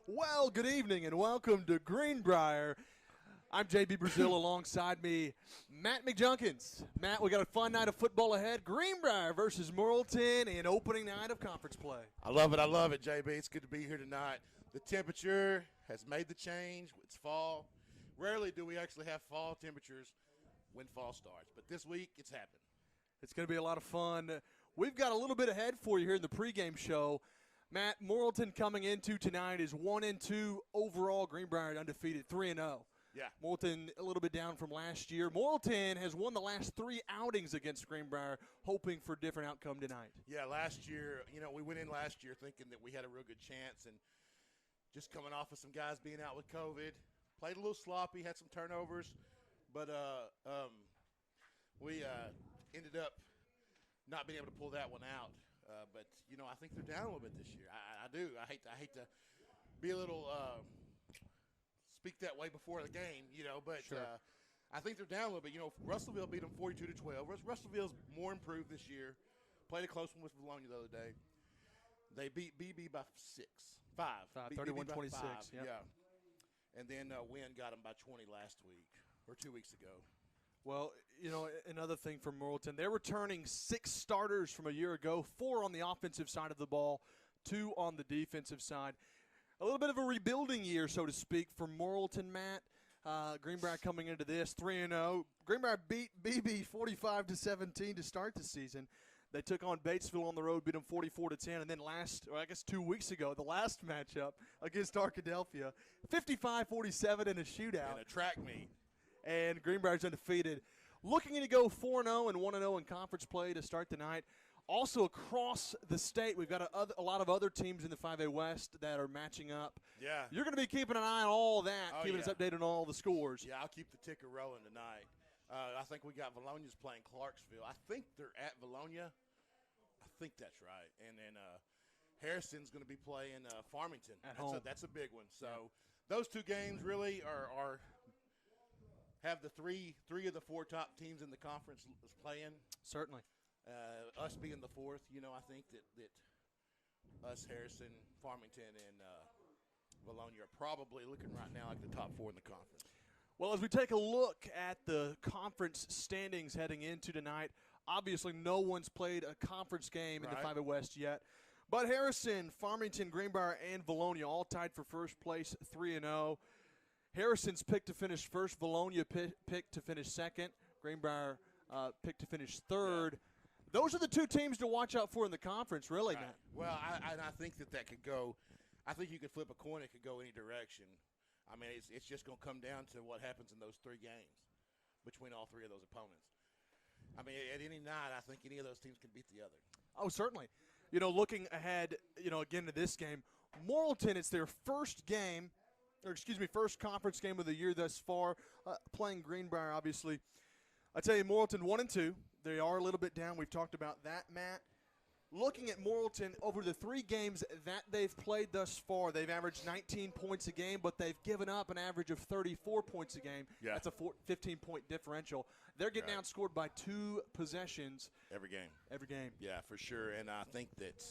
Well, good evening and welcome to Greenbrier. I'm JB Brazil, alongside me, Matt McJunkins. Matt, we got a fun night of football ahead. Greenbrier versus Morrilton in opening night of conference play. I love it, JB. It's good to be here tonight. The temperature has made the change. It's fall. Rarely do we actually have fall temperatures when fall starts, but this week it's happened. It's going to be a lot of fun. We've got a little bit ahead for you here in the pregame show. Matt, Morrilton coming into tonight is 1-2 overall. Greenbrier undefeated, 3-0. Yeah. Morrilton a little bit down from last year. Morrilton has won the last 3 outings against Greenbrier, hoping for a different outcome tonight. Yeah, last year, we went in last year thinking that we had a real good chance, and just coming off of some guys being out with COVID, played a little sloppy, had some turnovers, but we ended up not being able to pull that one out. But I think they're down a little bit this year. I do. I hate to be a little speak that way before the game, but sure. I think they're down a little bit. Russellville beat them 42-12. Russellville's more improved this year. Played a close one with Bologna the other day. They beat BB by 5. 31-26. Yeah. And then Wynn got them by 20 last week or 2 weeks ago. Well, another thing for Morrilton, they're returning 6 starters from a year ago, 4 on the offensive side of the ball, 2 on the defensive side. A little bit of a rebuilding year, so to speak, for Morrilton, Matt. Greenbrier coming into this 3-0. Greenbrier beat BB 45-17 to start the season. They took on Batesville on the road, beat them 44-10, and then 2 weeks ago, the last matchup against Arkadelphia, 55-47 in a shootout. And a track meet. And Greenbrier's undefeated. Looking to go 4-0 and 1-0 in conference play to start the night. Also across the state, we've got a lot of other teams in the 5A West that are matching up. Yeah. Us all that, keeping us updated on all the scores. Yeah, I'll keep the ticker rolling tonight. I think we got Vologna's playing Clarksville. I think they're at Vologna. I think that's right. And then Harrison's going to be playing Farmington. At home. That's a big one. So those 2 games really are have the three of the 4 top teams in the conference playing. Certainly. Us being the 4th, I think that us, Harrison, Farmington, and Bologna are probably looking right now like the top 4 in the conference. Well, as we take a look at the conference standings heading into tonight, obviously no one's played a conference game in the 5A West yet. But Harrison, Farmington, Greenbrier, and Bologna all tied for first place, 3-0. Harrison's picked to finish first. Bologna picked to finish second. Greenbrier picked to finish third. Yeah. Those are the 2 teams to watch out for in the conference, really, Right. Matt. Well, I think that could go – I think you could flip a coin. It could go any direction. I mean, it's just going to come down to what happens in those 3 games between all 3 of those opponents. I mean, at any night, I think any of those teams can beat the other. Oh, certainly. Looking ahead, again to this game, Morrilton, it's their first conference game of the year thus far, playing Greenbrier, obviously. I tell you, Morrilton 1-2. They are a little bit down. We've talked about that, Matt. Looking at Morrilton, over the 3 games that they've played thus far, they've averaged 19 points a game, but they've given up an average of 34 points a game. Yeah. That's a 15-point differential. They're getting outscored by 2 possessions. Every game. Yeah, for sure. And I think that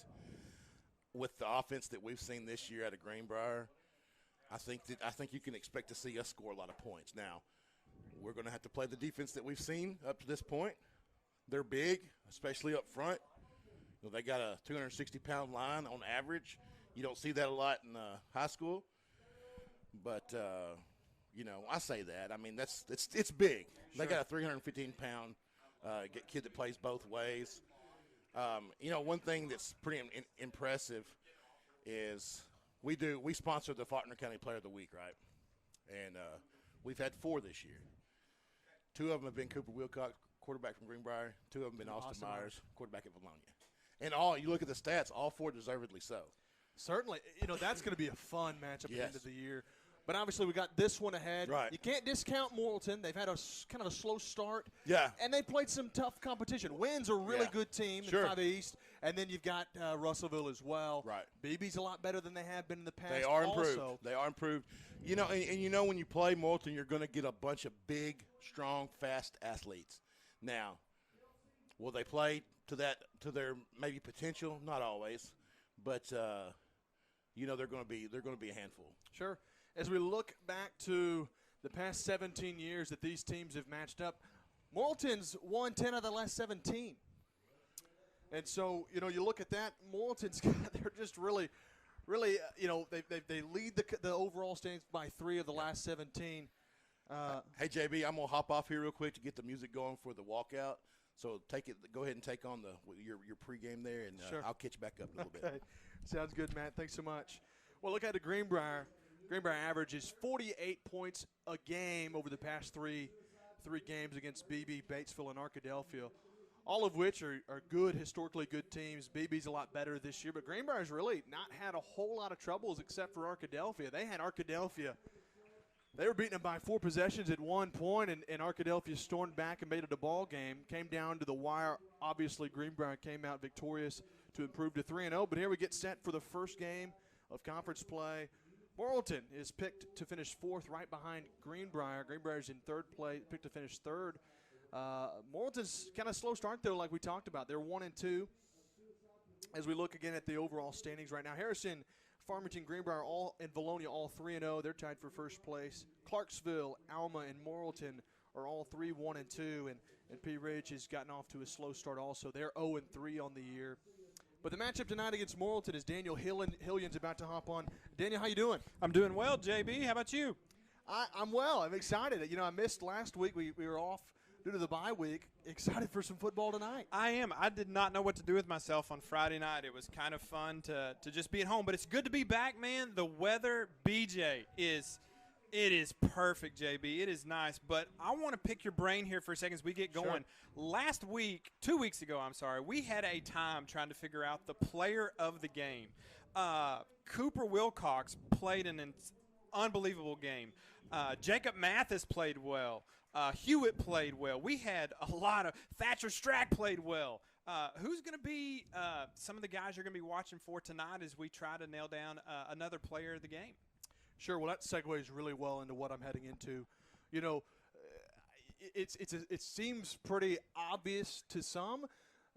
with the offense that we've seen this year out of Greenbrier, I think you can expect to see us score a lot of points. Now, we're going to have to play the defense that we've seen up to this point. They're big, especially up front. They got a 260-pound line on average. You don't see that a lot in high school. But, I say that. I mean, it's big. Sure. They got a 315-pound kid that plays both ways. One thing that's pretty impressive is we sponsor the Faulkner County Player of the Week, right? And we've had 4 this year. 2 of them have been Cooper Wilcox, quarterback from Greenbrier. 2 of them have been Austin Myers, quarterback at Bologna. And you look at the stats, all 4 deservedly so. Certainly. That's going to be a fun matchup at the end of the year. But obviously we got this one ahead. Right. You can't discount Morrilton. They've had a kind of a slow start. Yeah. And they played some tough competition. Wynn's a really good team in 5 East. And then you've got Russellville as well. Right. BB's a lot better than they have been in the past. They are improved. Also. They are improved. And when you play Morrilton, you're going to get a bunch of big, strong, fast athletes. Now, will they play to their maybe potential? Not always. But you know they're going to be a handful. Sure. As we look back to the past 17 years that these teams have matched up, Morrilton's won 10 out of the last 17. And so, you know, you look at that, Morrilton's they're just really, you know, they lead the overall standings by 3 of the last 17. Hey, JB, I'm going to hop off here real quick to get the music going for the walkout. So go ahead and take on your pregame there, and Sure. I'll catch you back up in a little Okay. bit. Sounds good, Matt. Thanks so much. Well, look at the Greenbrier. Greenbrier averages 48 points a game over the past three games against BB, Batesville, and Arkadelphia, all of which are good, historically good teams. BB's a lot better this year, but Greenbrier's really not had a whole lot of troubles except for Arkadelphia. They had Arkadelphia. They were beating them by 4 possessions at one point, and Arkadelphia stormed back and made it a ball game. Came down to the wire. Obviously, Greenbrier came out victorious to improve to 3-0. But here we get set for the first game of conference play. Morrilton is picked to finish 4th, right behind Greenbrier. Greenbrier's in 3rd place, picked to finish 3rd. Morrilton's kind of slow start, though, like we talked about. They're 1-2. As we look again at the overall standings right now, Harrison, Farmington, Greenbrier, and Valonia all 3-0. They're tied for first place. Clarksville, Alma, and Morrilton are all 3-1-2, and Pea Ridge has gotten off to a slow start also. They're 0-3 on the year. But the matchup tonight against Morrilton is Daniel Hillion's about to hop on. Daniel, how you doing? I'm doing well, JB. How about you? I'm well. I'm excited. You know, I missed last week. We were off due to the bye week. Excited for some football tonight. I am. I did not know what to do with myself on Friday night. It was kind of fun to just be at home. But it's good to be back, man. The weather, BJ, it is perfect, JB. It is nice. But I want to pick your brain here for a second as we get going. Sure. Last week, 2 weeks ago, we had a time trying to figure out the player of the game. Cooper Wilcox played an unbelievable game. Jacob Mathis played well. Hewitt played well. We had a lot of – Thatcher Strack played well. Who's going to be some of the guys you're going to be watching for tonight as we try to nail down another player of the game? Sure. Well, that segues really well into what I'm heading into. You know, it seems pretty obvious to some,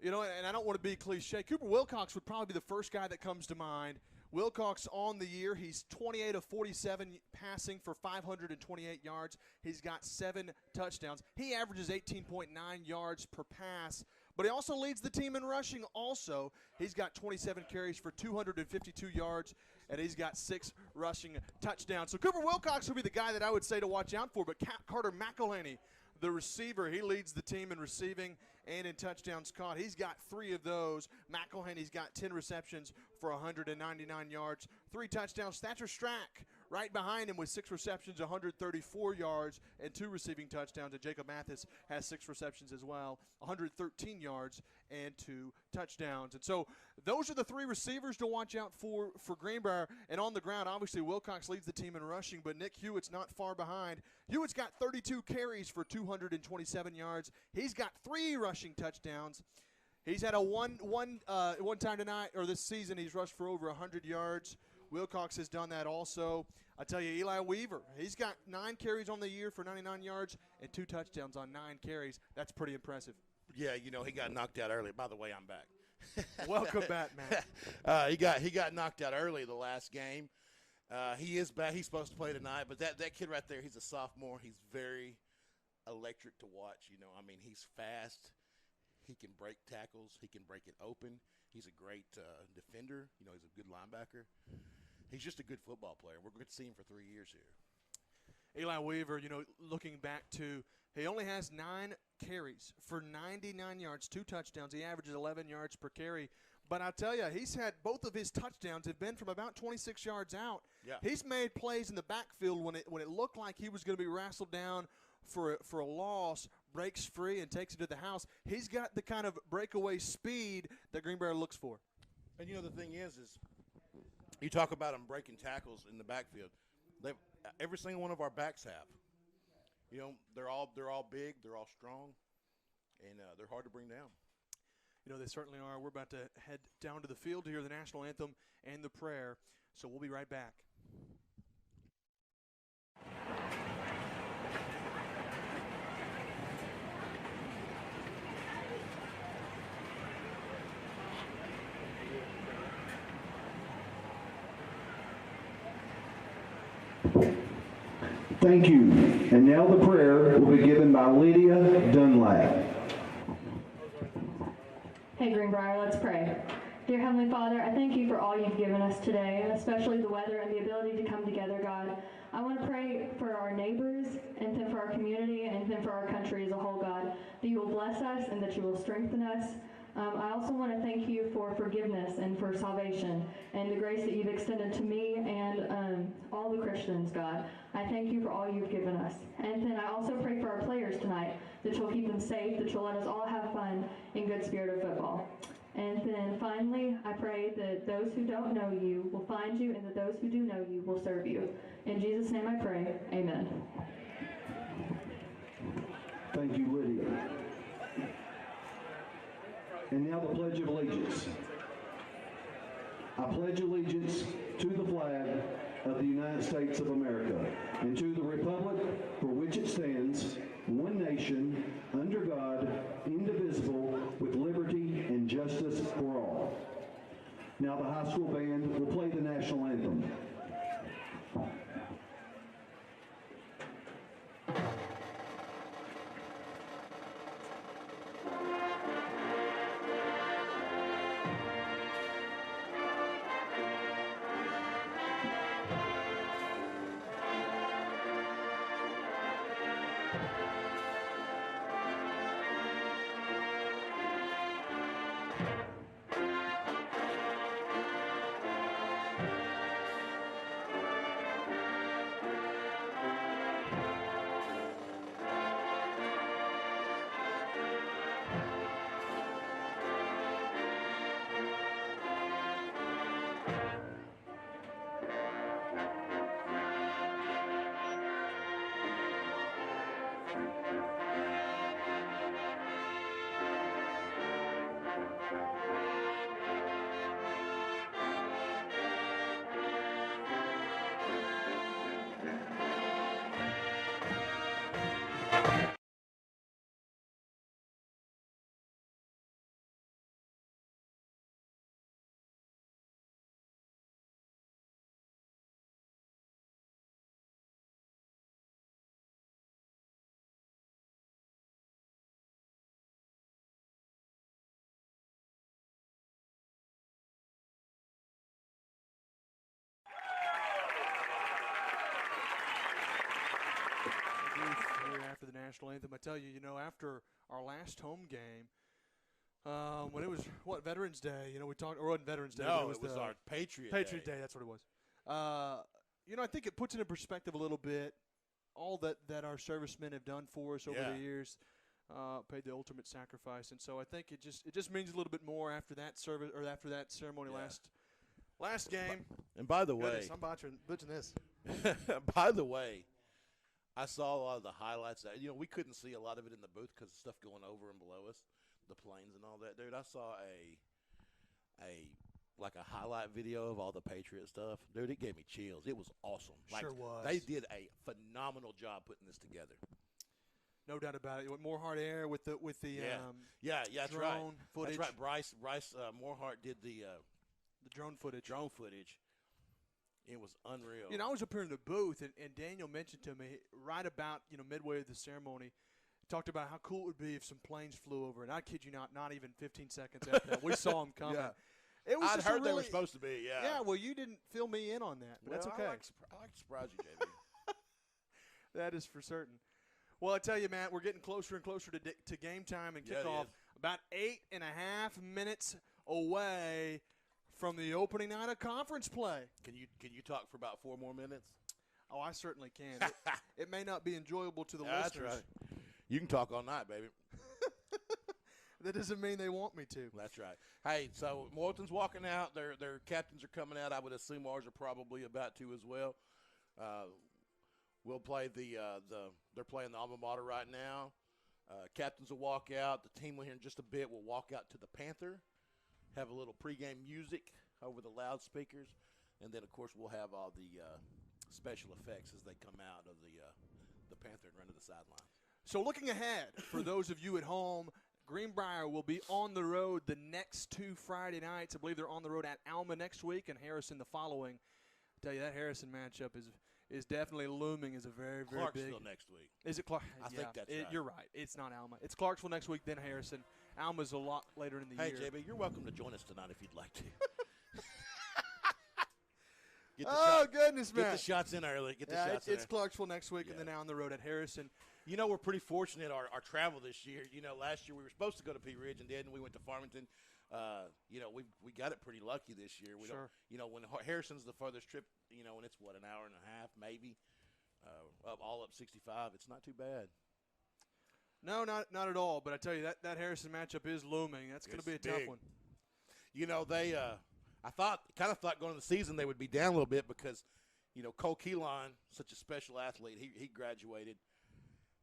you know, and I don't want to be cliche. Cooper Wilcox would probably be the first guy that comes to mind. Wilcox on the year, he's 28 of 47 passing for 528 yards. He's got 7 touchdowns. He averages 18.9 yards per pass, but he also leads the team in rushing also. He's got 27 carries for 252 yards, and he's got 6 rushing touchdowns. So Cooper Wilcox would be the guy that I would say to watch out for, but Carter McElhaney, the receiver, he leads the team in receiving and in touchdowns caught. He's got 3 of those. McElhaney's got 10 receptions for 199 yards, 3 touchdowns. Thatcher Strack right behind him with 6 receptions, 134 yards, and 2 receiving touchdowns. And Jacob Mathis has 6 receptions as well, 113 yards and 2 touchdowns. And so those are the 3 receivers to watch out for Greenbrier. And on the ground, obviously, Wilcox leads the team in rushing, but Nick Hewitt's not far behind. Hewitt's got 32 carries for 227 yards. He's got 3 rushing touchdowns. He's had a one time tonight, or this season, he's rushed for over 100 yards. Wilcox has done that also. I tell you, Eli Weaver, he's got 9 carries on the year for 99 yards and 2 touchdowns on 9 carries. That's pretty impressive. Yeah, you know, he got knocked out early. By the way, I'm back. Welcome back, Matt. He got knocked out early the last game. He is back. He's supposed to play tonight, but that kid right there, he's a sophomore. He's very electric to watch. You know, I mean, he's fast. He can break tackles. He can break it open. He's a great defender. You know, he's a good linebacker. He's just a good football player. We're going to see him for 3 years here. Eli Weaver, you know, looking back to, he only has 9 carries for 99 yards, 2 touchdowns. He averages 11 yards per carry. But I'll tell you, he's had both of his touchdowns have been from about 26 yards out. Yeah. He's made plays in the backfield when it looked like he was going to be wrestled down for a loss, breaks free and takes it to the house. He's got the kind of breakaway speed that Greenbrier looks for. And, you know, the thing is you talk about them breaking tackles in the backfield. Every single one of our backs have. You know, they're all big, they're all strong, and they're hard to bring down. You know, they certainly are. We're about to head down to the field to hear the national anthem and the prayer, so we'll be right back. Thank you. And now the prayer will be given by Lydia Dunlap. Hey Greenbrier, let's pray. Dear Heavenly Father, I thank you for all you've given us today, and especially the weather and the ability to come together, God. I want to pray for our neighbors, and then for our community, and then for our country as a whole, God, that you will bless us and that you will strengthen us. I also want to thank you for forgiveness and for salvation and the grace that you've extended to me and all the Christians, God. I thank you for all you've given us. And then I also pray for our players tonight, that you'll keep them safe, that you'll let us all have fun in good spirit of football. And then finally, I pray that those who don't know you will find you and that those who do know you will serve you. In Jesus' name I pray, amen. Thank you, Lydia. And now the Pledge of Allegiance. I pledge allegiance to the flag of the United States of America and to the republic for which it stands, one nation, under God, indivisible, with liberty and justice for all. Now the high school band will play the national anthem. After the national anthem, I tell you, after our last home game, when it was Veterans Day, we talked, or it wasn't Veterans Day. No, it was our Patriot Day. That's what it was. I think it puts it in perspective a little bit. All that our servicemen have done for us over the years, paid the ultimate sacrifice, and so I think it just means a little bit more after that service or after that ceremony last game. And by the way, I'm butchering this. By the way, I saw a lot of the highlights. We couldn't see a lot of it in the booth because of stuff going over and below us, the planes and all that. Dude, I saw a highlight video of all the Patriot stuff. Dude, it gave me chills. It was awesome. Sure was. They did a phenomenal job putting this together. No doubt about it. More hard air with the that's drone right. footage. That's right. Bryce Morhart did the drone footage. It was unreal. I was up here in the booth, and Daniel mentioned to me right about midway of the ceremony, talked about how cool it would be if some planes flew over. And I kid you not even 15 seconds after that, we saw them coming. Yeah. It was I'd heard they were supposed to be, yeah. Yeah, well, you didn't fill me in on that, but that's okay. I like to surprise you, JB. That is for certain. Well, I tell you, Matt, we're getting closer and closer to game time and kickoff. About 8.5 minutes away from the opening night of conference play. Can you talk for about 4 more minutes? Oh, I certainly can. It may not be enjoyable to the listeners. That's right. You can talk all night, baby. That doesn't mean they want me to. That's right. Hey, so Morrilton's walking out. Their captains are coming out. I would assume ours are probably about to as well. We'll play they're playing the alma mater right now. Captains will walk out. The team here in just a bit will walk out to the Panther, have a little pregame music over the loudspeakers, and then, of course, we'll have all the special effects as they come out of the Panther and run to the sideline. So looking ahead, for those of you at home, Greenbrier will be on the road the next 2 Friday nights. I believe they're on the road at Alma next week and Harrison the following. I tell you, that Harrison matchup is definitely looming as a very, very Clarksville big. next week. Is it Clark? I think that's right. You're right. It's not Alma. It's Clarksville next week, then Harrison. Alma's a lot later in the Hey, year. JB, you're welcome to join us tonight if you'd like to. Goodness, man. Get the shots in early. Get the shots in it's Clarksville next week, and then down the road at Harrison. You know, we're pretty fortunate our travel this year. You know, last year we were supposed to go to Pea Ridge and didn't. We went to Farmington. You know, we got it pretty lucky this year. We don't, you know, when Harrison's the farthest trip, you know, and it's an hour and a half maybe, all up 65. It's not too bad. No, not at all. But I tell you, that Harrison matchup is looming. That's going to be a tough one. You know, they I kind of thought going into the season they would be down a little bit because, you know, Cole Keeline, such a special athlete, he graduated.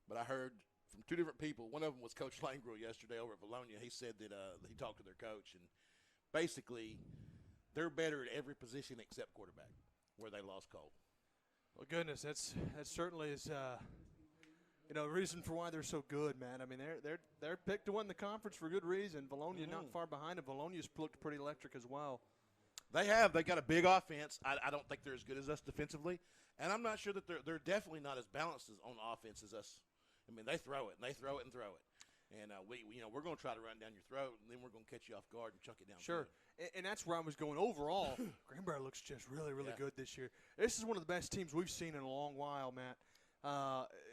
But I heard from two different people. One of them was Coach Langrill yesterday over at Valonia. He said that he talked to their coach, and basically they're better at every position except quarterback, where they lost Cole. Well, goodness, that certainly is you know, reason for why they're so good, man. I mean, they're picked to win the conference for good reason. Valonia not far behind them. Valonia's looked pretty electric as well. They have. They got a big offense. I don't think they're as good as us defensively, and I'm not sure that they're definitely not as balanced on offense as us. I mean, they throw it and they throw it and throw it, and we're going to try to run down your throat, and then we're going to catch you off guard and chunk it down. Sure, and that's where I was going. Overall, Greenbrier looks just really, really good this year. This is one of the best teams we've seen in a long while, Matt.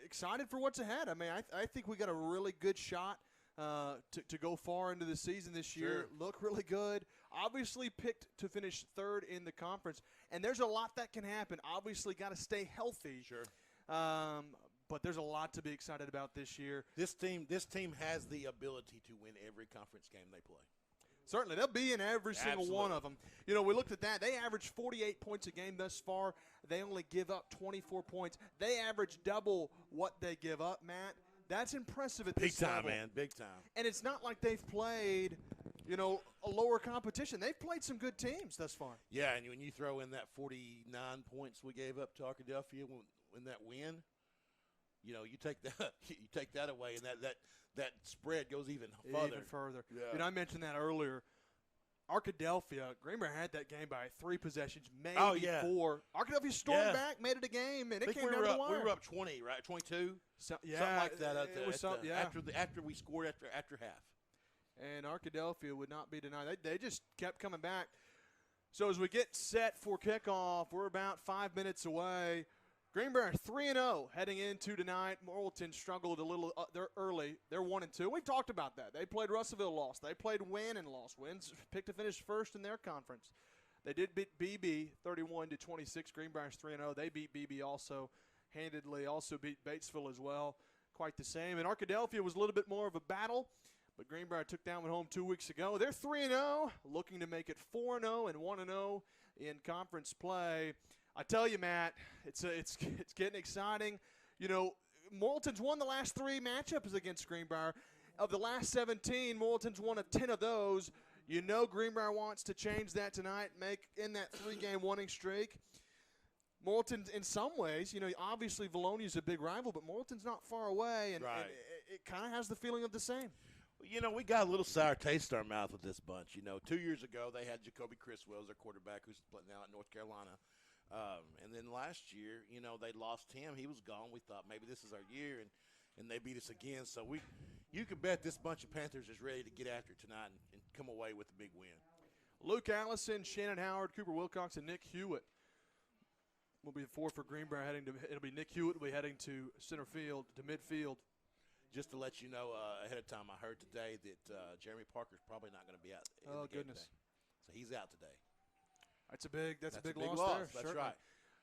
Excited for what's ahead. I mean, I think we got a really good shot to go far into the season this year. Sure. Look really good. Obviously picked to finish third in the conference, and there's a lot that can happen. Obviously got to stay healthy. Sure. But there's a lot to be excited about this year. This team has the ability to win every conference game they play. Certainly. They'll be in every single one of them. You know, we looked at that. They average 48 points a game thus far. They only give up 24 points. They average double what they give up, Matt. That's impressive at this level. Big time, man. Big time. And it's not like they've played, you know, a lower competition. They've played some good teams thus far. Yeah, and when you throw in that 49 points we gave up to Arkadelphia in that win, you know, you take that away, and that spread goes even further. Even further. Yeah. You know, I mentioned that earlier. Arkadelphia, Greenbrier had that game by 3 possessions, maybe 4. Arkadelphia stormed back, made it a game, and it came down to the wire. We were up 20, right? 22? Something like that. After we scored after half. And Arkadelphia would not be denied. They just kept coming back. So as we get set for kickoff, we're about 5 minutes away. Greenbrier 3-0 heading into tonight. Morrilton struggled a little early. They're 1-2. We've talked about that. They played Russellville, lost. They played Wynn and lost. Wynn's picked to finish first in their conference. They did beat BB 31-26. Greenbrier's 3-0. They beat BB also handedly. Also beat Batesville as well. Quite the same. And Arkadelphia was a little bit more of a battle, but Greenbrier took that one home 2 weeks ago. They're 3-0, looking to make it 4-0 and 1-0 in conference play. I tell you, Matt, it's getting exciting. You know, Morrilton's won the last 3 matchups against Greenbrier. Of the last 17, Morrilton's won 10 of those. You know Greenbrier wants to change that tonight, make in that 3-game winning streak. Morrilton, in some ways, you know, obviously Valonia's a big rival, but Morrilton's not far away, and it kind of has the feeling of the same. You know, we got a little sour taste in our mouth with this bunch. You know, 2 years ago they had Jacoby Criswell as their quarterback, who's now at North Carolina. And then last year, you know, they lost him. He was gone. We thought maybe this is our year, and they beat us again. So you can bet this bunch of Panthers is ready to get after it tonight and come away with a big win. Luke Allison, Shannon Howard, Cooper Wilcox, and Nick Hewitt will be the 4 for Greenbrier. It'll be Nick Hewitt will be heading to center field, to midfield. Just to let you know ahead of time, I heard today that Jeremy Parker's probably not going to be out. Oh, goodness. Today. So he's out today. That's a big loss there. That's certainly. right.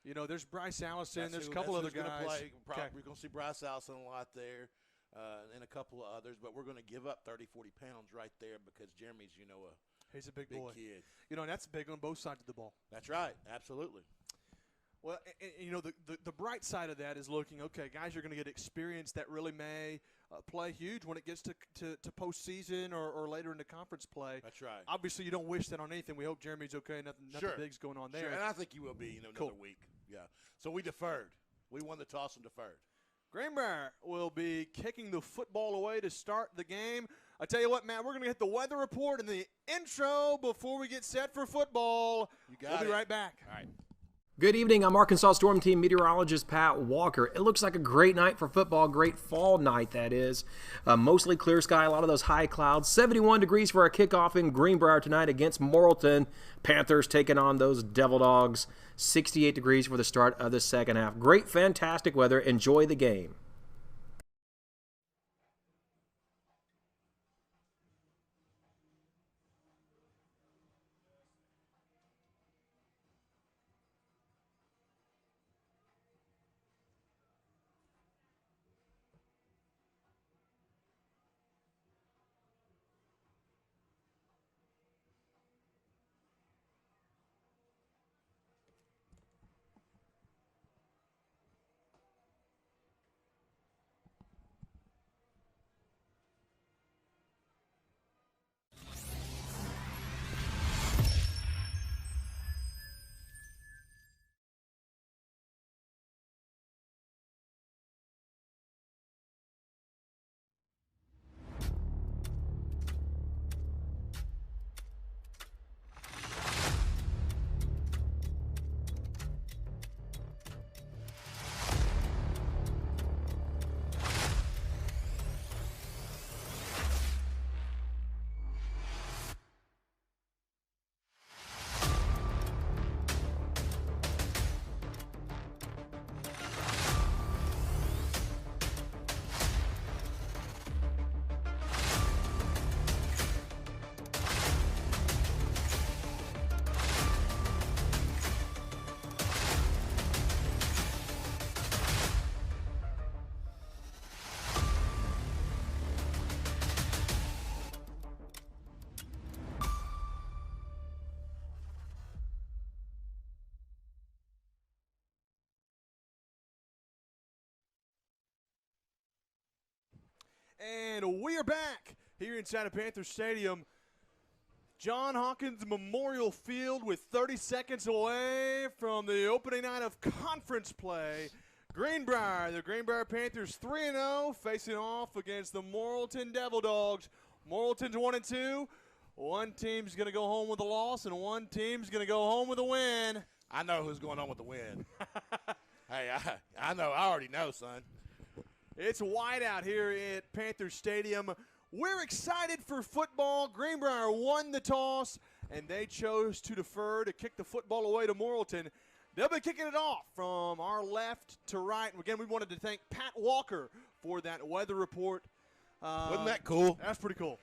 You know, there's Bryce Allison. There's a couple other guys. We're going to see Bryce Allison a lot there, and a couple of others. But we're going to give up 30, 40 pounds right there because Jeremy's, you know, he's a big boy. Kid. You know, and that's big on both sides of the ball. That's right. Absolutely. Well, you know, the bright side of that is looking, okay, guys are going to get experience that really may play huge when it gets to postseason or later into conference play. That's right. Obviously, you don't wish that on anything. We hope Jeremy's okay. Nothing big's going on there. Sure, and I think he will be, another week. Yeah. So we deferred. We won the toss and deferred. Greenbrier will be kicking the football away to start the game. I tell you what, Matt, we're going to hit the weather report and the intro before we get set for football. You got it. We'll be right back. All right. Good evening. I'm Arkansas Storm Team meteorologist Pat Walker. It looks like a great night for football, great fall night, that is. Mostly clear sky, a lot of those high clouds. 71 degrees for our kickoff in Greenbrier tonight against Morrilton. Panthers taking on those Devil Dogs. 68 degrees for the start of the second half. Great, fantastic weather. Enjoy the game. And we are back here inside of Panther Stadium. John Hawkins Memorial Field with 30 seconds away from the opening night of conference play. Greenbrier, the Greenbrier Panthers 3-0, facing off against the Morrilton Devil Dogs. Morrilton's 1-2. One team's going to go home with a loss, and one team's going to go home with a win. I know who's going on with the win. Hey, I know. I already know, son. It's white out here at Panther Stadium. We're excited for football. Greenbrier won the toss, and they chose to defer to kick the football away to Morrilton. They'll be kicking it off from our left to right. And again, we wanted to thank Pat Walker for that weather report. Wasn't that cool? That's pretty cool.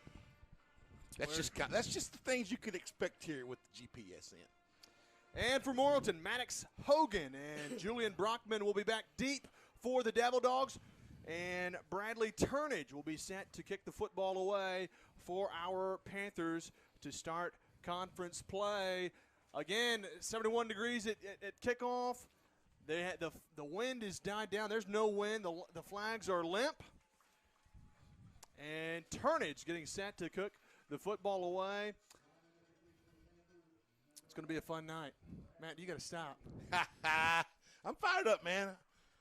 That's just the things you could expect here with the GPS in. And for Morrilton, Maddox Hogan and Julian Brockman will be back deep for the Devil Dogs. And Bradley Turnage will be sent to kick the football away for our Panthers to start conference play. Again, 71 degrees at kickoff. The wind has died down. There's no wind. The flags are limp. And Turnage getting set to cook the football away. It's going to be a fun night. Matt, you got to stop. I'm fired up, man.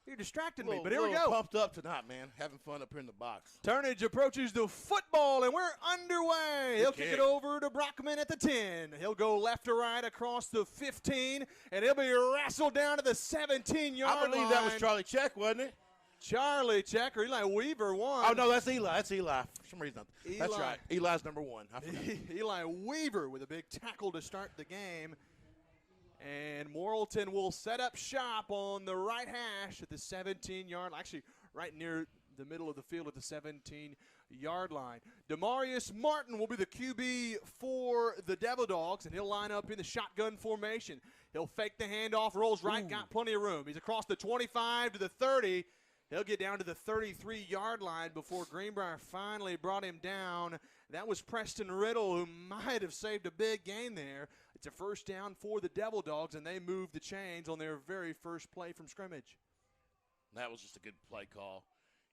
You're distracting me, but here we go. Pumped up tonight, man. Having fun up here in the box. Turnage approaches the football, and we're underway. He'll kick it over to Brockman at the 10. He'll go left to right across the 15, and he'll be wrestled down to the 17-yard line. I believe that was Charlie Check, wasn't it? Charlie Check, or Eli Weaver won. Oh, no, that's Eli. That's Eli. For some reason. That's right. Eli's number one. I forgot. Eli Weaver with a big tackle to start the game. And Morrilton will set up shop on the right hash at the 17-yard line, actually right near the middle of the field at the 17-yard line. Demarius Martin will be the QB for the Devil Dogs, and he'll line up in the shotgun formation. He'll fake the handoff, rolls right, got plenty of room. He's across the 25 to the 30. He'll get down to the 33-yard line before Greenbrier finally brought him down. That was Preston Riddle, who might have saved a big gain there. It's a first down for the Devil Dogs, and they move the chains on their very first play from scrimmage. That was just a good play call.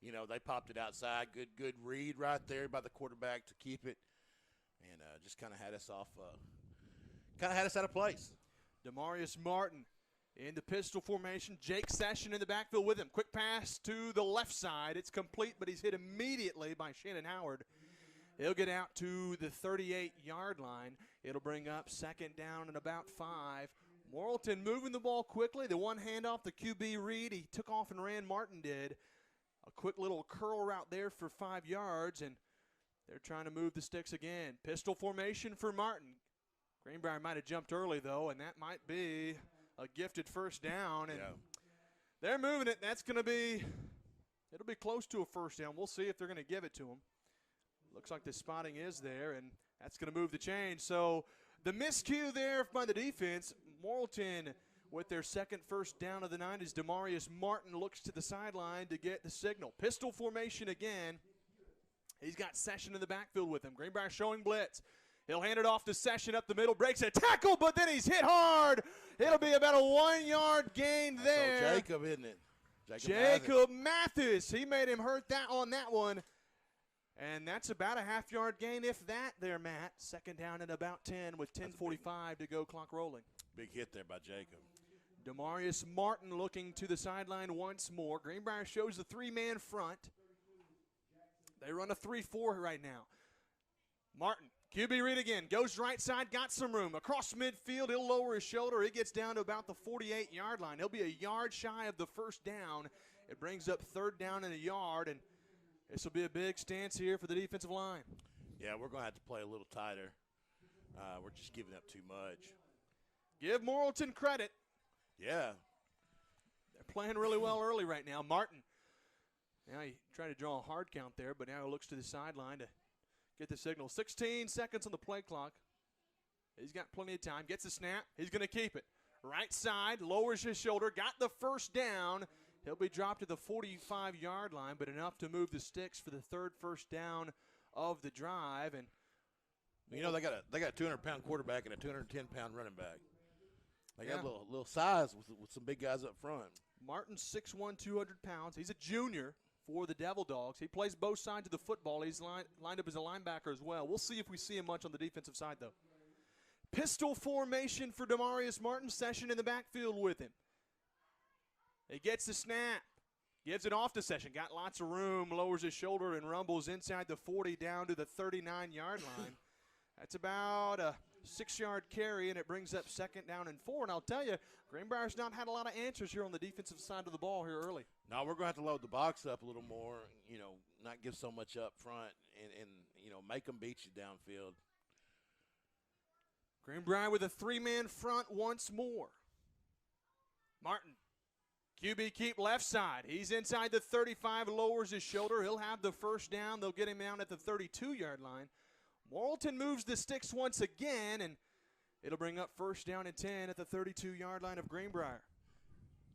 You know, they popped it outside. Good read right there by the quarterback to keep it, and just kind of had us off, kind of had us out of place. Demarius Martin in the pistol formation. Jake Session in the backfield with him. Quick pass to the left side. It's complete, but he's hit immediately by Shannon Howard. He'll get out to the 38-yard line. It'll bring up second down and about 5. Morrilton moving the ball quickly. The one handoff, the QB read, he took off and ran. Martin did. A quick little curl route there for 5 yards, and they're trying to move the sticks again. Pistol formation for Martin. Greenbrier might have jumped early, though, and that might be a gifted first down. And they're moving it. That's going to be – it'll be close to a first down. We'll see if they're going to give it to them. Looks like the spotting is there, and that's going to move the change. So the miscue there by the defense, Morrilton with their second first down of the night as Demarius Martin looks to the sideline to get the signal. Pistol formation again. He's got Session in the backfield with him. Greenbrier showing blitz. He'll hand it off to Session up the middle, breaks a tackle, but then he's hit hard. It'll be about a 1 yard gain there. So Jacob, isn't it? Jacob Mathis. He made him hurt that on that one. And that's about a half-yard gain, if that there, Matt. Second down at about 10 with 10:45 to go, clock rolling. Big hit there by Jacob. Demarius Martin looking to the sideline once more. Greenbrier shows the three-man front. They run a 3-4 right now. Martin, QB read again, goes right side, got some room. Across midfield, he'll lower his shoulder. He gets down to about the 48-yard line. He'll be a yard shy of the first down. It brings up third down and a yard, and this will be a big stance here for the defensive line. Yeah, we're going to have to play a little tighter. We're just giving up too much. Give Morrilton credit. Yeah. They're playing really well early right now. Martin, now he tried to draw a hard count there, but now he looks to the sideline to get the signal. 16 seconds on the play clock. He's got plenty of time. Gets the snap. He's going to keep it. Right side, lowers his shoulder, got the first down. He'll be dropped to the 45-yard line, but enough to move the sticks for the third first down of the drive. And you know, they got a 200-pound quarterback and a 210-pound running back. They got a little size with some big guys up front. Martin's 6'1", 200 pounds. He's a junior for the Devil Dogs. He plays both sides of the football. He's lined up as a linebacker as well. We'll see if we see him much on the defensive side, though. Pistol formation for Demarius Martin. Session in the backfield with him. He gets the snap. Gives it off to Session. Got lots of room. Lowers his shoulder and rumbles inside the 40 down to the 39-yard line. That's about a 6-yard carry, and it brings up second down and 4. And I'll tell you, Greenbrier's not had a lot of answers here on the defensive side of the ball here early. No, we're going to have to load the box up a little more, you know, not give so much up front and you know, make them beat you downfield. Greenbrier with a three-man front once more. Martin, QB keep left side. He's inside the 35, lowers his shoulder. He'll have the first down. They'll get him down at the 32-yard line. Morrilton moves the sticks once again, and it'll bring up first down and 10 at the 32-yard line of Greenbrier.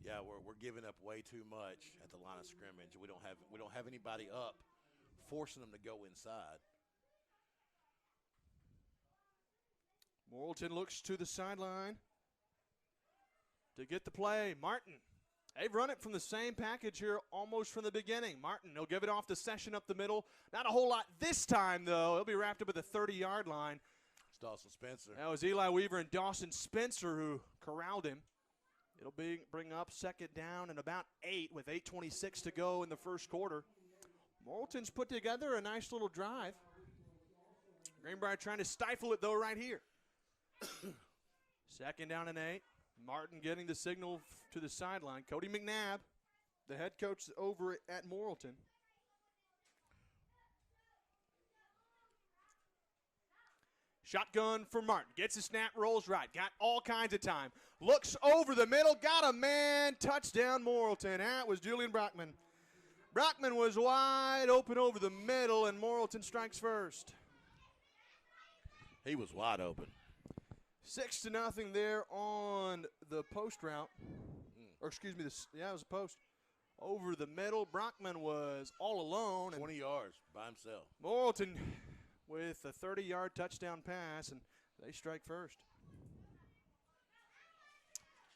Yeah, we're giving up way too much at the line of scrimmage. We don't have anybody up forcing them to go inside. Morrilton looks to the sideline to get the play. Martin. They've run it from the same package here almost from the beginning. Martin, he'll give it off to Session up the middle. Not a whole lot this time, though. He'll be wrapped up at the 30-yard line. It's Dawson Spencer. That was Eli Weaver and Dawson Spencer who corralled him. It'll bring up second down and about 8 with 8:26 to go in the first quarter. Morrilton's put together a nice little drive. Greenbrier trying to stifle it, though, right here. Second down and 8. Martin getting the signal to the sideline. Cody McNabb, the head coach over at Morrilton. Shotgun for Martin. Gets the snap, rolls right. Got all kinds of time. Looks over the middle. Got a man. Touchdown, Morrilton. That was Julian Brockman. Brockman was wide open over the middle, and Morrilton strikes first. He was wide open. 6-0 there on the post route. Or excuse me, it was a post. Over the middle, Brockman was all alone. 20 yards by himself. Morrilton with a 30-yard touchdown pass, and they strike first.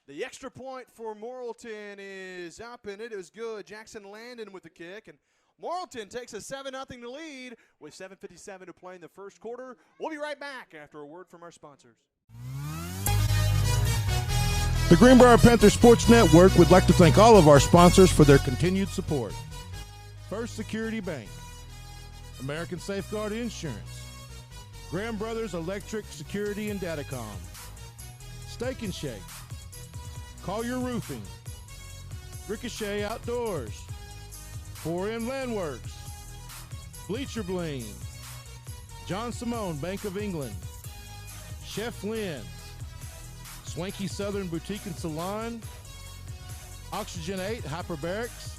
The extra point for Morrilton is up, and it is good. Jackson Landon with the kick, and Morrilton takes a 7-0 lead with 7:57 to play in the first quarter. We'll be right back after a word from our sponsors. The Greenbrier Panthers Sports Network would like to thank all of our sponsors for their continued support. First Security Bank, American Safeguard Insurance, Graham Brothers Electric Security and Datacom, Steak and Shake, Collier Roofing, Ricochet Outdoors, 4M Landworks, Bleacher Bling, John Simone Bank of England, Chef Lynn's, Swanky Southern Boutique and Salon, Oxygen 8 Hyperbarics,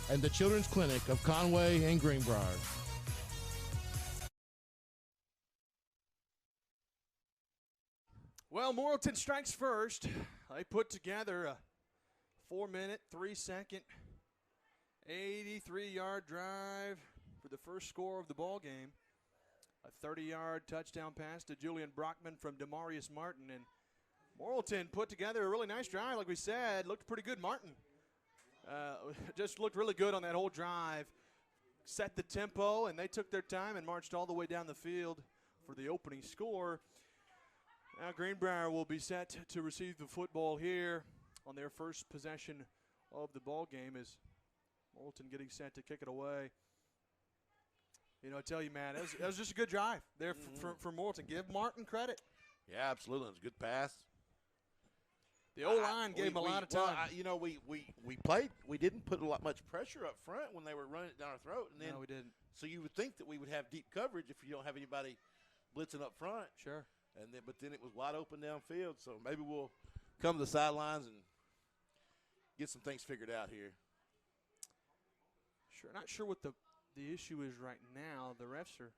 and the Children's Clinic of Conway and Greenbrier. Well, Morrilton strikes first. They put together a 4-minute, 3-second, 83-yard drive for the first score of the ball game. A 30-yard touchdown pass to Julian Brockman from Demarius Martin. And Morrilton put together a really nice drive, like we said. Looked pretty good. Martin just looked really good on that whole drive. Set the tempo, and they took their time and marched all the way down the field for the opening score. Now Greenbrier will be set to receive the football here on their first possession of the ball game as Morrilton getting set to kick it away. You know, I tell you, man, that was just a good drive there for Morrilton. Give Martin credit. Yeah, absolutely. It was a good pass. The O-line gave him a lot of time. Well, we played. We didn't put much pressure up front when they were running it down our throat. And then, no, we didn't. So you would think that we would have deep coverage if you don't have anybody blitzing up front. Sure. But then it was wide open downfield. So maybe we'll come to the sidelines and get some things figured out here. Sure. Not sure what the issue is right now. The refs are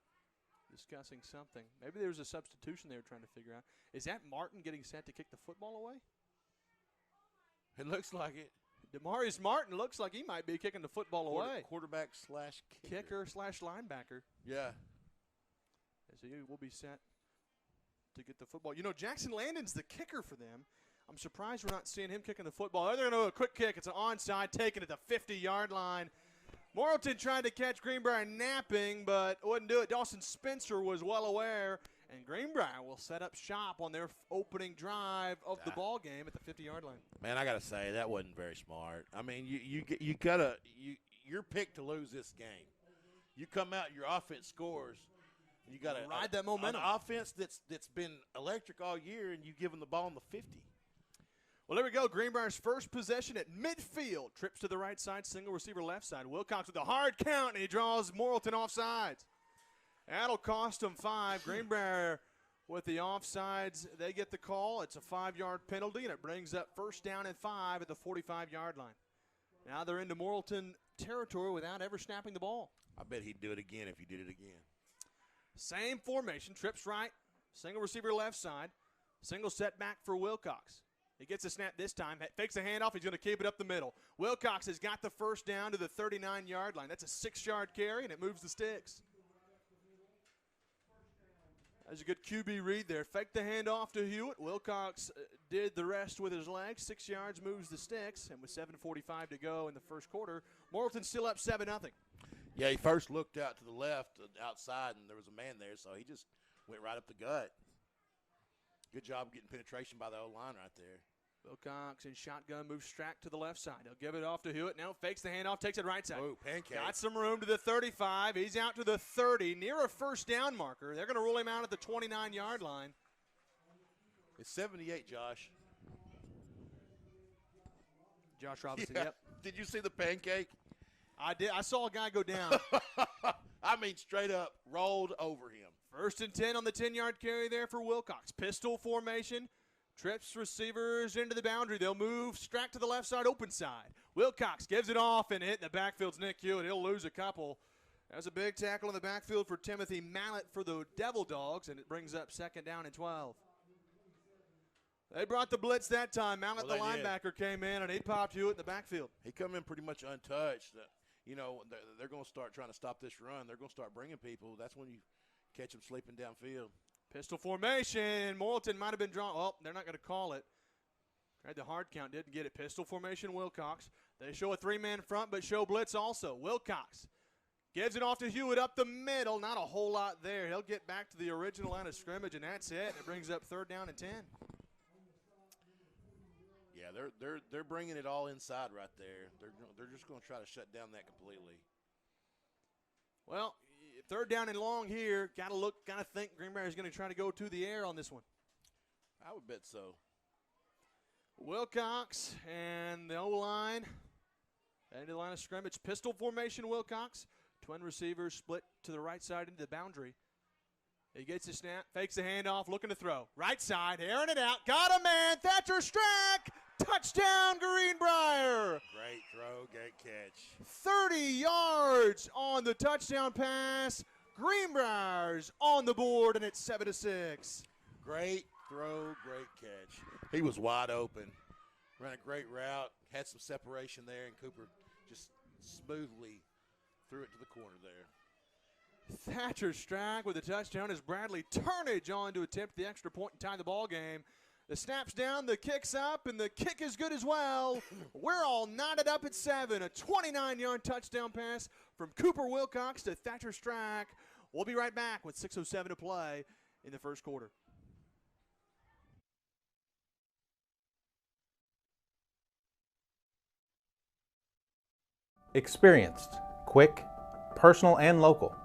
discussing something. Maybe there's a substitution they were trying to figure out. Is that Martin getting set to kick the football away? It looks like it. Demarius Martin looks like he might be kicking the football away. Quarterback slash kicker slash linebacker. Yeah. So he will be set to get the football. You know, Jackson Landon's the kicker for them. I'm surprised we're not seeing him kicking the football. They're going to do a quick kick. It's an onside, taken at the 50-yard line. Morrilton tried to catch Greenbrier napping, but wouldn't do it. Dawson Spencer was well aware, and Greenbrier will set up shop on their opening drive of the ball game at the 50-yard line. Man, I got to say, that wasn't very smart. I mean, you're picked to lose this game. You come out, your offense scores. You got to ride that momentum. An offense that's been electric all year, and you give them the ball on the 50. Well, there we go. Greenbrier's first possession at midfield. Trips to the right side, single receiver left side. Wilcox with a hard count, and he draws Morrilton offsides. That'll cost him 5. Greenbrier with the offsides. They get the call. It's a 5-yard penalty, and it brings up first down and 5 at the 45-yard line. Now they're into Morrilton territory without ever snapping the ball. I bet he'd do it again if he did it again. Same formation. Trips right, single receiver left side. Single setback for Wilcox. He gets a snap this time, fakes a handoff. He's going to keep it up the middle. Wilcox has got the first down to the 39-yard line. That's a 6-yard carry, and it moves the sticks. That's a good QB read there. Fake the handoff to Hewitt. Wilcox did the rest with his legs. 6 yards, moves the sticks, and with 7:45 to go in the first quarter, Morrilton still up 7-0. Yeah, he first looked out to the left, outside, and there was a man there, so he just went right up the gut. Good job getting penetration by the O-line right there. Wilcox in shotgun, moves Strack to the left side. He'll give it off to Hewitt. Now fakes the handoff, takes it right side. Oh, pancake. Got some room to the 35. He's out to the 30, near a first down marker. They're going to rule him out at the 29-yard line. It's 78, Josh. Josh Robinson, Yeah. yep. Did you see the pancake? I did. I saw a guy go down. I mean, straight up rolled over him. 1st and 10 on the 10-yard carry there for Wilcox. Pistol formation. Trips receivers into the boundary. They'll move Strack to the left side, open side. Wilcox gives it off and hit in the backfield's Nick Hewitt. He'll lose a couple. That's a big tackle in the backfield for Timothy Mallett for the Devil Dogs, and it brings up 2nd down and 12. They brought the blitz that time. Mallett, the linebacker, came in, and he popped Hewitt in the backfield. He come in pretty much untouched. You know, they're going to start trying to stop this run. They're going to start bringing people. That's when you catch them sleeping downfield. Pistol formation. Morrilton might have been drawn. Oh, they're not going to call it. Tried the hard count, didn't get it. Pistol formation, Wilcox. They show a 3-man front, but show blitz also. Wilcox gives it off to Hewitt up the middle. Not a whole lot there. He'll get back to the original line of scrimmage, and that's it. It brings up 3rd down and 10. Yeah, they're bringing it all inside right there. They're just going to try to shut down that completely. Well, 3rd down and long here. Got to think Greenbrier is going to try to go to the air on this one. I would bet so. Wilcox and the O-line. End of the line of scrimmage. Pistol formation, Wilcox. Twin receivers split to the right side into the boundary. He gets the snap, fakes the handoff, looking to throw. Right side, airing it out. Got a man. Thatcher Strack. Touchdown, Greenbrier. Great throw, great catch. 30 yards on the touchdown pass. Greenbrier's on the board, and it's 7-6. Great throw, great catch. He was wide open. Ran a great route, had some separation there, and Cooper just smoothly threw it to the corner there. Thatcher Strack with a touchdown as Bradley Turnage on to attempt the extra point and tie the ball game. The snap's down, the kick's up, and the kick is good as well. We're all knotted up at 7. A 29-yard touchdown pass from Cooper Wilcox to Thatcher Strack. We'll be right back with 6:07 to play in the first quarter. Experienced, quick, personal, and local,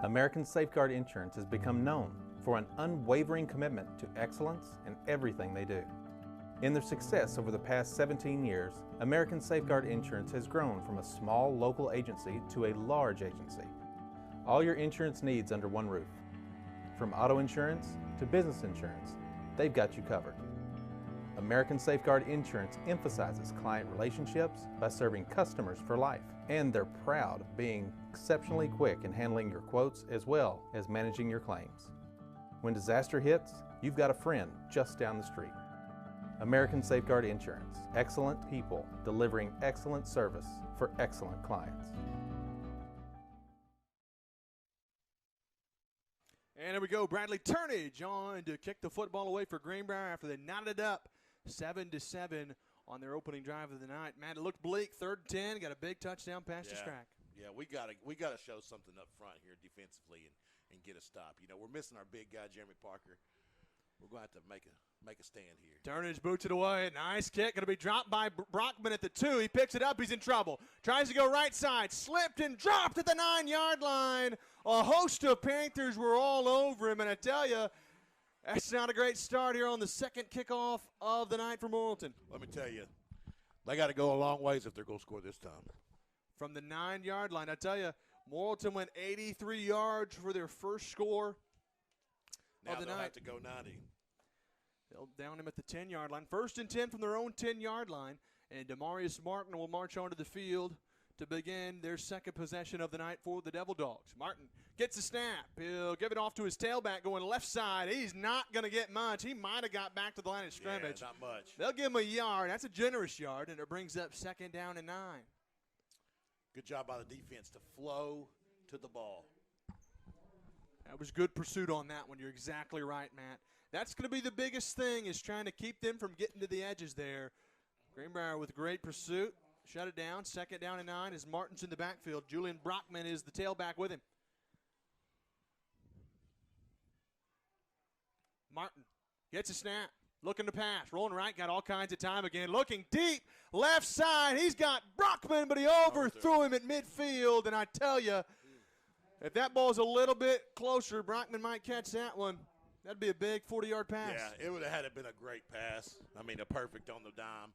American Safeguard Insurance has become known for an unwavering commitment to excellence in everything they do. In their success over the past 17 years, American Safeguard Insurance has grown from a small local agency to a large agency. All your insurance needs under one roof. From auto insurance to business insurance, they've got you covered. American Safeguard Insurance emphasizes client relationships by serving customers for life, and they're proud of being exceptionally quick in handling your quotes as well as managing your claims. When disaster hits, you've got a friend just down the street. American Safeguard Insurance, excellent people delivering excellent service for excellent clients. And there we go, Bradley Turnage on to kick the football away for Greenbrier after they knotted up 7-7 on their opening drive of the night. Man, it looked bleak. 3rd and 10, got a big touchdown pass to Strack. Yeah, we gotta show something up front here defensively and get a stop. You know, we're missing our big guy, Jeremy Parker. We're going to have to make a stand here. Turnage boots it away. Nice kick. Going to be dropped by Brockman at the 2. He picks it up. He's in trouble. Tries to go right side. Slipped and dropped at the 9-yard line. A host of Panthers were all over him. And I tell you, that's not a great start here on the second kickoff of the night for Morrilton. Let me tell you, they got to go a long ways if they're going to score this time. From the 9-yard line, I tell you, Morrilton went 83 yards for their first score of the they'll night. have to go 90. They'll down him at the 10-yard line. 1st and 10 from their own 10-yard line. And Demarius Martin will march onto the field to begin their second possession of the night for the Devil Dogs. Martin gets a snap. He'll give it off to his tailback going left side. He's not going to get much. He might have got back to the line of scrimmage. Yeah, not much. They'll give him a yard. That's a generous yard, and it brings up 2nd down and 9. Good job by the defense to flow to the ball. That was good pursuit on that one. You're exactly right, Matt. That's going to be the biggest thing, is trying to keep them from getting to the edges there. Greenbrier with great pursuit. Shut it down. 2nd down and 9 as Martin's in the backfield. Julian Brockman is the tailback with him. Martin gets a snap. Looking to pass. Rolling right. Got all kinds of time again. Looking deep. Left side. He's got Brockman, but he overthrew him at midfield. And I tell you, if that ball's a little bit closer, Brockman might catch that one. That'd be a big 40-yard pass. Yeah, it would have had to been a great pass. I mean, a perfect on the dime.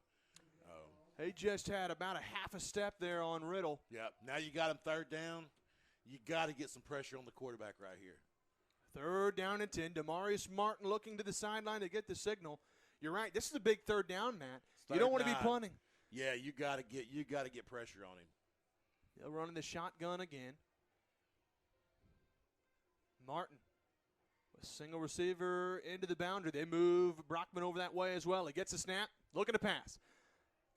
He just had about a half a step there on Riddle. Yep. Now you got him 3rd down. You got to get some pressure on the quarterback right here. 3rd down and 10. Demarius Martin looking to the sideline to get the signal. You're right. This is a big 3rd down, Matt. You don't want to be punting. Yeah, you got to get pressure on him. They're running the shotgun again. Martin, a single receiver into the boundary. They move Brockman over that way as well. He gets a snap, looking to pass.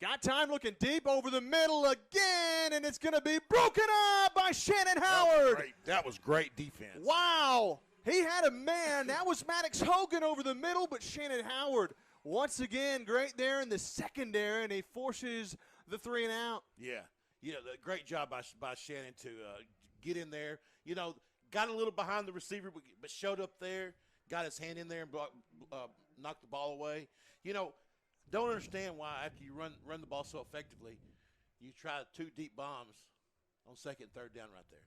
Got time, looking deep over the middle again, and it's going to be broken up by Shannon Howard. That was great defense. Wow. He had a man. That was Maddox Hogan over the middle, but Shannon Howard, once again, great there in the secondary, and he forces the 3 and out. Yeah, great job by Shannon to get in there. You know, got a little behind the receiver, but showed up there, got his hand in there and knocked the ball away. You know, don't understand why after you run the ball so effectively, you try 2 deep bombs on 2nd and 3rd down right there.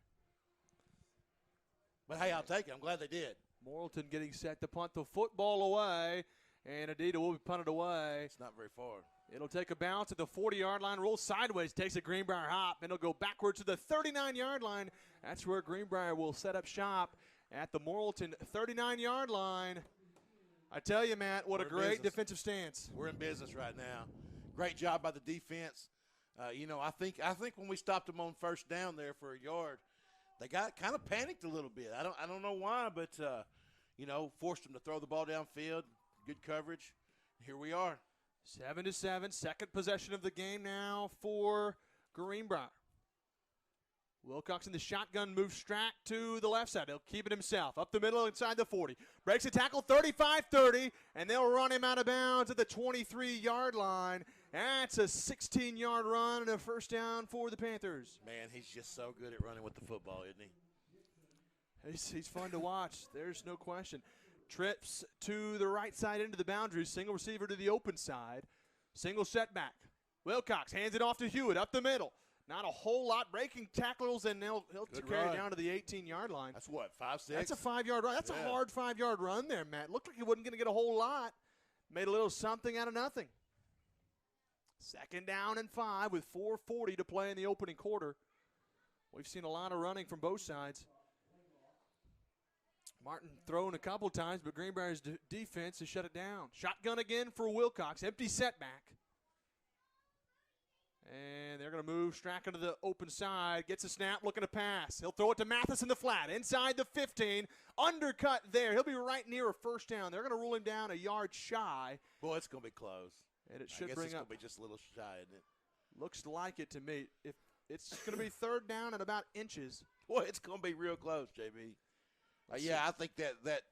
But, hey, I'll take it. I'm glad they did. Morrilton getting set to punt the football away And Adida will be punted away. It's not very far. It'll take a bounce at the 40-yard line, rolls sideways, takes a Greenbrier hop, and it'll go backwards to the 39-yard line. That's where Greenbrier will set up shop at the Morrilton 39-yard line. I tell you, Matt, what a great defensive stance. We're in business right now. Great job by the defense. I think when we stopped them on first down there for a yard, they got kind of panicked a little bit. I don't know why, but forced them to throw the ball downfield. Good coverage. Here we are. 7-7, second possession of the game now for Greenbrier. Wilcox in the shotgun moves Strack to the left side. He'll keep it himself. Up the middle inside the 40. Breaks a tackle 35-30, and they'll run him out of bounds at the 23-yard line. That's a 16-yard run and a first down for the Panthers. Man, he's just so good at running with the football, isn't he? He's fun to watch. There's no question. Trips to the right side into the boundary. Single receiver to the open side. Single setback. Wilcox hands it off to Hewitt up the middle. Not a whole lot. Breaking tackles, and he'll carry it down to the 18-yard line. That's what, 5-6? That's a 5-yard run. That's a hard 5-yard run there, Matt. Looked like he wasn't going to get a whole lot. Made a little something out of nothing. Second down and 5 with 4:40 to play in the opening quarter. We've seen a lot of running from both sides. Martin thrown a couple times, but Greenbrier's defense has shut it down. Shotgun again for Wilcox. Empty setback. And they're going to move Strack into the open side. Gets a snap, looking to pass. He'll throw it to Mathis in the flat. Inside the 15. Undercut there. He'll be right near a first down. They're going to rule him down a yard shy. Boy, it's going to be close. And it should I guess bring it's up. going to be just a little shy, isn't it? Looks like it to me. If it's going to be third down at about inches. Boy, it's going to be real close, JB. I think that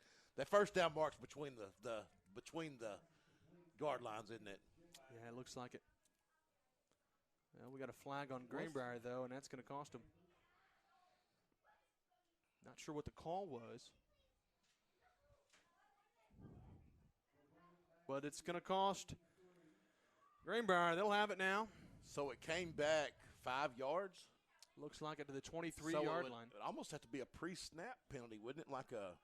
first down marks between the guard lines, isn't it? Yeah, it looks like it. Well, we got a flag on Greenbrier, though, and that's going to cost him. Not sure what the call was. But it's going to cost Greenbrier. They'll have it now. So it came back 5 yards? Looks like it to the 23-yard line. It almost have to be a pre-snap penalty, wouldn't it? Like a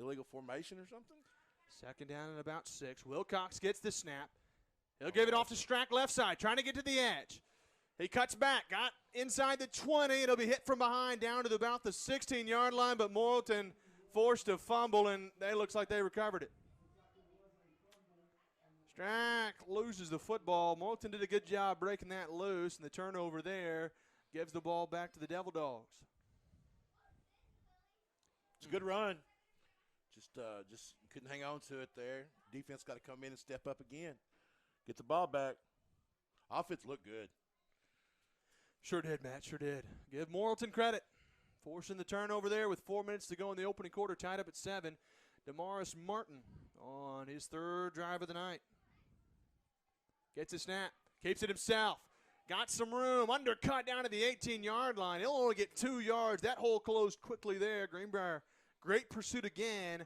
illegal formation or something? Second down and about 6. Wilcox gets the snap. He'll give it off to Strack left side, trying to get to the edge. He cuts back, got inside the 20. It'll be hit from behind down to about the 16-yard line, but Morrilton forced to fumble, and it looks like they recovered it. Strack loses the football. Morrilton did a good job breaking that loose, and the turnover there gives the ball back to the Devil Dogs. It's a good run. Just couldn't hang on to it there. Defense got to come in and step up again. Get the ball back. Offense looked good. Sure did, Matt. Sure did. Give Morrilton credit. Forcing the turnover there with 4 minutes to go in the opening quarter, tied up at 7. Damaris Martin on his third drive of the night. Gets a snap. Keeps it himself. Got some room. Undercut down to the 18-yard line. He'll only get 2 yards. That hole closed quickly there. Greenbrier, great pursuit again.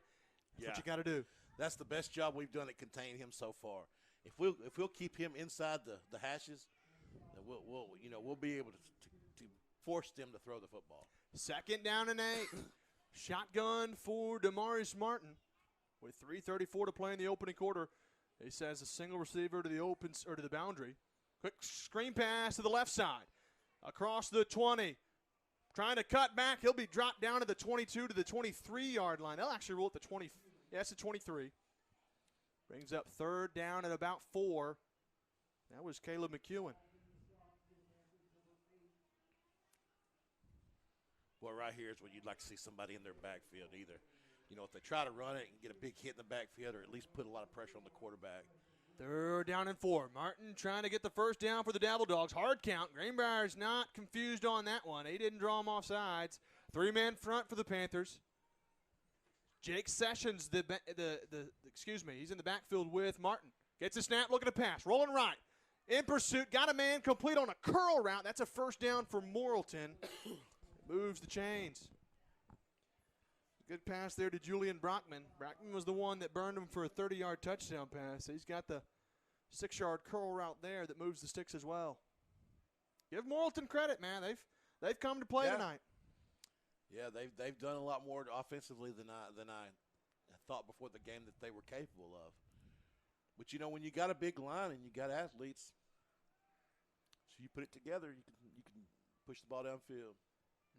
That's what you got to do. That's the best job we've done at containing him so far. If we'll keep him inside the hashes, then we'll be able to force them to throw the football. Second down and 8. Shotgun for Damaris Martin with 3:34 to play in the opening quarter. He says a single receiver to the boundary. Quick screen pass to the left side. Across the 20. Trying to cut back. He'll be dropped down to the 22 to the 23-yard line. They'll actually rule at the 20. Yes, the 23. Brings up third down at about 4. That was Caleb McEwen. Well, right here is where you'd like to see somebody in their backfield either. If they try to run it and get a big hit in the backfield or at least put a lot of pressure on the quarterback. Third down and 4. Martin trying to get the first down for the Devil Dogs. Hard count. Greenbrier's not confused on that one. He didn't draw him off sides. 3-man front for the Panthers. Jake Sessions, he's in the backfield with Martin. Gets a snap, looking to pass. Rolling right. In pursuit. Got a man complete on a curl route. That's a first down for Morrilton. Moves the chains. Good pass there to Julian Brockman. Brockman was the one that burned him for a 30-yard touchdown pass. He's got the 6-yard curl route there that moves the sticks as well. Give Morrilton credit, man. They've come to play tonight. Yeah, they've done a lot more offensively than I thought before the game that they were capable of. But, you know, when you got a big line and you got athletes, so you put it together, you can push the ball downfield.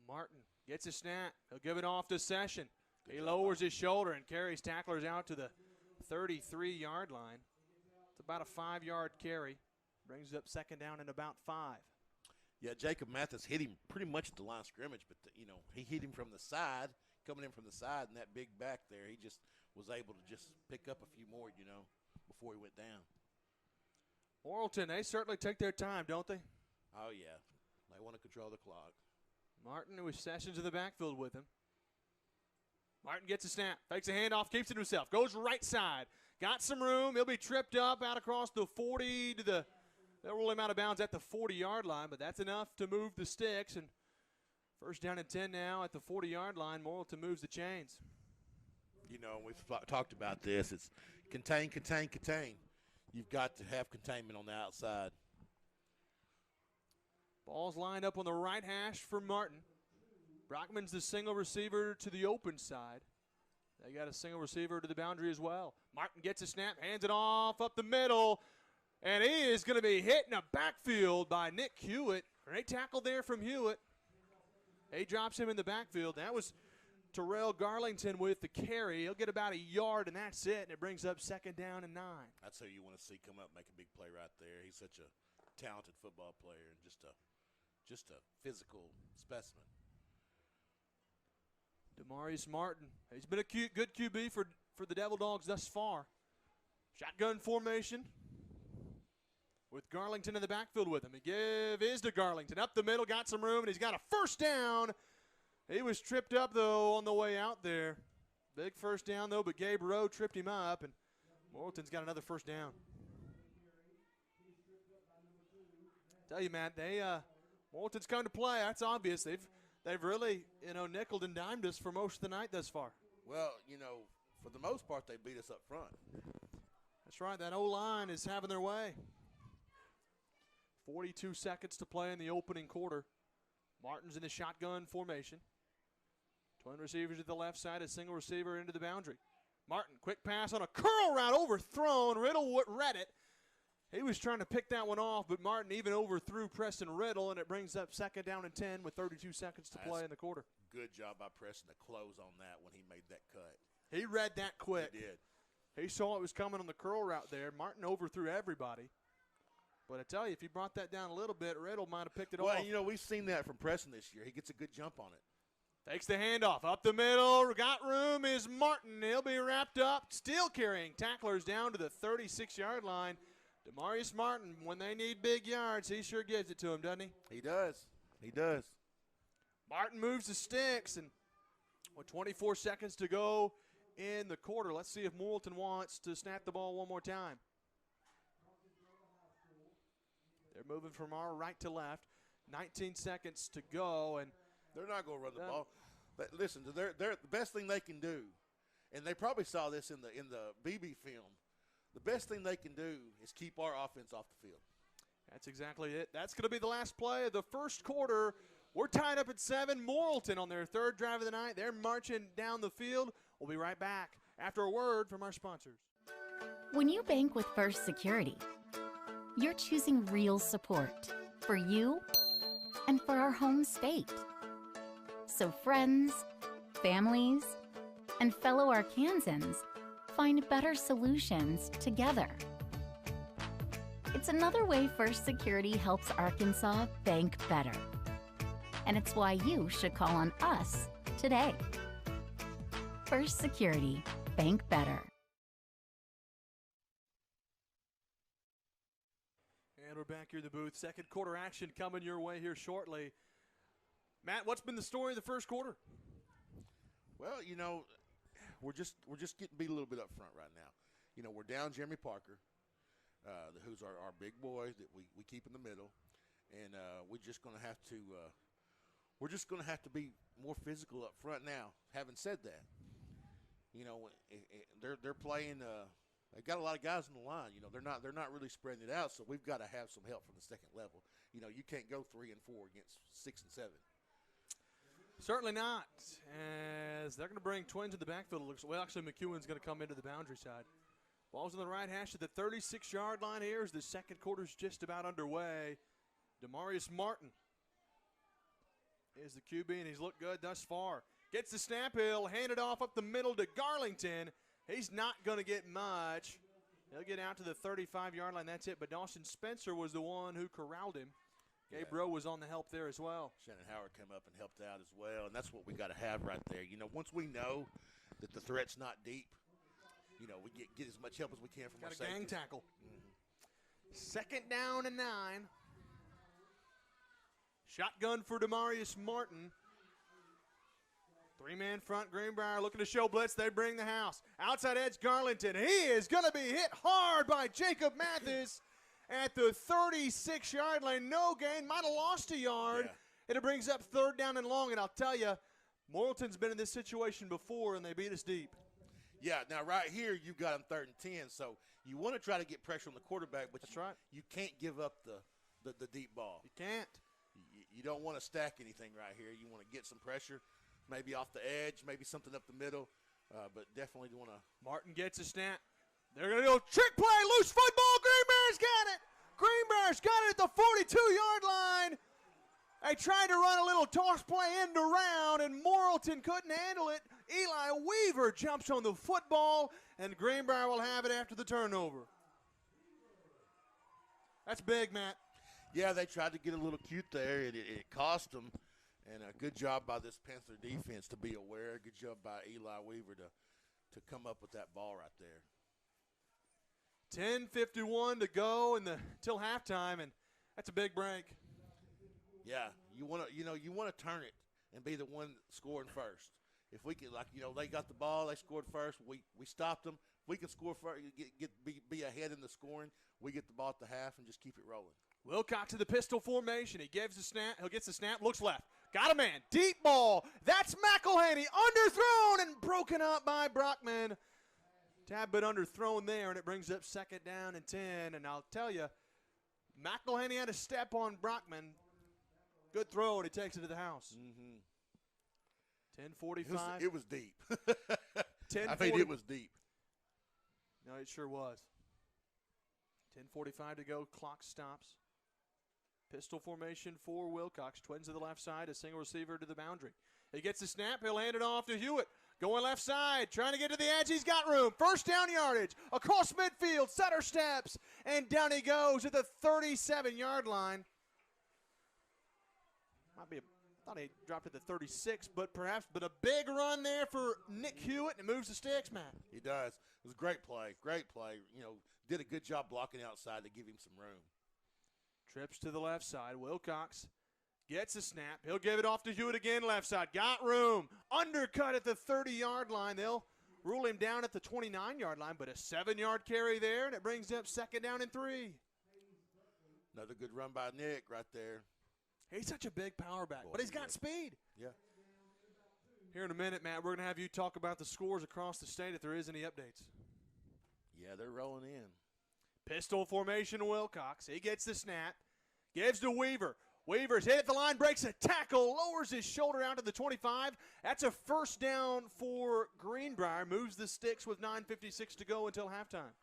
Martin gets a snap. He'll give it off to Session. He lowers his shoulder and carries tacklers out to the 33-yard line. It's about a 5-yard carry. Brings up second down and about 5. Yeah, Jacob Mathis hit him pretty much at the line of scrimmage, but, you know, he hit him from the side, coming in from the side, and that big back there, he just was able to just pick up a few more, you know, before he went down. Morrilton, they certainly take their time, don't they? Oh, yeah. They want to control the clock. Martin with Sessions in the backfield with him. Martin gets a snap, fakes a handoff, keeps it to himself, goes right side. Got some room. He'll be tripped up out across the 40 to the – they'll roll him out of bounds at the 40-yard line, but that's enough to move the sticks. And first down and 10 now at the 40-yard line. Morrilton moves the chains. You know, we've talked about this. It's contain, contain, contain. You've got to have containment on the outside. Ball's lined up on the right hash for Martin. Brockman's the single receiver to the open side. They got a single receiver to the boundary as well. Martin gets a snap, hands it off up the middle, and he is going to be hit in the backfield by Nick Hewitt. Great tackle there from Hewitt. He drops him in the backfield. That was Terrell Garlington with the carry. He'll get about a yard, and that's it, and it brings up second down and 9. That's who you want to see come up and make a big play right there. He's such a talented football player and just a physical specimen. Demarius Martin. He's been a good QB for the Devil Dogs thus far. Shotgun formation with Garlington in the backfield with him. The give is to Garlington. Up the middle, got some room, and he's got a first down. He was tripped up, though, on the way out there. Big first down, though, but Gabe Rowe tripped him up, and Morrilton's got another first down. Tell you, Matt, Morrilton's come to play. That's obvious. They've really, nickeled and dimed us for most of the night thus far. Well, for the most part, they beat us up front. That's right. That O-line is having their way. 42 seconds to play in the opening quarter. Martin's in the shotgun formation. Twin receivers at the left side, a single receiver into the boundary. Martin, quick pass on a curl route, overthrown. Riddle read it. He was trying to pick that one off, but Martin even overthrew Preston Riddle, and it brings up second down and 10 with 32 seconds to play in the quarter. Good job by Preston to close on that when he made that cut. He read that quick. He did. He saw it was coming on the curl route there. Martin overthrew everybody. But I tell you, if he brought that down a little bit, Riddle might have picked it off. Well, we've seen that from Preston this year. He gets a good jump on it. Takes the handoff. Up the middle. Got room is Martin. He'll be wrapped up. Still carrying tacklers down to the 36-yard line. Demarius Martin, when they need big yards, he sure gives it to him, doesn't he? He does. He does. Martin moves the sticks, and with 24 seconds to go in the quarter, let's see if Morrilton wants to snap the ball one more time. They're moving from our right to left. 19 seconds to go, and they're not going to run the ball. But listen, they're the best thing they can do, and they probably saw this in the BB film. The best thing they can do is keep our offense off the field. That's exactly it. That's going to be the last play of the first quarter. We're tied up at 7. Morrilton on their third drive of the night. They're marching down the field. We'll be right back after a word from our sponsors. When you bank with First Security, you're choosing real support for you and for our home state. So friends, families, and fellow Arkansans find better solutions together. It's another way First Security helps Arkansas bank better. And it's why you should call on us today. First Security, bank better. And we're back here in the booth. Second quarter action coming your way here shortly. Matt, what's been the story of the first quarter? Well, we're just getting beat a little bit up front right now. We're down Jeremy Parker, who's our big boy that we keep in the middle, and we're just going to have to be more physical up front now. Having said that, they're playing. They've got a lot of guys on the line. They're not really spreading it out, so we've got to have some help from the second level. You can't go 3 and 4 against 6 and 7. Certainly not, as they're going to bring Twins in the backfield. Well, actually, McEwen's going to come into the boundary side. Ball's on the right hash at the 36-yard line here as the second quarter's just about underway. Demarius Martin is the QB, and he's looked good thus far. Gets the snap, he'll hand it off up the middle to Garlington. He's not going to get much. He'll get out to the 35-yard line. That's it, but Dawson Spencer was the one who corralled him. Gabe Rowe was on the help there as well. Shannon Howard came up and helped out as well, and that's what we got to have right there. You know, once we know that the threat's not deep, you know, we get as much help as we can from our safeties. Got a gang tackle. Second down and 9. Shotgun for Demarius Martin. 3-man front, Greenbrier looking to show blitz. They bring the house. Outside edge, Garlington. He is going to be hit hard by Jacob Mathis at the 36-yard line. No gain. Might have lost a yard. Yeah. And it brings up third down and long. And I'll tell you, Morrilton's been in this situation before, and they beat us deep. Yeah, now right here you've got them 3rd and 10, so you want to try to get pressure on the quarterback, but you can't give up the deep ball. You can't. You don't want to stack anything right here. You want to get some pressure, maybe off the edge, maybe something up the middle, but definitely want to. Martin gets a snap. They're going to go trick play, loose football. Greenbrier's got it. Greenbrier's got it at the 42-yard line. They tried to run a little toss play end around, and Morrilton couldn't handle it. Eli Weaver jumps on the football, and Greenbrier will have it after the turnover. That's big, Matt. Yeah, they tried to get a little cute there. It cost them, and a good job by this Panther defense to be aware. Good job by Eli Weaver to come up with that ball right there. 10:51 to go till halftime, and that's a big break. Yeah, you want to turn it and be the one scoring first. If we could, they got the ball, they scored first. We stopped them. If we can score first, be ahead in the scoring, we get the ball at the half and just keep it rolling. Wilcox to the pistol formation. He gives the snap. He'll get the snap. Looks left. Got a man. Deep ball. That's McElhaney. Underthrown and broken up by Brockman. Tad bit underthrown there, and it brings up 2nd down and 10. And I'll tell you, McElhaney had a step on Brockman. Good throw, and he takes it to the house. 10:45. It was deep. 10:40. I think it was deep. No, it sure was. 10:45 to go. Clock stops. Pistol formation for Wilcox. Twins to the left side. A single receiver to the boundary. He gets the snap. He'll hand it off to Hewitt. Going left side. Trying to get to the edge. He's got room. First down yardage. Across midfield. Sutter steps. And down he goes at the 37-yard line. I thought he dropped at the 36, but a big run there for Nick Hewitt, and it moves the sticks, Matt. He does. It was a great play. Great play. Did a good job blocking outside to give him some room. Trips to the left side. Wilcox gets a snap. He'll give it off to Hewitt again, left side. Got room. Undercut at the 30-yard line. They'll rule him down at the 29-yard line, but a 7-yard carry there, and it brings up 2nd down and 3. Another good run by Nick right there. He's such a big power back, but he's got speed. Yeah. Here in a minute, Matt, we're going to have you talk about the scores across the state if there is any updates. Yeah, they're rolling in. Pistol formation, Wilcox. He gets the snap. Gives to Weaver. Weaver's hit at the line, breaks a tackle, lowers his shoulder out to the 25. That's a first down for Greenbrier. Moves the sticks with 9:56 to go until halftime.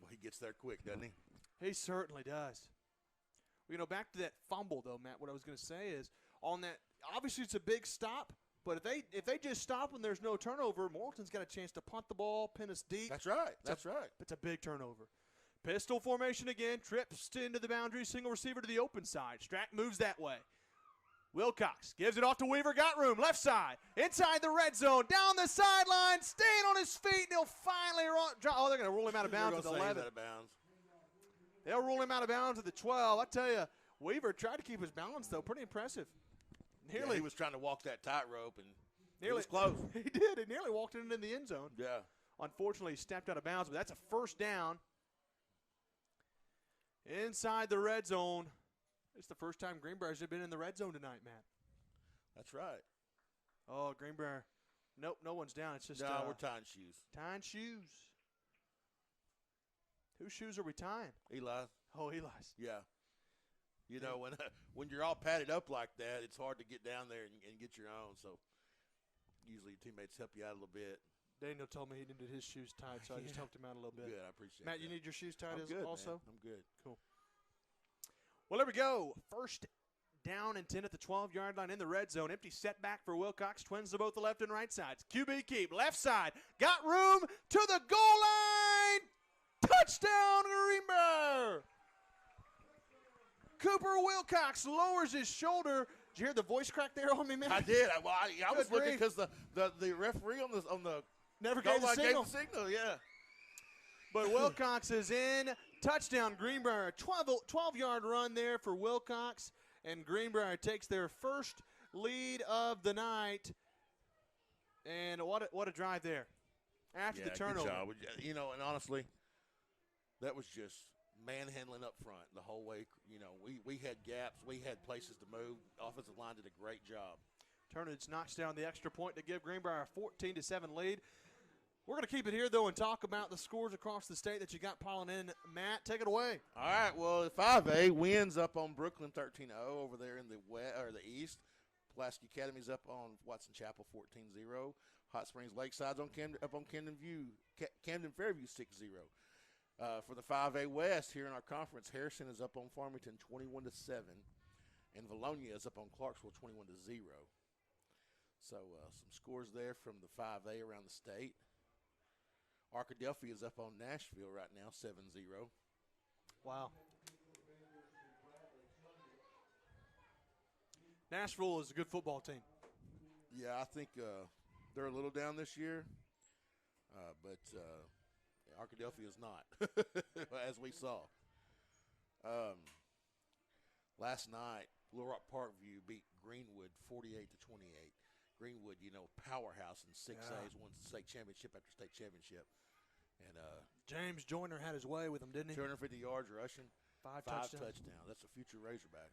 Well, he gets there quick, doesn't he? He certainly does. Back to that fumble, though, Matt, what I was going to say is, on that, obviously it's a big stop, but if they just stop when there's no turnover, Morrilton's got a chance to punt the ball, pin us deep. That's right. That's right. It's a big turnover. Pistol formation again, trips into the boundary, single receiver to the open side. Strack moves that way. Wilcox gives it off to Weaver, got room, left side, inside the red zone, down the sideline, staying on his feet, and he'll finally drop. They're going to rule him out of bounds at the 11. They'll rule him out of bounds at the 12. I tell you, Weaver tried to keep his balance, though. Pretty impressive. He was trying to walk that tightrope, and it was close. He did. He nearly walked it in the end zone. Yeah. Unfortunately, he stepped out of bounds, but that's a first down. Inside the red zone. It's the first time Greenbrier's been in the red zone tonight, Matt. That's right. Oh, Greenbrier. Nope, no one's down. It's just we're tying shoes. Tying shoes. Whose shoes are we tying? Eli's. Oh, Eli's. Yeah. You know, when you're all padded up like that, it's hard to get down there and get your own. So usually your teammates help you out a little bit. Daniel told me he needed his shoes tied, so I just helped him out a little bit. Good, I appreciate Matt, that. you need your shoes tied I'm good, also? man. I'm good. Cool. Well, there we go. First down and 10 at the 12-yard line in the red zone. Empty setback for Wilcox. Twins to both the left and right sides. QB keep. Left side. Got room to the goal line. Touchdown, Greenbrier. Cooper Wilcox lowers his shoulder. Did you hear the voice crack there on me, man? I did. I was Good looking grief. because the referee on the Never goal gave the line signal. gave the signal, yeah. But Wilcox is in. Touchdown, Greenbrier. 12-yard run there for Wilcox. And Greenbrier takes their first lead of the night. And what a drive there. After the turnover. Good job. You know, and honestly, that was just manhandling up front the whole way. You know, we had gaps. We had places to move. Offensive line did a great job. Turnage knocks down the extra point to give Greenbrier a 14-7 lead. We're going to keep it here, though, and talk about the scores across the state that you got piling in. Matt, take it away. All right, well, 5A wins up on Brooklyn 13-0 over there in the east. Pulaski Academy's up on Watson Chapel 14-0. Hot Springs Lakeside's up on Camden Fairview 6-0. For the 5A West here in our conference, Harrison is up on Farmington 21-7, and Valonia is up on Clarksville 21-0. So some scores there from the 5A around the state. Arkadelphia is up on Nashville right now, 7-0. Wow. Nashville is a good football team. Yeah, I think they're a little down this year, but Arkadelphia is not, as we saw. Last night, Little Rock Parkview beat Greenwood 48-28. Greenwood, you know, powerhouse in 6A's, won the state championship after state championship. And James Joyner had his way with him, didn't he? 250 yards rushing, Five touchdowns. That's a future Razorback.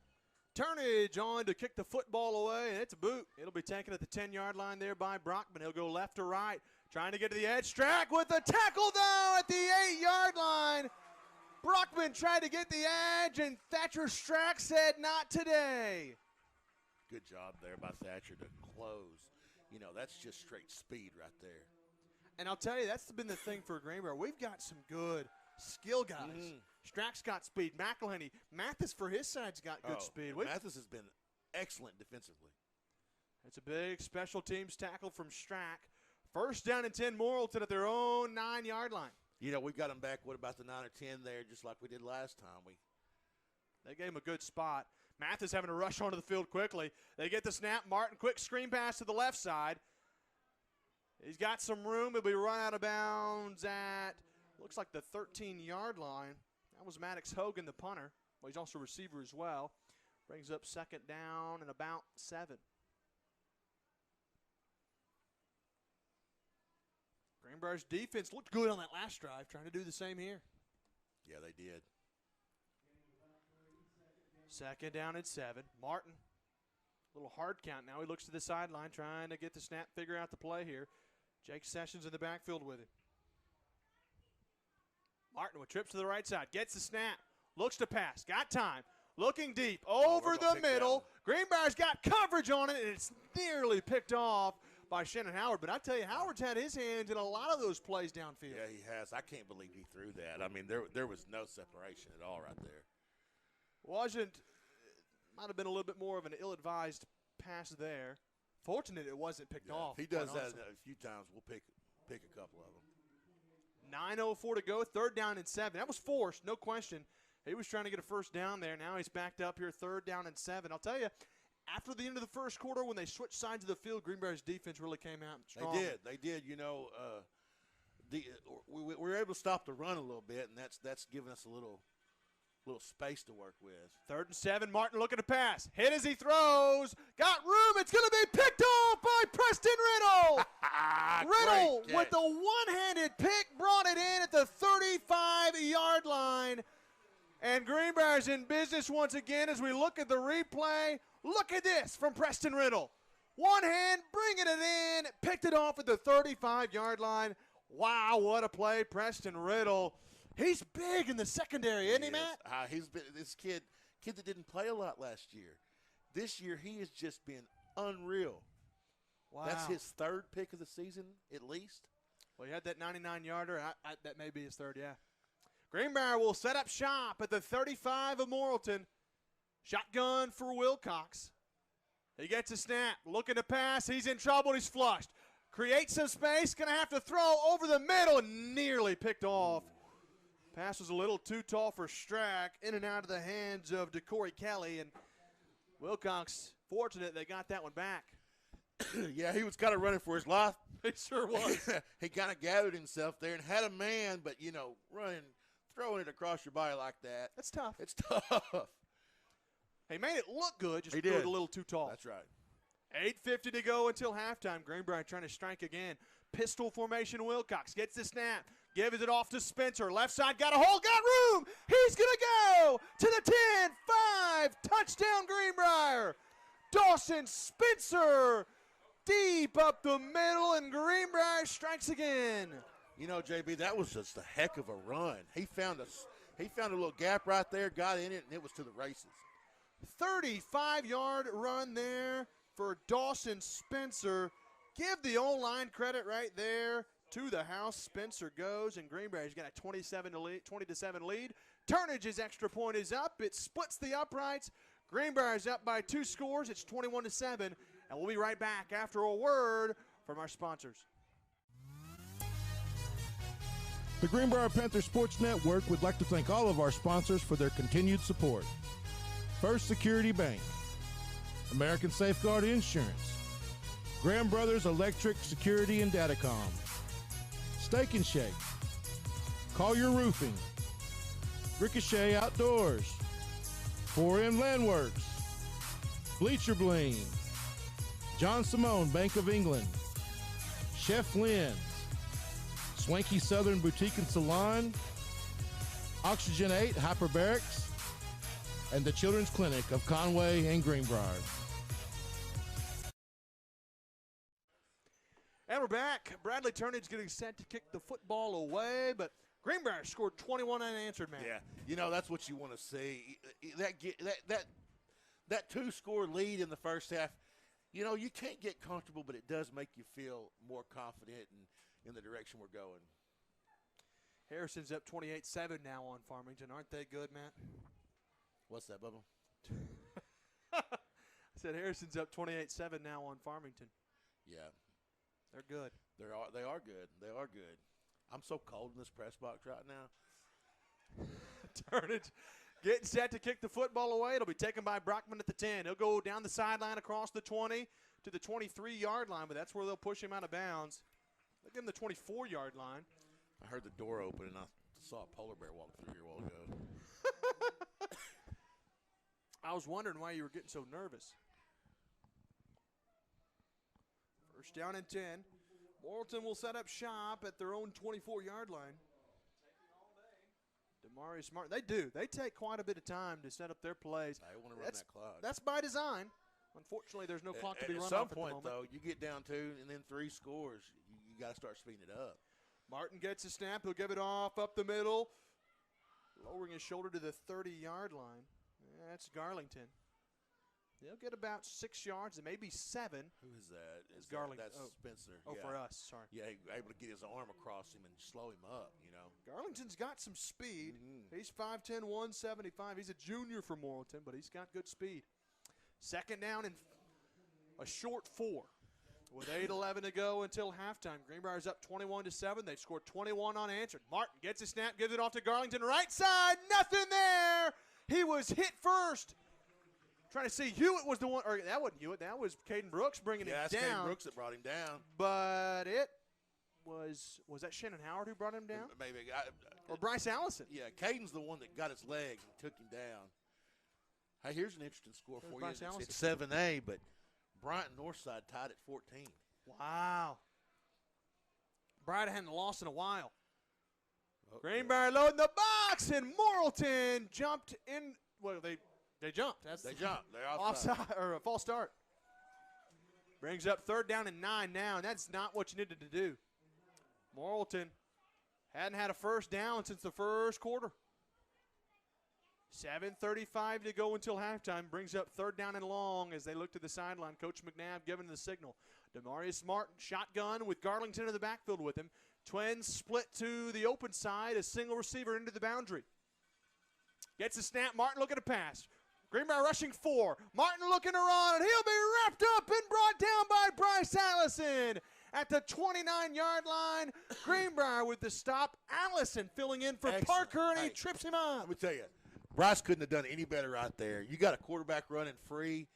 Turnage on to kick the football away, and it's a boot. It'll be taken at the 10-yard line there by Brockman. He'll go left to right, trying to get to the edge. Strack with a tackle down at the 8-yard line. Brockman tried to get the edge, and Thatcher Strack said, not today. Good job there by Thatcher to close. You know, that's just straight speed right there. And I'll tell you, that's been the thing for Greenbrier. We've got some good skill guys. Strack's got speed. McElhenney. Mathis for his side's got good speed. Mathis has been excellent defensively. It's a big special teams tackle from Strack. First down and 10, Morrilton at their own 9-yard line. You know, we've got them back, what, about the 9 or 10 there, just like we did last time. They gave him a good spot. Mathis having to rush onto the field quickly. They get the snap. Martin, quick screen pass to the left side. He's got some room. He'll be run out of bounds at, looks like the 13-yard line. That was Maddox Hogan, the punter. Well, he's also a receiver as well. Brings up second down and about 7. Greenbrier's defense looked good on that last drive, trying to do the same here. Yeah, they did. Second down and 7. Martin, a little hard count now. He looks to the sideline, trying to get the snap, figure out the play here. Jake Sessions in the backfield with him. Martin with trips to the right side, gets the snap, looks to pass, got time, looking deep, over the middle. Greenbrier's got coverage on it, and it's nearly picked off by Shannon Howard. But I tell you, Howard's had his hands in a lot of those plays downfield. Yeah, he has. I can't believe he threw that. I mean, there was no separation at all right there. Might have been a little bit more of an ill-advised pass there. Fortunate it wasn't picked off. If he does that a few times, we'll pick a couple of them. 9:04 to go, third down and 7. That was forced, no question. He was trying to get a first down there. Now he's backed up here, third down and 7. I'll tell you, after the end of the first quarter, when they switched sides of the field, Greenbrier's defense really came out strong. They did. You know, we were able to stop the run a little bit, and that's given us a little space to work with. Third and 7, Martin looking to pass. Hit as he throws. Got room. It's going to be picked off by Preston Riddle. Riddle with the one-handed pick brought it in at the 35-yard line. And Greenbrier's in business once again as we look at the replay. Look at this from Preston Riddle. One hand, bringing it in, picked it off at the 35-yard line. Wow, what a play, Preston Riddle. He's big in the secondary, isn't he, Matt? This kid kid that didn't play a lot last year. This year, he has just been unreal. Wow. That's his third pick of the season, at least. Well, he had that 99-yarder. That may be his third, yeah. Greenbrier will set up shop at the 35 of Morrilton. Shotgun for Wilcox. He gets a snap, looking to pass. He's in trouble. He's flushed. Creates some space. Going to have to throw over the middle and nearly picked off. Pass was a little too tall for Strack. In and out of the hands of DeCorey Kelly. And Wilcox, fortunate they got that one back. Yeah, he was kind of running for his life. He sure was. He kind of gathered himself there and had a man, but, running, throwing it across your body like that. That's tough. It's tough. He made it look good, just He threw did. it a little too tall. That's right. 8:50 to go until halftime. Greenbrier trying to strike again. Pistol formation. Wilcox gets the snap. Gives it off to Spencer. Left side got a hole, got room. He's going to go to the 10, 5. Touchdown Greenbrier. Dawson Spencer deep up the middle, and Greenbrier strikes again. JB, that was just a heck of a run. He found a little gap right there, got in it, and it was to the races. 35-yard run there for Dawson Spencer. Give the O-line credit right there to the house. Spencer goes, and Greenbrier's got a 20-7 lead. Turnage's extra point is up. It splits the uprights. Greenbrier's up by 2 scores. It's 21-7, and we'll be right back after a word from our sponsors. The Greenbrier Panthers Sports Network would like to thank all of our sponsors for their continued support. First Security Bank, American Safeguard Insurance, Graham Brothers Electric Security and Datacom, Steak and Shake, Collier Roofing, Ricochet Outdoors, 4M Landworks, Bleacher Bling, John Simone Bank of England, Chef Lynn's, Swanky Southern Boutique and Salon, Oxygen 8 Hyperbarics, and the Children's Clinic of Conway and Greenbrier. And we're back. Bradley Turnage getting set to kick the football away, but Greenbrier scored 21 unanswered, man. Yeah, that's what you want to see. That 2-score lead in the first half, you can't get comfortable, but it does make you feel more confident in the direction we're going. Harrison's up 28-7 now on Farmington. Aren't they good, Matt? What's that, Bubba? I said Harrison's up 28-7 now on Farmington. Yeah. They're good. They are good. They are good. I'm so cold in this press box right now. Turnage getting set to kick the football away. It'll be taken by Brockman at the 10. He'll go down the sideline across the 20 to the 23-yard line, but that's where they'll push him out of bounds. They'll give him the 24-yard line. I heard the door open, and I saw a polar bear walk through here a while ago. I was wondering why you were getting so nervous. First down and 10. Morrilton will set up shop at their own 24-yard line. Demarius Martin. They do. They take quite a bit of time to set up their plays. They want to run that clock. That's by design. Unfortunately, there's no clock to be run off at some at point, the moment. though, you get down 2 and then 3 scores. You got to start speeding it up. Martin gets a snap. He'll give it off up the middle, lowering his shoulder to the 30-yard line. That's Garlington. They'll get about 6 yards and maybe 7. Who is that? It's Garlington. That's Spencer. Oh, yeah. for us. Sorry. Yeah, able to get his arm across him and slow him up, Garlington's got some speed. He's 5'10", 175. He's a junior for Morrilton, but he's got good speed. Second down and a short 4. With 8:11 to go until halftime. Greenbrier's up 21-7. They've scored 21 unanswered. Martin gets a snap, gives it off to Garlington. Right side, nothing there. He was hit first. Trying to see Hewitt was the one, or that wasn't Hewitt. That was Caden Brooks bringing him down. Yeah, that's Caden Brooks that brought him down. But it was that Shannon Howard who brought him down? Maybe. Or Bryce Allison? Yeah, Caden's the one that got his legs and took him down. Hey, here's an interesting score for you. Bryce Allison. It's 7A, but Bryant Northside tied at 14. Wow. Bryant hadn't lost in a while. Greenbrier loading the box, and Morrilton jumped in. Well, they jumped. They jumped. They're offside or a false start. Brings up 3rd down and 9 now, and that's not what you needed to do. Morrilton hadn't had a first down since the first quarter. 7:35 to go until halftime. Brings up 3rd down and long as they look to the sideline. Coach McNabb giving the signal. Demarius Martin, shotgun with Garlington in the backfield with him. Twins split to the open side, a single receiver into the boundary. Gets a snap, Martin looking to pass. Greenbrier rushing 4. Martin looking to run, and he'll be wrapped up and brought down by Bryce Allison at the 29-yard line. Greenbrier with the stop. Allison filling in for Excellent. Parker, and he Hey, trips him up. Let me tell you, Bryce couldn't have done any better right there. You got a quarterback running free.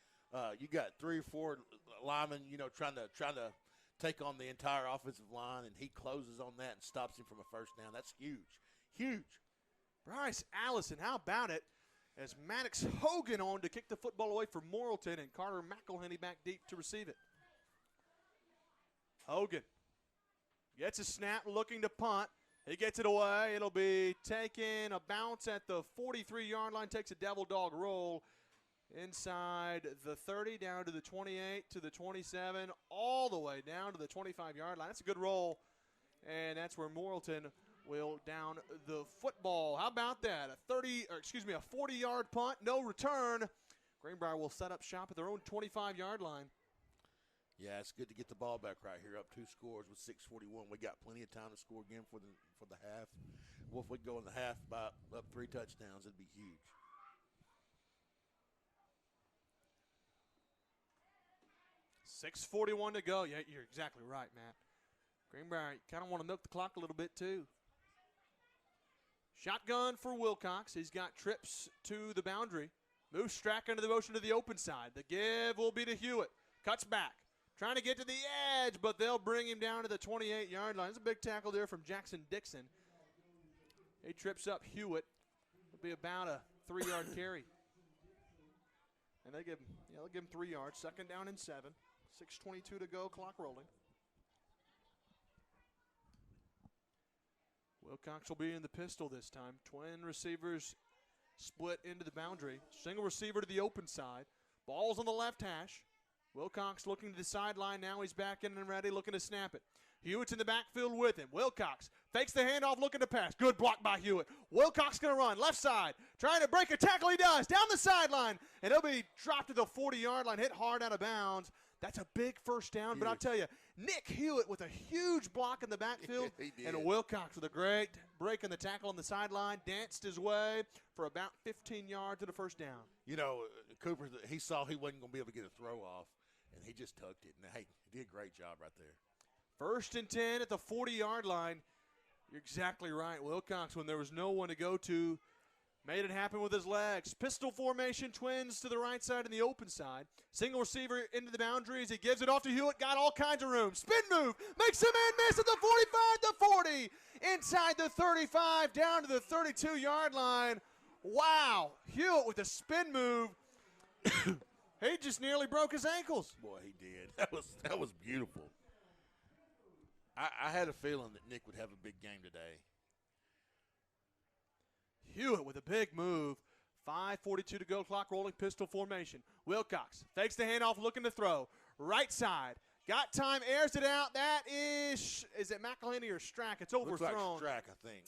You got 3 or 4 linemen, trying to take on the entire offensive line, and he closes on that and stops him from a first down. That's huge. Huge. Bryce Allison, how about it? As Maddox Hogan on to kick the football away for Morrilton, and Carter McElhenney back deep to receive it. Hogan gets a snap, looking to punt. He gets it away. It'll be taking a bounce at the 43-yard line, takes a devil dog roll inside the 30, down to the 28, to the 27, all the way down to the 25-yard line. That's a good roll, and that's where Morrilton will down the football. How about that? A 40-yard punt, no return. Greenbrier will set up shop at their own 25-yard line. Yeah, it's good to get the ball back right here, up 2 scores with 6:41. We got plenty of time to score again for the half. Well, if we go in the half by up 3 touchdowns, it'd be huge. $6:41 to go. Yeah, you're exactly right, Matt. Greenbrier kind of want to milk the clock a little bit too. Shotgun for Wilcox. He's got trips to the boundary. Moves Strack into the motion to the open side. The give will be to Hewitt. Cuts back. Trying to get to the edge, but they'll bring him down to the 28-yard line. It's a big tackle there from Jackson Dixon. He trips up Hewitt. It'll be about a 3-yard carry. And they'll give him 3 yards. 2nd down and 7. 6:22 to go, clock rolling. Wilcox will be in the pistol this time. Twin receivers split into the boundary. Single receiver to the open side. Ball's on the left hash. Wilcox looking to the sideline. Now he's back in and ready, looking to snap it. Hewitt's in the backfield with him. Wilcox fakes the handoff, looking to pass. Good block by Hewitt. Wilcox going to run left side. Trying to break a tackle. He does. Down the sideline. And he'll be dropped to the 40-yard line, hit hard out of bounds. That's a big first down. But I'll tell you, Nick Hewitt with a huge block in the backfield. And Wilcox with a great break in the tackle on the sideline. Danced his way for about 15 yards to the first down. Cooper, he saw he wasn't going to be able to get a throw off, and he just tucked it. And, hey, he did a great job right there. 1st and 10 at the 40-yard line. You're exactly right. Wilcox, when there was no one to go to, made it happen with his legs. Pistol formation, Twins to the right side and the open side. Single receiver into the boundaries. He gives it off to Hewitt. Got all kinds of room. Spin move. Makes a man miss at the 45, the 40. Inside the 35, down to the 32-yard line. Wow. Hewitt with a spin move. He just nearly broke his ankles. Boy, he did. That was beautiful. I had a feeling that Nick would have a big game today. Hewitt with a big move. 5:42 to go, clock rolling, pistol formation. Wilcox fakes the handoff, looking to throw. Right side. Got time, airs it out. That is it McElhenney or Strack? It's overthrown. Looks like Strack, I think.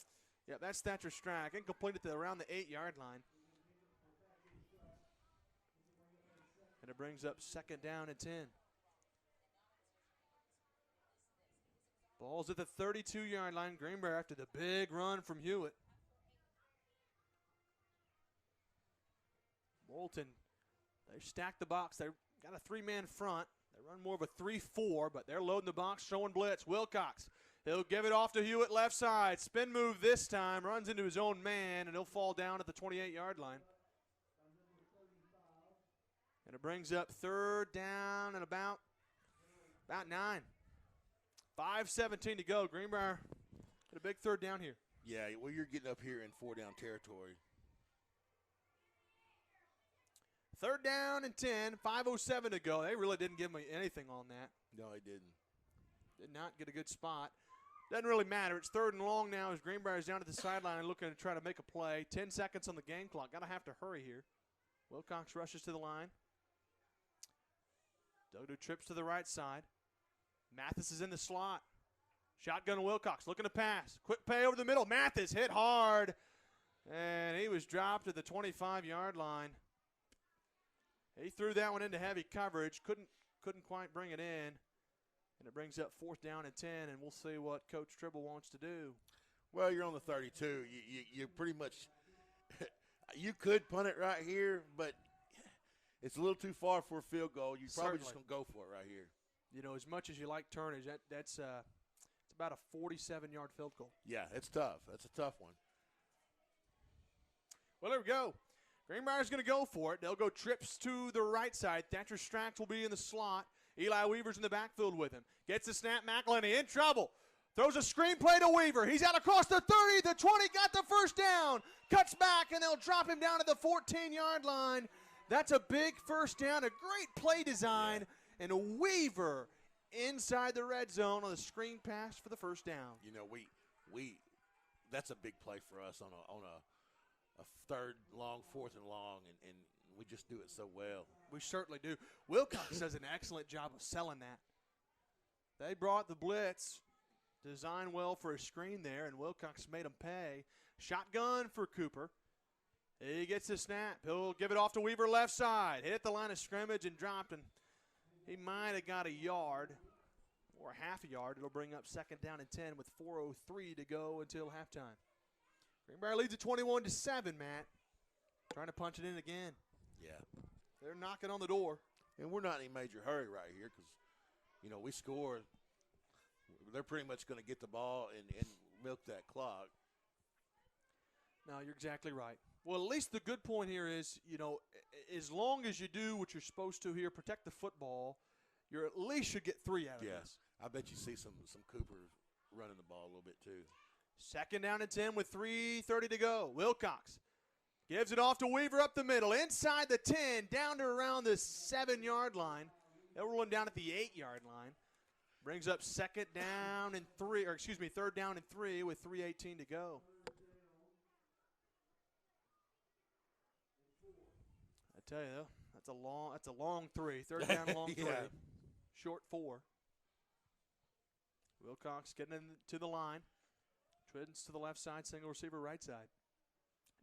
Yeah, that's Thatcher Strack. Incompleted to around the 8-yard line. And it brings up 2nd down and 10. Ball's at the 32-yard line. Greenbrier after the big run from Hewitt. Morrilton, they stacked the box. They got a 3-man front. They run more of a 3-4, but they're loading the box, showing blitz. Wilcox, he'll give it off to Hewitt left side. Spin move this time, runs into his own man, and he'll fall down at the 28-yard line. And it brings up 3rd down and about 9. 5:17 to go. Greenbrier got a big 3rd down here. Yeah, well, you're getting up here in 4-down territory. 3rd down and 10, 5:07 to go. They really didn't give me anything on that. No, he didn't. Did not get a good spot. Doesn't really matter. It's 3rd and long now as Greenbrier's down at the sideline looking to try to make a play. 10 seconds on the game clock. Got to have to hurry here. Wilcox rushes to the line. Dodo trips to the right side. Mathis is in the slot. Shotgun to Wilcox, looking to pass. Quick pay over the middle. Mathis hit hard. And and he was dropped at the 25-yard line. He threw that one into heavy coverage, couldn't quite bring it in, and it brings up 4th down and 10, and we'll see what Coach Tribble wants to do. Well, you're on the 32. You pretty much you could punt it right here, but it's a little too far for a field goal. You're probably just going to go for it right here. You know, as much as you like turnage, that's it's about a 47-yard field goal. Yeah, it's tough. That's a tough one. Well, there we go. Greenbrier's going to go for it. They'll go trips to the right side. Thatcher Strax will be in the slot. Eli Weaver's in the backfield with him. Gets the snap. McElhenney in trouble. Throws a screen play to Weaver. He's out across the 30, the 20, got the first down. Cuts back, and they'll drop him down to the 14-yard line. That's a big first down, a great play design, and a Weaver inside the red zone on the screen pass for the first down. You know, we that's a big play for us on a 3rd long, 4th and long, and we just do it so well. We certainly do. Wilcox does an excellent job of selling that. They brought the blitz, designed well for a screen there, and Wilcox made them pay. Shotgun for Cooper. He gets the snap. He'll give it off to Weaver left side. Hit the line of scrimmage and dropped, and he might have got a yard or half a yard. It'll bring up 2nd down and 10 with 4:03 to go until halftime. Greenbrier leads at 21-7, Matt. Trying to punch it in again. Yeah. They're knocking on the door. And we're not in a major hurry right here because, you know, we score. They're pretty much going to get the ball and milk that clock. No, you're exactly right. Well, at least the good point here is, you know, as long as you do what you're supposed to here, protect the football, you at least should get 3 out of this. I bet you see some Cooper running the ball a little bit too. 2nd down and 10 with 3:30 to go. Wilcox gives it off to Weaver up the middle, inside the 10, down to around the 7-yard line. They'll roll him down at the 8-yard line. Brings up 3rd down and 3 with 3:18 to go. I tell you, though, that's a long 3. 3rd down, long 3. Short 4. Wilcox getting into the line. Twins to the left side, single receiver right side.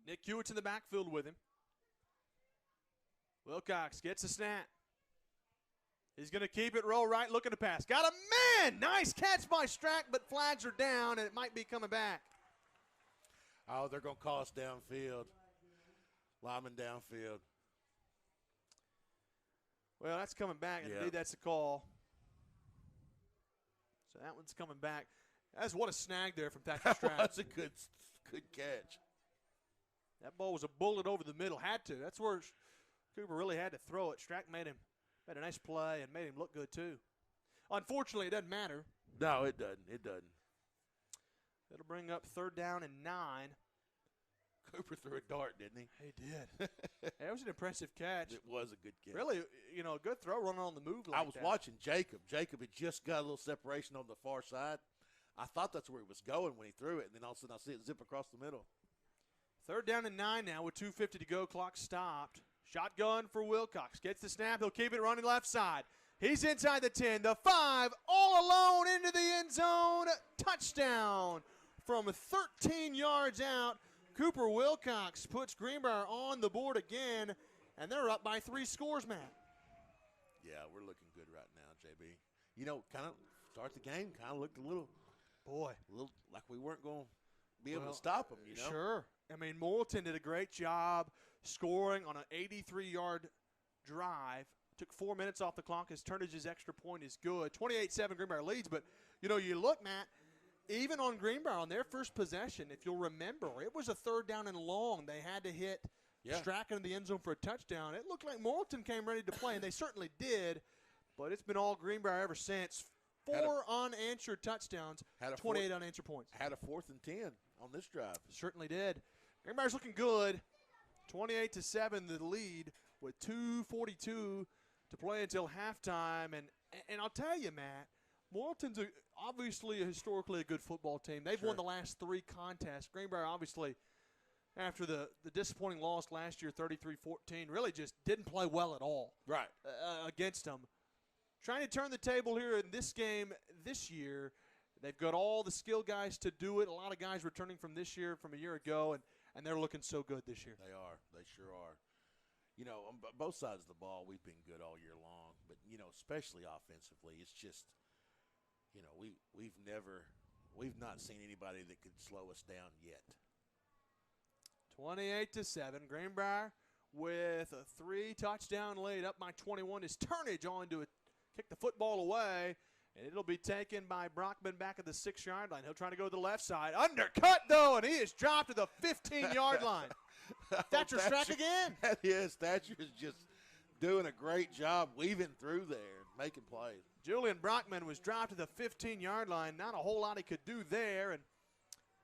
Nick Hewitt's in the backfield with him. Wilcox gets a snap. He's going to keep it roll right, looking to pass. Got a man! Nice catch by Strack, but flags are down, and it might be coming back. Oh, they're going to call us downfield. Lyman downfield. Well, that's coming back, and indeed that's the call. So that one's coming back. That's what a snag there from Thatcher Strack. That's a good catch. That ball was a bullet over the middle. Had to. That's where Cooper really had to throw it. Strack made a nice play and made him look good too. Unfortunately, it doesn't matter. No, it doesn't. It doesn't. It'll bring up 3rd down and 9. Cooper threw a dart, didn't he? He did. That was an impressive catch. It was a good catch. Really, you know, a good throw running on the move like that. I was watching Jacob. Jacob had just got a little separation on the far side. I thought that's where he was going when he threw it, and then all of a sudden I see it zip across the middle. 3rd down and 9 now with 2:50 to go. Clock stopped. Shotgun for Wilcox. Gets the snap. He'll keep it running left side. He's inside the 10, the 5, all alone into the end zone. Touchdown from 13 yards out. Cooper Wilcox puts Greenbrier on the board again, and they're up by 3 scores, Matt. Yeah, we're looking good right now, JB. You know, kind of start the game, kind of looked a little like we weren't going to be able to stop them, you know? Sure. I mean, Morrilton did a great job scoring on an 83-yard drive. Took 4 minutes off the clock. His turnage's extra point is good. 28-7 Greenbrier leads, but, you know, you look, Matt, even on Greenbrier, on their first possession, if you'll remember, it was a 3rd down and long. They had to hit Strack into the end zone for a touchdown. It looked like Morrilton came ready to play, and they certainly did, but it's been all Greenbrier ever since. 4 unanswered touchdowns, 28 unanswered points. Had a 4th and 10 on this drive. Certainly did. Greenbrier's looking good. 28-7 the lead with 2:42 to play until halftime. And I'll tell you, Matt, Morrilton's obviously historically a good football team. They've won the last 3 contests. Greenbrier obviously, after the disappointing loss last year, 33-14, really just didn't play well at all against them. Trying to turn the table here in this game this year. They've got all the skill guys to do it. A lot of guys returning from this year, from a year ago, and and they're looking so good this year. They are. They sure are. You know, on both sides of the ball, we've been good all year long. But, you know, especially offensively, it's just, you know, we've not seen anybody that could slow us down yet. 28-7. Greenbrier with a 3-touchdown lead, up by 21. Is Turnage on to kick the football away, and it'll be taken by Brockman back at the 6-yard line. He'll try to go to the left side. Undercut, though, and he is dropped to the 15-yard line. Thatcher Strack again. Yes, Thatcher is just doing a great job weaving through there, making plays. Julian Brockman was dropped to the 15-yard line. Not a whole lot he could do there, and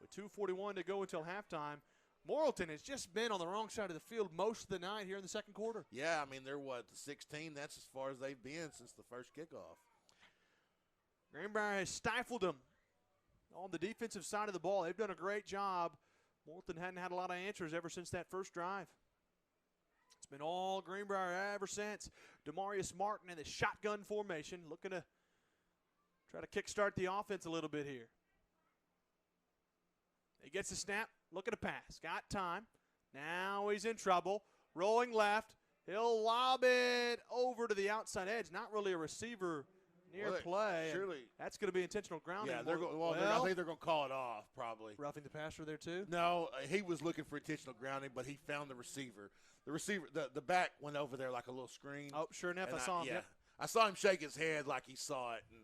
with 2:41 to go until halftime, Morrilton has just been on the wrong side of the field most of the night here in the second quarter. Yeah, I mean, they're what, 16? That's as far as they've been since the first kickoff. Greenbrier has stifled them on the defensive side of the ball. They've done a great job. Morrilton hadn't had a lot of answers ever since that first drive. It's been all Greenbrier ever since. Demarius Martin in the shotgun formation, looking to try to kickstart the offense a little bit here. He gets the snap, looking to pass. Got time. Now he's in trouble. Rolling left. He'll lob it over to the outside edge. Not really a receiver near play. Surely. That's going to be intentional grounding. Yeah, I think they're going to call it off probably. Roughing the passer there too? No, he was looking for intentional grounding, but he found the receiver. The back went over there like a little screen. Oh, sure enough, I saw him. Yeah, Yep. I saw him shake his head like he saw it. And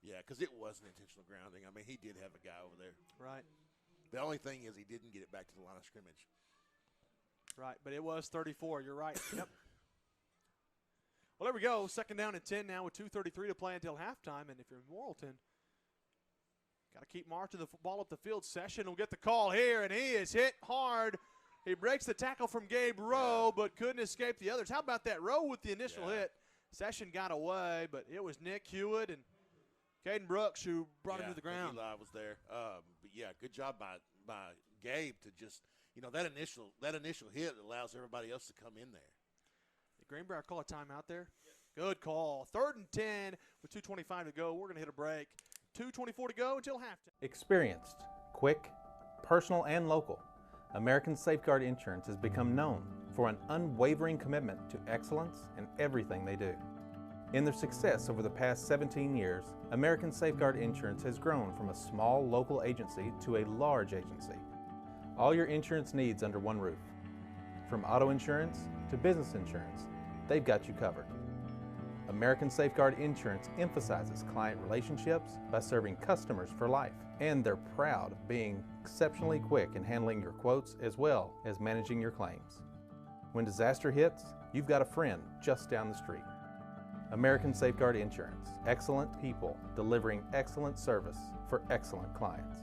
yeah, because it wasn't intentional grounding. I mean, he did have a guy over there. Right. The only thing is he didn't get it back to the line of scrimmage. Right, but it was 34. You're right. Yep. Well, there we go. Second down and 10 now with 2:33 to play until halftime. And if you're Morrilton, got to keep marching the ball up the field. Session will get the call here, and he is hit hard. He breaks the tackle from Gabe Rowe, but couldn't escape the others. How about that? Rowe with the initial hit. Session got away, but it was Nick Hewitt and Caden Brooks who brought him to the ground. Eli was there. But yeah, good job by Gabe to just, you know, that initial hit allows everybody else to come in there. Did Greenbrier call a timeout there? Yep. Good call. 3rd and 10 with 2:25 to go. We're going to hit a break. 2:24 to go until halftime. Experienced, quick, personal, and local, American Safeguard Insurance has become known for an unwavering commitment to excellence in everything they do. In their success over the past 17 years, American Safeguard Insurance has grown from a small local agency to a large agency. All your insurance needs under one roof. From auto insurance to business insurance, they've got you covered. American Safeguard Insurance emphasizes client relationships by serving customers for life, and they're proud of being exceptionally quick in handling your quotes as well as managing your claims. When disaster hits, you've got a friend just down the street. American Safeguard Insurance, excellent people delivering excellent service for excellent clients.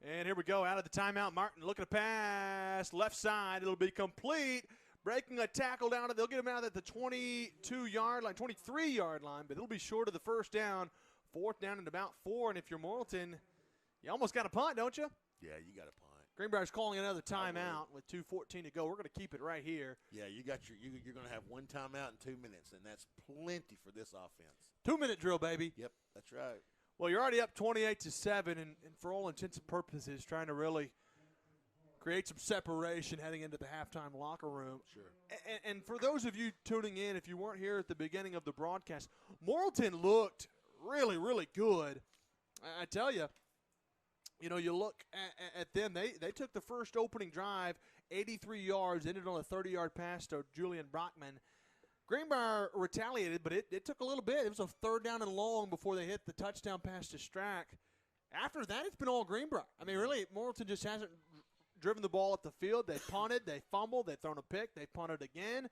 And here we go, out of the timeout. Martin looking to pass, left side. It'll be complete. Breaking a tackle down. They'll get him out at the 22-yard line, 23-yard line, but it'll be short of the first down. 4th down and about 4. And if you're Morrilton, you almost got a punt, don't you? Yeah, you got a punt. Greenbrier's calling another timeout with 2:14 to go. We're going to keep it right here. Yeah, you're going to have one timeout in 2 minutes, and that's plenty for this offense. 2-minute drill, baby. Yep, that's right. Well, you're already up 28-7, and for all intents and purposes, trying to really create some separation heading into the halftime locker room. Sure. And for those of you tuning in, if you weren't here at the beginning of the broadcast, Morrilton looked really, really good. I tell you, you look at them. They took the first opening drive, 83 yards, ended on a 30-yard pass to Julian Brockman. Greenbrier retaliated, but it took a little bit. It was a 3rd down and long before they hit the touchdown pass to Strack. After that, it's been all Greenbrier. I mean, really, Morrilton just hasn't driven the ball up the field. They punted, they fumbled, they've thrown a pick, they punted again.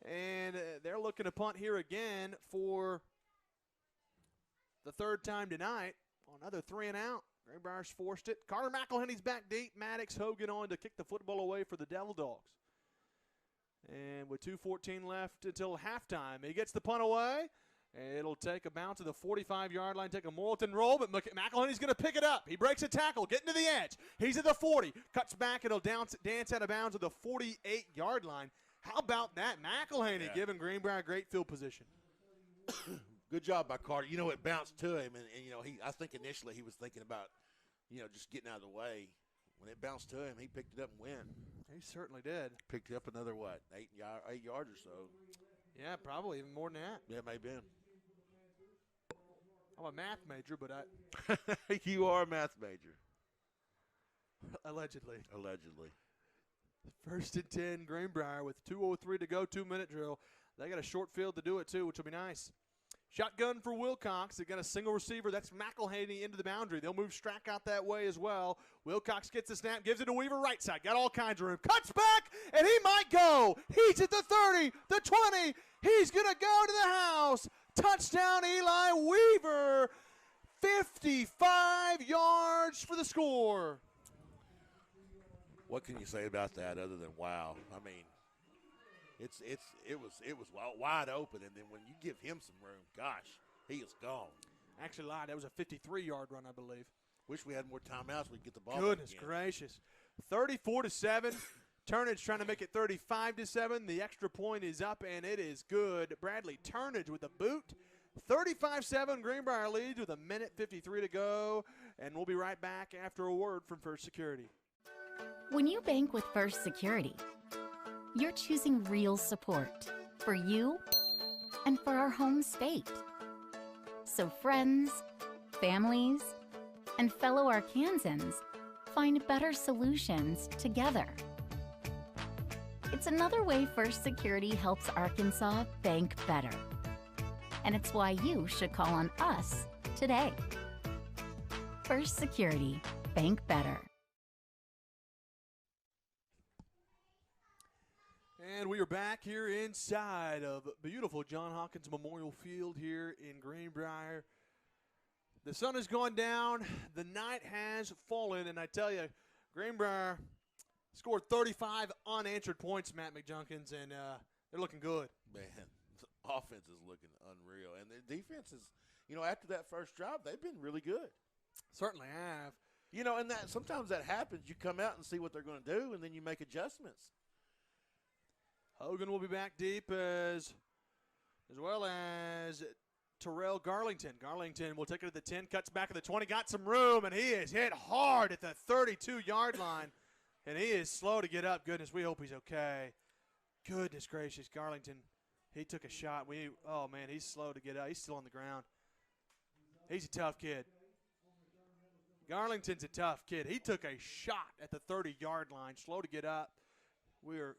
And they're looking to punt here again for the 3rd time tonight. Another 3 and out. Greenbrier's forced it. Carter McElhenney's back deep. Maddox Hogan on to kick the football away for the Devil Dogs. And with 2:14 left until halftime, he gets the punt away. It'll take a bounce to the 45-yard line, take a Morrilton roll, but McElhenney's going to pick it up. He breaks a tackle, getting to the edge. He's at the 40, cuts back, and he'll dance out of bounds at the 48-yard line. How about that? McElhenney giving Greenbrier great field position. Good job by Carter. You know, it bounced to him, and you know, I think initially he was thinking about, you know, just getting out of the way. When it bounced to him, he picked it up and went. He certainly did. Picked up another, 8 yards or so. Yeah, probably even more than that. Yeah, it may have been. I'm a math major, but You are a math major. allegedly. Allegedly. First and 10, Greenbrier with 2:03 to go, 2-minute drill. They got a short field to do it, too, which will be nice. Shotgun for Wilcox. They got a single receiver. That's McElhaney into the boundary. They'll move Strack out that way as well. Wilcox gets the snap, gives it to Weaver right side. Got all kinds of room. Cuts back, and he might go. He's at the 30, the 20. He's going to go to the house. Touchdown, Eli Weaver. 55 yards for the score. What can you say about that other than wow? I mean, it was wide open, and then when you give him some room, gosh, he is gone. Actually lied. That was a 53-yard run, I believe. Wish we had more timeouts. We'd get the ball. Goodness back again. gracious. 34-7. Turnage trying to make it 35-7. The extra point is up, and it is good. Bradley Turnage with a boot. 35-7. Greenbrier leads with 1:53 to go, and we'll be right back after a word from First Security. When you bank with First Security, you're choosing real support for you and for our home state. So friends, families, and fellow Arkansans find better solutions together. It's another way First Security helps Arkansas bank better. And it's why you should call on us today. First Security, bank better. And we are back here inside of beautiful John Hawkins Memorial Field here in Greenbrier. The sun has gone down. The night has fallen. And I tell you, Greenbrier scored 35 unanswered points, Matt McJunkins, and they're looking good. Man, the offense is looking unreal. And the defense is, you know, after that first drive, they've been really good. Certainly have. You know, and that sometimes that happens. You come out and see what they're going to do, and then you make adjustments. Hogan will be back deep as well as Terrell Garlington. Garlington will take it to the 10, cuts back at the 20, got some room, and he is hit hard at the 32-yard line. And he is slow to get up. Goodness, we hope he's okay. Goodness gracious, Garlington, he took a shot. Oh, man, he's slow to get up. He's still on the ground. He's a tough kid. Garlington's a tough kid. He took a shot at the 30-yard line, slow to get up. We're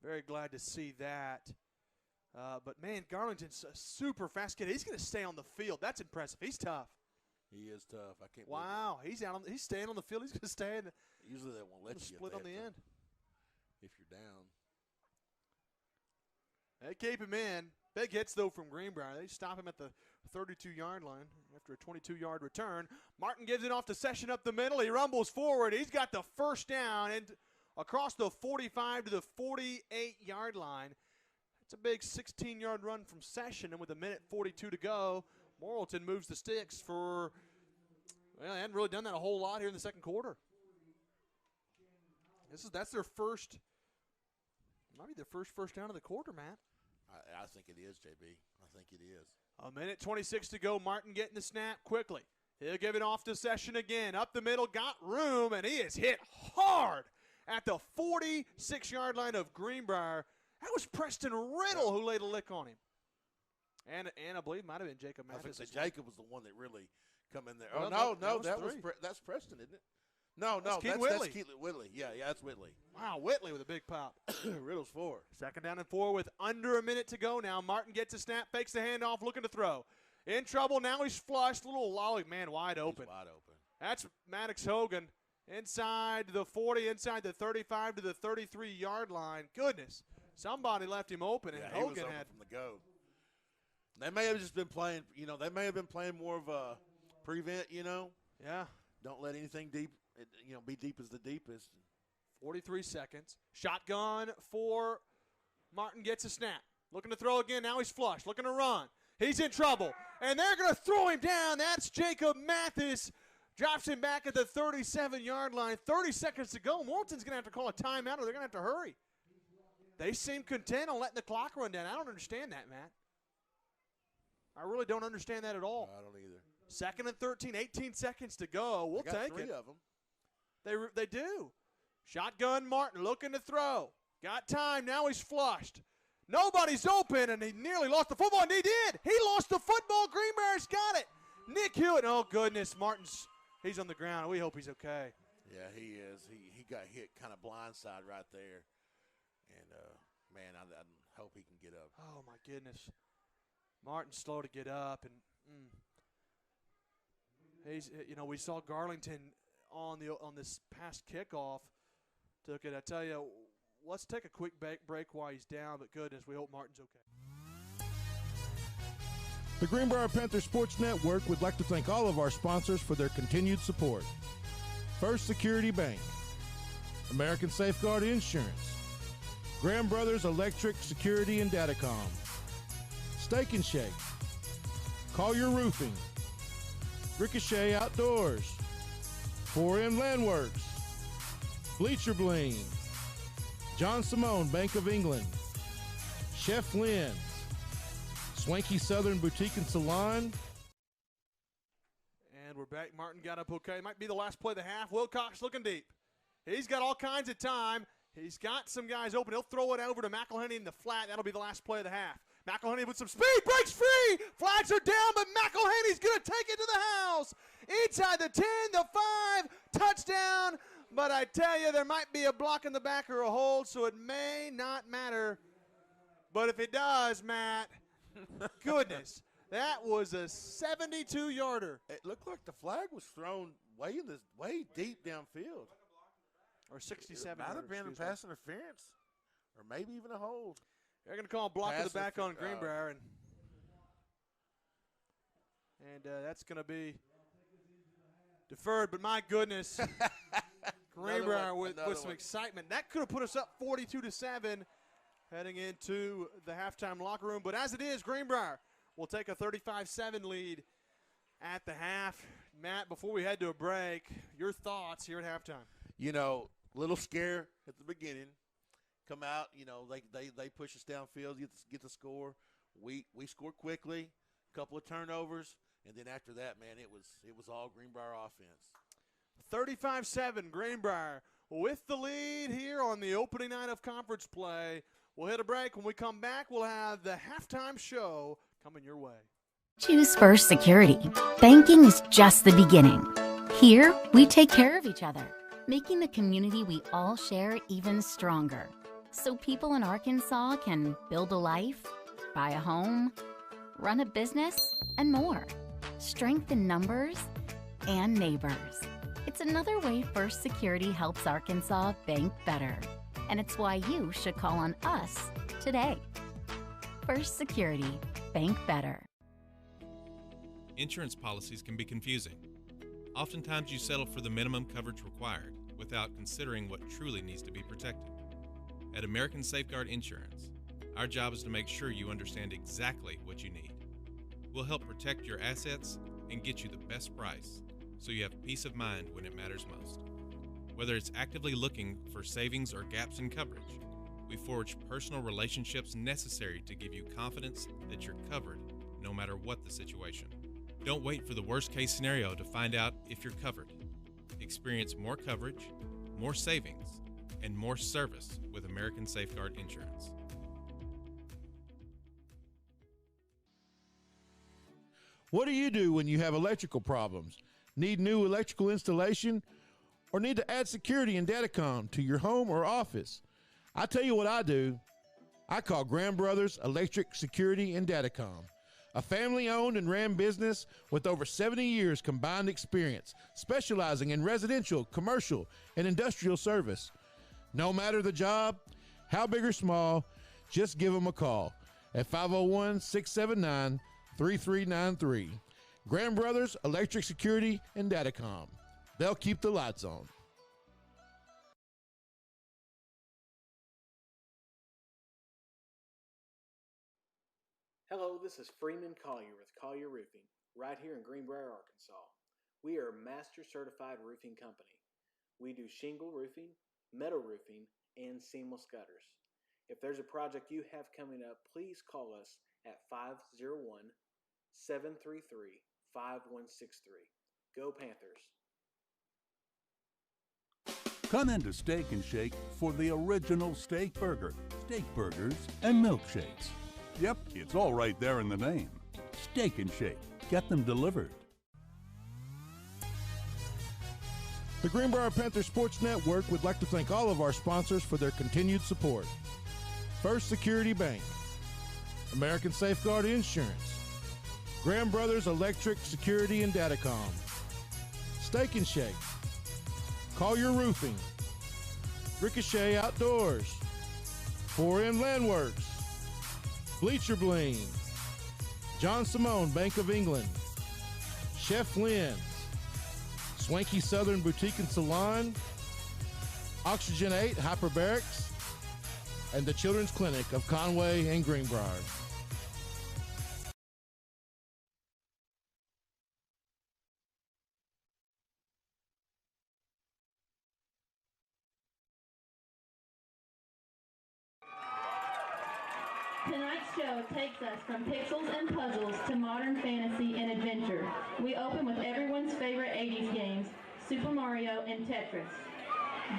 very glad to see that. But, man, Garlington's a super fast kid. He's going to stay on the field. That's impressive. He's tough. He is tough. I can't. Wow, he's staying on the field. He's going to stay in. Usually they won't let you split on the end. If you're down. They keep him in. Big hits, though, from Greenbrier. They stop him at the 32-yard line after a 22-yard return. Martin gives it off to Session up the middle. He rumbles forward. He's got the first down and across the 45 to the 48-yard line. It's a big 16-yard run from Session, and with 1:42 to go, Morrilton moves the sticks for, well, they hadn't really done that a whole lot here in the second quarter. That's their first, might be their first down of the quarter, Matt. I think it is, JB. I think it is. 1:26 to go. Martin getting the snap quickly. He'll give it off to Session again. Up the middle, got room, and he is hit hard at the 46-yard line of Greenbrier. That was Preston Riddle who laid a lick on him. And I believe it might have been Jacob Mathis. I think that Jacob was the one that really come in there. Well, Oh, that's Preston, isn't it? No, that's Keatley Whitley. Yeah, that's Whitley. Wow, Whitley with a big pop. Riddle's 4. Second down and 4 with under a minute to go now. Martin gets a snap, fakes the handoff, looking to throw. In trouble, now he's flushed. Little lolly, man, wide open. He's wide open. That's Maddox Hogan inside the 40, inside the 35 to the 33-yard line. Goodness, somebody left him open, and he was Hogan open had from the go. They may have just been playing, they may have been playing more of a prevent, Yeah. Don't let anything deep, be deep as the deepest. 43 seconds. Shotgun for Martin, gets a snap. Looking to throw again. Now he's flush. Looking to run. He's in trouble. And they're going to throw him down. That's Jacob Mathis. Drops him back at the 37-yard line. 30 seconds to go. Morrilton's going to have to call a timeout or they're going to have to hurry. They seem content on letting the clock run down. I don't understand that, Matt. I really don't understand that at all. I don't either. 2nd and 13, 18 seconds to go. We'll They got take three it. of them. They do. Shotgun Martin looking to throw. Got time. Now he's flushed. Nobody's open, and he nearly lost the football, and he did. He lost the football. Greenbrier's got it. Nick Hewitt. Oh, goodness. He's on the ground. We hope he's okay. Yeah, he is. He got hit kind of blindside right there. And, man, I hope he can get up. Oh, my goodness. Martin's slow to get up, and we saw Garlington on this past kickoff. Took it. I tell you, let's take a quick break while he's down, but goodness, we hope Martin's okay. The Greenbrier Panthers Sports Network would like to thank all of our sponsors for their continued support. First Security Bank, American Safeguard Insurance, Graham Brothers Electric Security and Datacom, Steak and Shake, Collier Roofing, Ricochet Outdoors, 4M Landworks, Bleacher Bling, John Simone Bank of England, Chef Lynn's, Swanky Southern Boutique and Salon. And we're back. Martin got up okay. Might be the last play of the half. Wilcox looking deep. He's got all kinds of time. He's got some guys open. He'll throw it over to McElhenney in the flat. That'll be the last play of the half. McElhenney with some speed, breaks free. Flags are down, but McElhenney's going to take it to the house. Inside the 10, the 5, touchdown. But I tell you, there might be a block in the back or a hold, so it may not matter. But if it does, Matt, goodness, that was a 72-yarder. It looked like the flag was thrown way deep downfield. Or 67. It might have been a pass interference, or maybe even a hold. They're going to call a block of the back on Greenbrier, and that's going to be deferred. But my goodness, Greenbrier with some excitement. That could have put us up 42-7 heading into the halftime locker room. But as it is, Greenbrier will take a 35-7 lead at the half. Matt, before we head to a break, your thoughts here at halftime. You know, little scare at the beginning. Come out, you know, they push us downfield, get the score. We score quickly, a couple of turnovers, and then after that, man, it was all Greenbrier offense. 35-7, Greenbrier with the lead here on the opening night of conference play. We'll hit a break. When we come back, we'll have the halftime show coming your way. Choose First Security. Banking is just the beginning. Here, we take care of each other, making the community we all share even stronger. So people in Arkansas can build a life, buy a home, run a business, and more. Strength in numbers and neighbors. It's another way First Security helps Arkansas bank better. And it's why you should call on us today. First Security. Bank better. Insurance policies can be confusing. Oftentimes you settle for the minimum coverage required without considering what truly needs to be protected. At American Safeguard Insurance, our job is to make sure you understand exactly what you need. We'll help protect your assets and get you the best price so you have peace of mind when it matters most. Whether it's actively looking for savings or gaps in coverage, we forge personal relationships necessary to give you confidence that you're covered no matter what the situation. Don't wait for the worst-case scenario to find out if you're covered. Experience more coverage, more savings, and more service with American Safeguard Insurance. What do you do when you have electrical problems? Need new electrical installation? Or need to add security and datacom to your home or office? I tell you what I do. I call Graham Brothers Electric Security and Datacom, a family-owned and ran business with over 70 years combined experience, specializing in residential, commercial, and industrial service. No matter the job, how big or small, just give them a call at 501-679-3393. Graham Brothers Electric Security and Datacom. They'll keep the lights on. Hello, this is Freeman Collier with Collier Roofing, right here in Greenbrier, Arkansas. We are a master certified roofing company. We do shingle roofing, metal roofing, and seamless gutters. If there's a project you have coming up, please call us at Go Panthers. Come into Steak and Shake for the original steak burger, steak burgers, and milkshakes. Yep, it's all right there in the name. Steak and Shake. Get them delivered. The Greenbrier Panthers Sports Network would like to thank all of our sponsors for their continued support. First Security Bank, American Safeguard Insurance, Graham Brothers Electric Security and Datacom, Steak and Shake, Collier Roofing, Ricochet Outdoors, 4M Landworks, Bleacher Bling, John Simone Bank of England, Chef Lynn's, Swanky Southern Boutique and Salon, Oxygen 8 Hyperbarics, and the Children's Clinic of Conway and Greenbrier. Tonight's show takes us from pixels and puzzles to modern fantasy and adventure. We open with everyone's favorite 80s games, Super Mario and Tetris.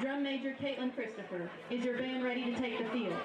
Drum Major Caitlin Christopher, is your band ready to take the field?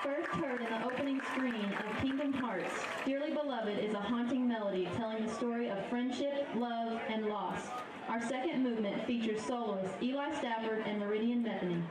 First heard in the opening screen of Kingdom Hearts, Dearly Beloved is a haunting melody telling the story of friendship, love, and loss. Our second movement features soloists Eli Stafford and Meridian Bethany.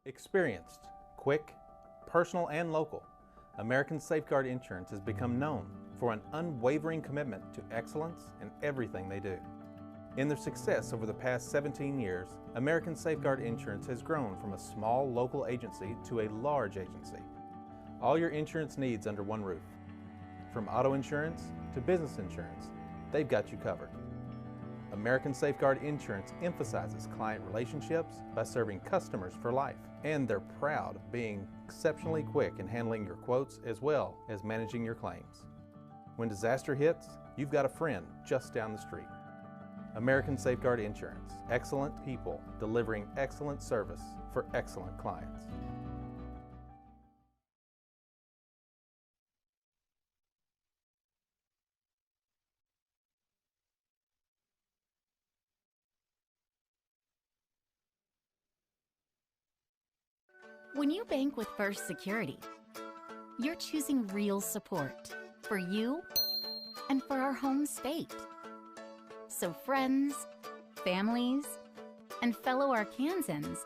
Experienced, quick, personal, and local, American Safeguard Insurance has become known for an unwavering commitment to excellence in everything they do. In their success over the past 17 years, American Safeguard Insurance has grown from a small local agency to a large agency. All your insurance needs under one roof. From auto insurance to business insurance, they've got you covered. American Safeguard Insurance emphasizes client relationships by serving customers for life, and they're proud of being exceptionally quick in handling your quotes as well as managing your claims. When disaster hits, you've got a friend just down the street. American Safeguard Insurance, excellent people delivering excellent service for excellent clients. When you bank with First Security, you're choosing real support for you and for our home state. So friends, families, and fellow Arkansans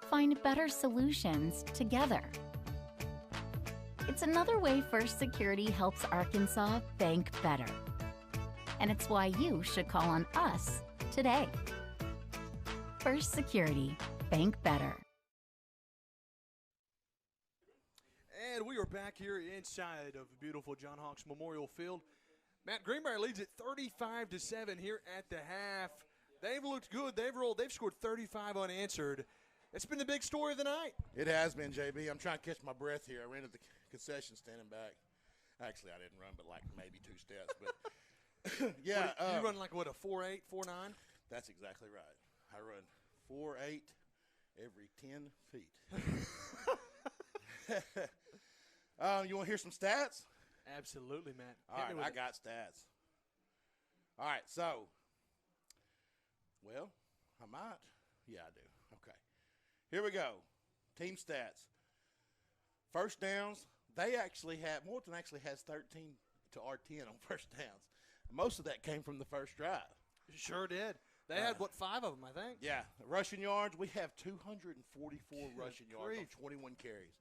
find better solutions together. It's another way First Security helps Arkansas bank better. And it's why you should call on us today. First Security, bank better. And we are back here inside of beautiful John Hawks Memorial Field. Matt, Greenbrier leads it 35-7 here at the half. They've looked good. They've rolled. They've scored 35 unanswered. It's been the big story of the night. It has been, JB. I'm trying to catch my breath here. I ran to the concession stand and back. Actually, I didn't run, but like maybe 2 steps. But yeah, you run like what, a 4.8, 4.9? That's exactly right. I run 4.8 every 10 feet. You want to hear some stats? Absolutely, Matt. All right, I got stats. All right, so, well, I might. Yeah, I do. Okay. Here we go. Team stats. First downs, Morrilton actually has 13 to our 10 on first downs. Most of that came from the first drive. Sure did. They had, 5 of them, I think? Yeah. Rushing yards, we have 244 rushing yards on 21 carries.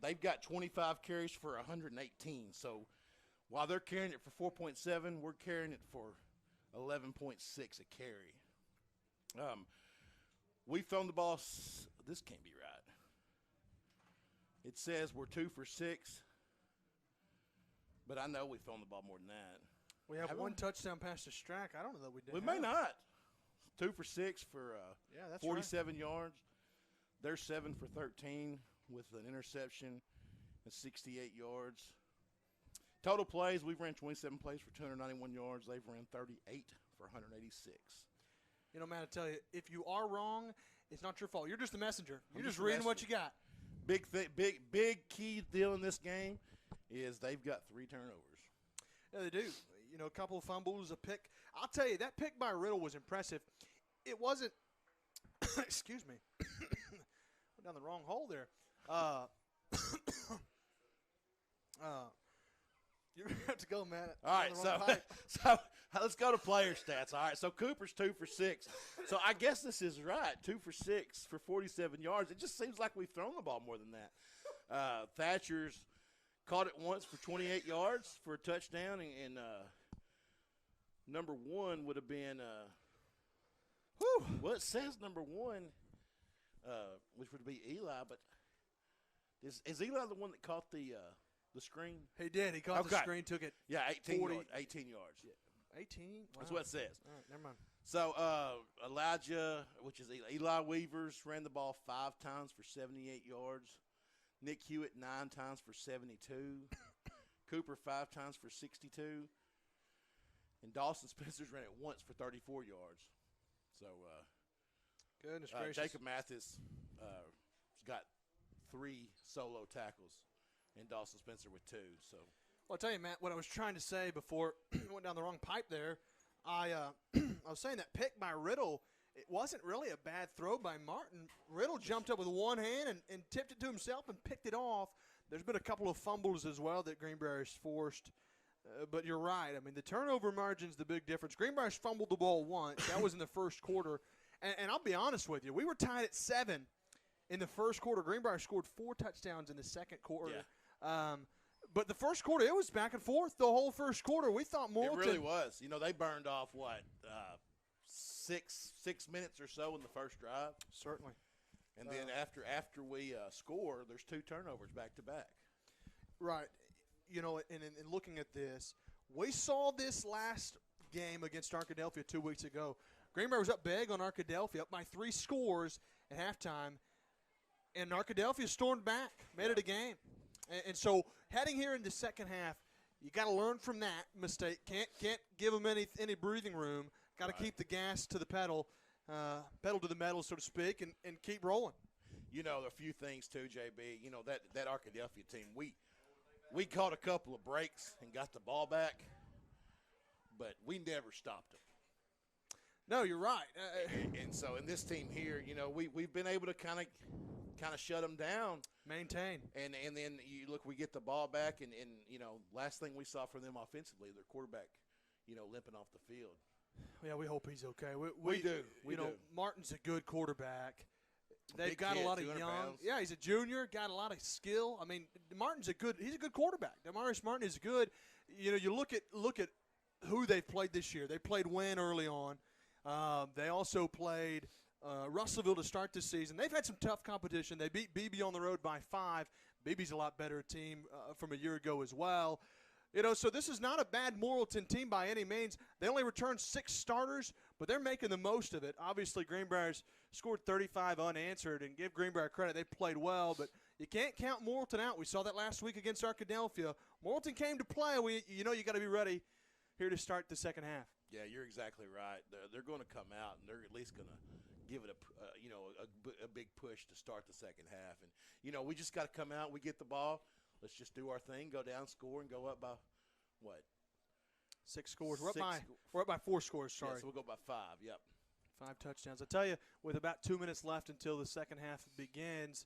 They've got 25 carries for 118. So while they're carrying it for 4.7, we're carrying it for 11.6 a carry. We thrown the ball. This can't be right. It says we're 2 for 6, but I know we've thrown the ball more than that. We have one touchdown pass to Strack. I don't know that we did. We may not. 2 for 6 for that's 47 yards. They're 7 for 13 with an interception and 68 yards. Total plays, we've ran 27 plays for 291 yards. They've ran 38 for 186. You know, Matt, I tell you, if you are wrong, it's not your fault. You're just the messenger. You're just the reading what messenger. you got. Big key deal in this game is they've got 3 turnovers. Yeah, they do. You know, a couple of fumbles, a pick. I'll tell you, that pick by Riddle was impressive. It wasn't – excuse me. Went down the wrong hole there. You're going to have to go, Matt. All right, so let's go to player stats. All right, so Cooper's 2 for 6. So I guess this is right, 2 for 6 for 47 yards. It just seems like we've thrown the ball more than that. Thatcher's caught it once for 28 yards for a touchdown, and number 1 would have been well, it says number 1, which would be Eli, but is Eli the one that caught the screen? He did. He caught the screen, took it. Yeah, 18 40. yards. 18 yards. Yeah. 18? Wow. That's what it says. All right, never mind. So Elijah, which is Eli Weavers, ran the ball 5 times for 78 yards. Nick Hewitt 9 times for 72. Cooper 5 times for 62. And Dawson Spencer's ran it once for 34 yards. So goodness gracious. Jacob Mathis got 3 solo tackles, and Dawson Spencer with 2. So, well, I'll tell you, Matt, what I was trying to say before I went down the wrong pipe there, I was saying that pick by Riddle, it wasn't really a bad throw by Martin. Riddle jumped up with one hand and tipped it to himself and picked it off. There's been a couple of fumbles as well that Greenbrier's forced. But you're right. I mean, the turnover margin's the big difference. Greenbrier's fumbled the ball once. That was in the first quarter. And I'll be honest with you. We were tied at 7. in the first quarter. Greenbrier scored 4 touchdowns in the second quarter. Yeah. But the first quarter, it was back and forth the whole first quarter. We thought Morrilton. It really was. You know, they burned off, 6 minutes or so in the first drive. Certainly. And then after we score, there's 2 turnovers back to back. Right. You know, and looking at this, we saw this last game against Arkadelphia 2 weeks ago. Greenbrier was up big on Arkadelphia, up by 3 scores at halftime, and Arkadelphia stormed back, made it a game. And so heading here in the second half, you got to learn from that mistake. Can't give them any breathing room. Got to keep the gas to the pedal to the metal, so to speak, and keep rolling. You know, a few things too, JB. You know, that Arkadelphia team, we caught a couple of breaks and got the ball back, but we never stopped them. No, you're right. And so in this team here, you know, we've been able to kind of shut them down. Maintain. And then you look, we get the ball back, and you know, last thing we saw from them offensively, their quarterback, you know, limping off the field. Yeah, we hope he's okay. We do. You know, Martin's a good quarterback. They've Big got kid, a lot of 200 young. pounds. Yeah, he's a junior, got a lot of skill. I mean, Martin's he's a good quarterback. Demarius Martin is good. You know, you look at who they've played this year. They played Wynn early on. They also played Russellville to start the season. They've had some tough competition. They beat BB on the road by 5. BB's a lot better team from a year ago as well. You know, so this is not a bad Morrilton team by any means. They only returned 6 starters, but they're making the most of it. Obviously, Greenbrier's scored 35 unanswered, and give Greenbrier credit, they played well, but you can't count Morrilton out. We saw that last week against Arkadelphia. Morrilton came to play. You know you got to be ready here to start the second half. Yeah, you're exactly right. They're going to come out, and they're at least going to give it a big push to start the second half. And, you know, we just got to come out. We get the ball. Let's just do our thing, go down, score, and go up by, what? 6 scores. We're up by 4 scores, sorry. Yeah, so we'll go by 5, yep. 5 touchdowns. I tell you, with about 2 minutes left until the second half begins,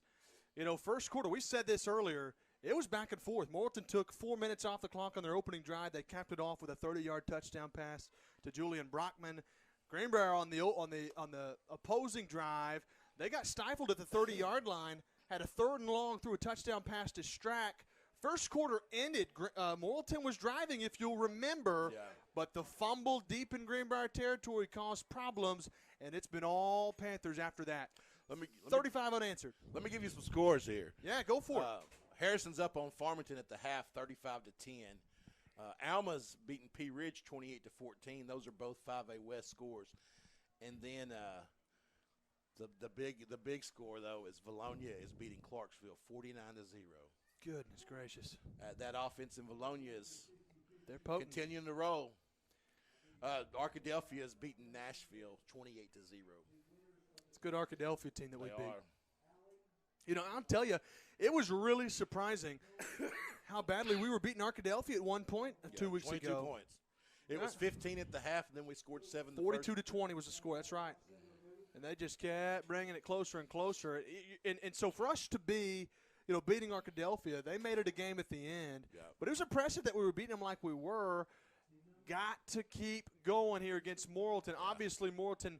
you know, first quarter, we said this earlier, it was back and forth. Morrilton took 4 minutes off the clock on their opening drive. They capped it off with a 30-yard touchdown pass to Julian Brockman. Greenbrier on the opposing drive, they got stifled at the 30-yard line, had a 3rd and long, threw a touchdown pass to Strack. First quarter ended. Morrilton was driving, if you'll remember, but the fumble deep in Greenbrier territory caused problems, and it's been all Panthers after that. 35 unanswered. Let me give you some scores here. Yeah, go for it. Harrison's up on Farmington at the half, 35-10. Alma's beating Pea Ridge 28-14. Those are both 5A West scores. And then the big score though is Valonia is beating Clarksville 49-0. Goodness gracious. That offense in Valonia is they're potent. Continuing to roll. Arkadelphia is beating Nashville 28-0. It's a good Arkadelphia team that we beat. Are. You know, I'll tell you, it was really surprising how badly we were beating Arkadelphia at one point 2 weeks 22 ago. Points. It was 15 at the half, and then we scored 7. 42-20 was the score. That's right. And they just kept bringing it closer and closer. And so for us to be, you know, beating Arkadelphia, they made it a game at the end. Yeah. But it was impressive that we were beating them like we were. Got to keep going here against Morrilton. Yeah. Obviously, Morrilton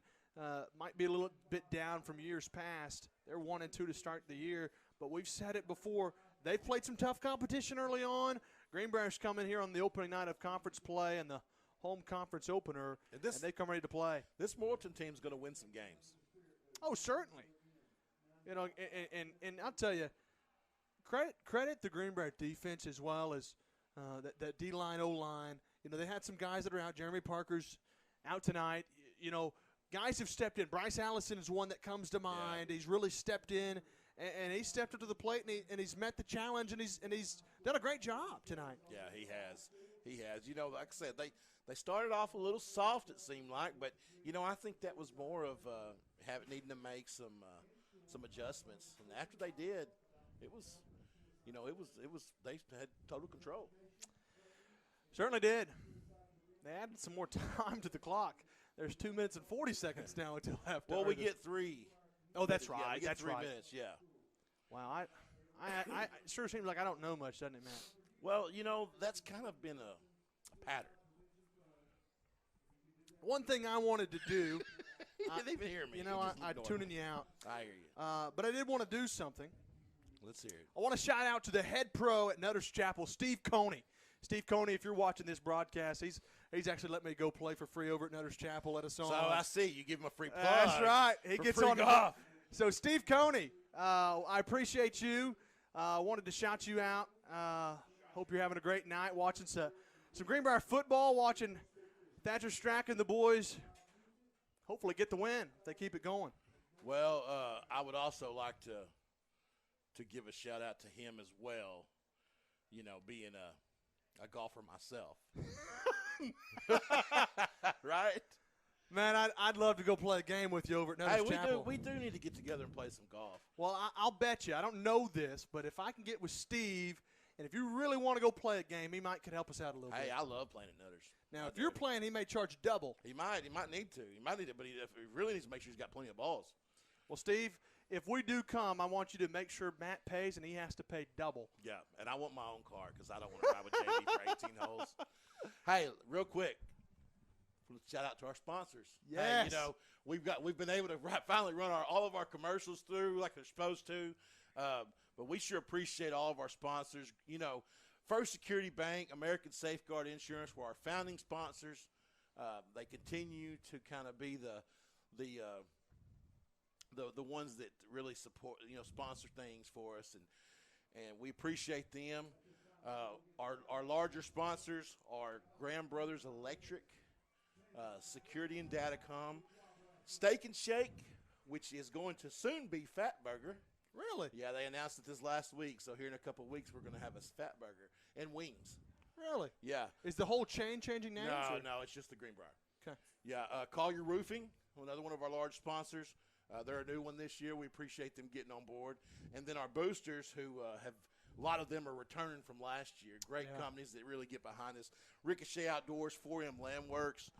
might be a little bit down from years past. They're 1-2 to start the year, but we've said it before. They've played some tough competition early on. Greenbrier's coming here on the opening night of conference play and the home conference opener, and they come ready to play. This Morrilton team's going to win some games. Oh, certainly. You know, and I'll tell you, credit the Greenbrier defense as well as that D-line, O-line. You know, they had some guys that are out. Jeremy Parker's out tonight. You know, guys have stepped in. Bryce Allison is one that comes to mind. Yeah. He's really stepped in, and he stepped up to the plate, and he's met the challenge, and he's done a great job tonight. Yeah, he has. He has. You know, like I said, they started off a little soft, it seemed like, but, you know, I think that was more of needing to make some adjustments. And after they did, it was they had total control. Certainly did. They added some more time to the clock. There's 2 minutes and 40 seconds now until halftime. Well, we get 3. Oh, that's right. Yeah, we get that's 3 right. minutes, yeah. Wow, I it sure seems like I don't know much, doesn't it, Matt? Well, you know, that's kind of been a pattern. One thing I wanted to do You didn't even hear me. You know, I'm tuning you out. I hear you. But I did want to do something. Let's hear it. I want to shout out to the head pro at Nutter's Chapel, Steve Coney. Steve Coney, if you're watching this broadcast, he's actually let me go play for free over at Nutter's Chapel. Let us on. So I see. You give him a free plug. That's right. He gets on golf. So Steve Coney, I appreciate you. Wanted to shout you out. Hope you're having a great night watching some Greenbrier football, watching Thatcher Strack and the boys hopefully get the win if they keep it going. Well, I would also like to give a shout out to him as well. You know, being a golfer myself. Right? Man, I'd love to go play a game with you over at Nutter's Chapel. We do need to get together and play some golf. Well, I'll bet you. I don't know this, but if I can get with Steve, and if you really want to go play a game, he could help us out a little bit. Hey, I love playing at Nutter's. Now, if you're playing, he may charge double. He might need to. But he really needs to make sure he's got plenty of balls. Well, Steve, if we do come, I want you to make sure Matt pays, and he has to pay double. Yeah, and I want my own car because I don't want to ride with JD for 18 holes. Hey, real quick, shout out to our sponsors. Yes. Hey, you know, we've been able to finally run all of our commercials through like they're supposed to. But we sure appreciate all of our sponsors. You know, First Security Bank, American Safeguard Insurance were our founding sponsors. They continue to kind of be the ones that really support, sponsor things for us, and we appreciate them. Our larger sponsors are Graham Brothers Electric, Security and Datacom, Steak and Shake, which is going to soon be Fat Burger. Really? Yeah, they announced it this last week, so here in a couple of weeks we're going to have a Fat Burger and wings. Really? Yeah. Is the whole chain changing names? No, it's just the Greenbrier. Okay. Yeah, Collier Roofing, another one of our large sponsors. They're a new one this year. We appreciate them getting on board. And then our boosters, who a lot of them are returning from last year. Great companies that really get behind us. Ricochet Outdoors, 4M Land Works,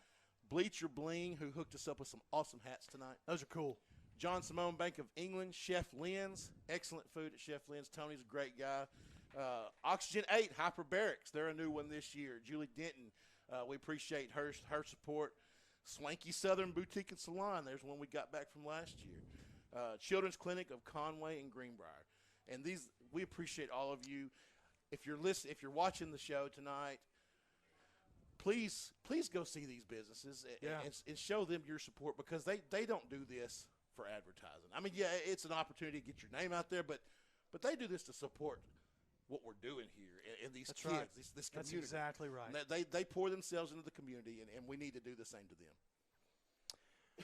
Bleacher Bling, who hooked us up with some awesome hats tonight. Those are cool. John Simone Bank of England, Chef Lynn's, excellent food at Chef Lynn's. Tony's a great guy. Oxygen 8, Hyperbarics, they're a new one this year. Julie Denton, we appreciate her support. Swanky Southern Boutique and Salon, there's one we got back from last year. Children's Clinic of Conway and Greenbrier. And we appreciate all of you. If you're watching the show tonight, please go see these businesses and show them your support, because they don't do this for advertising. I mean, yeah, it's an opportunity to get your name out there, but they do this to support what we're doing here and these kids, right. this community. That's exactly right. And they pour themselves into the community, and we need to do the same to them.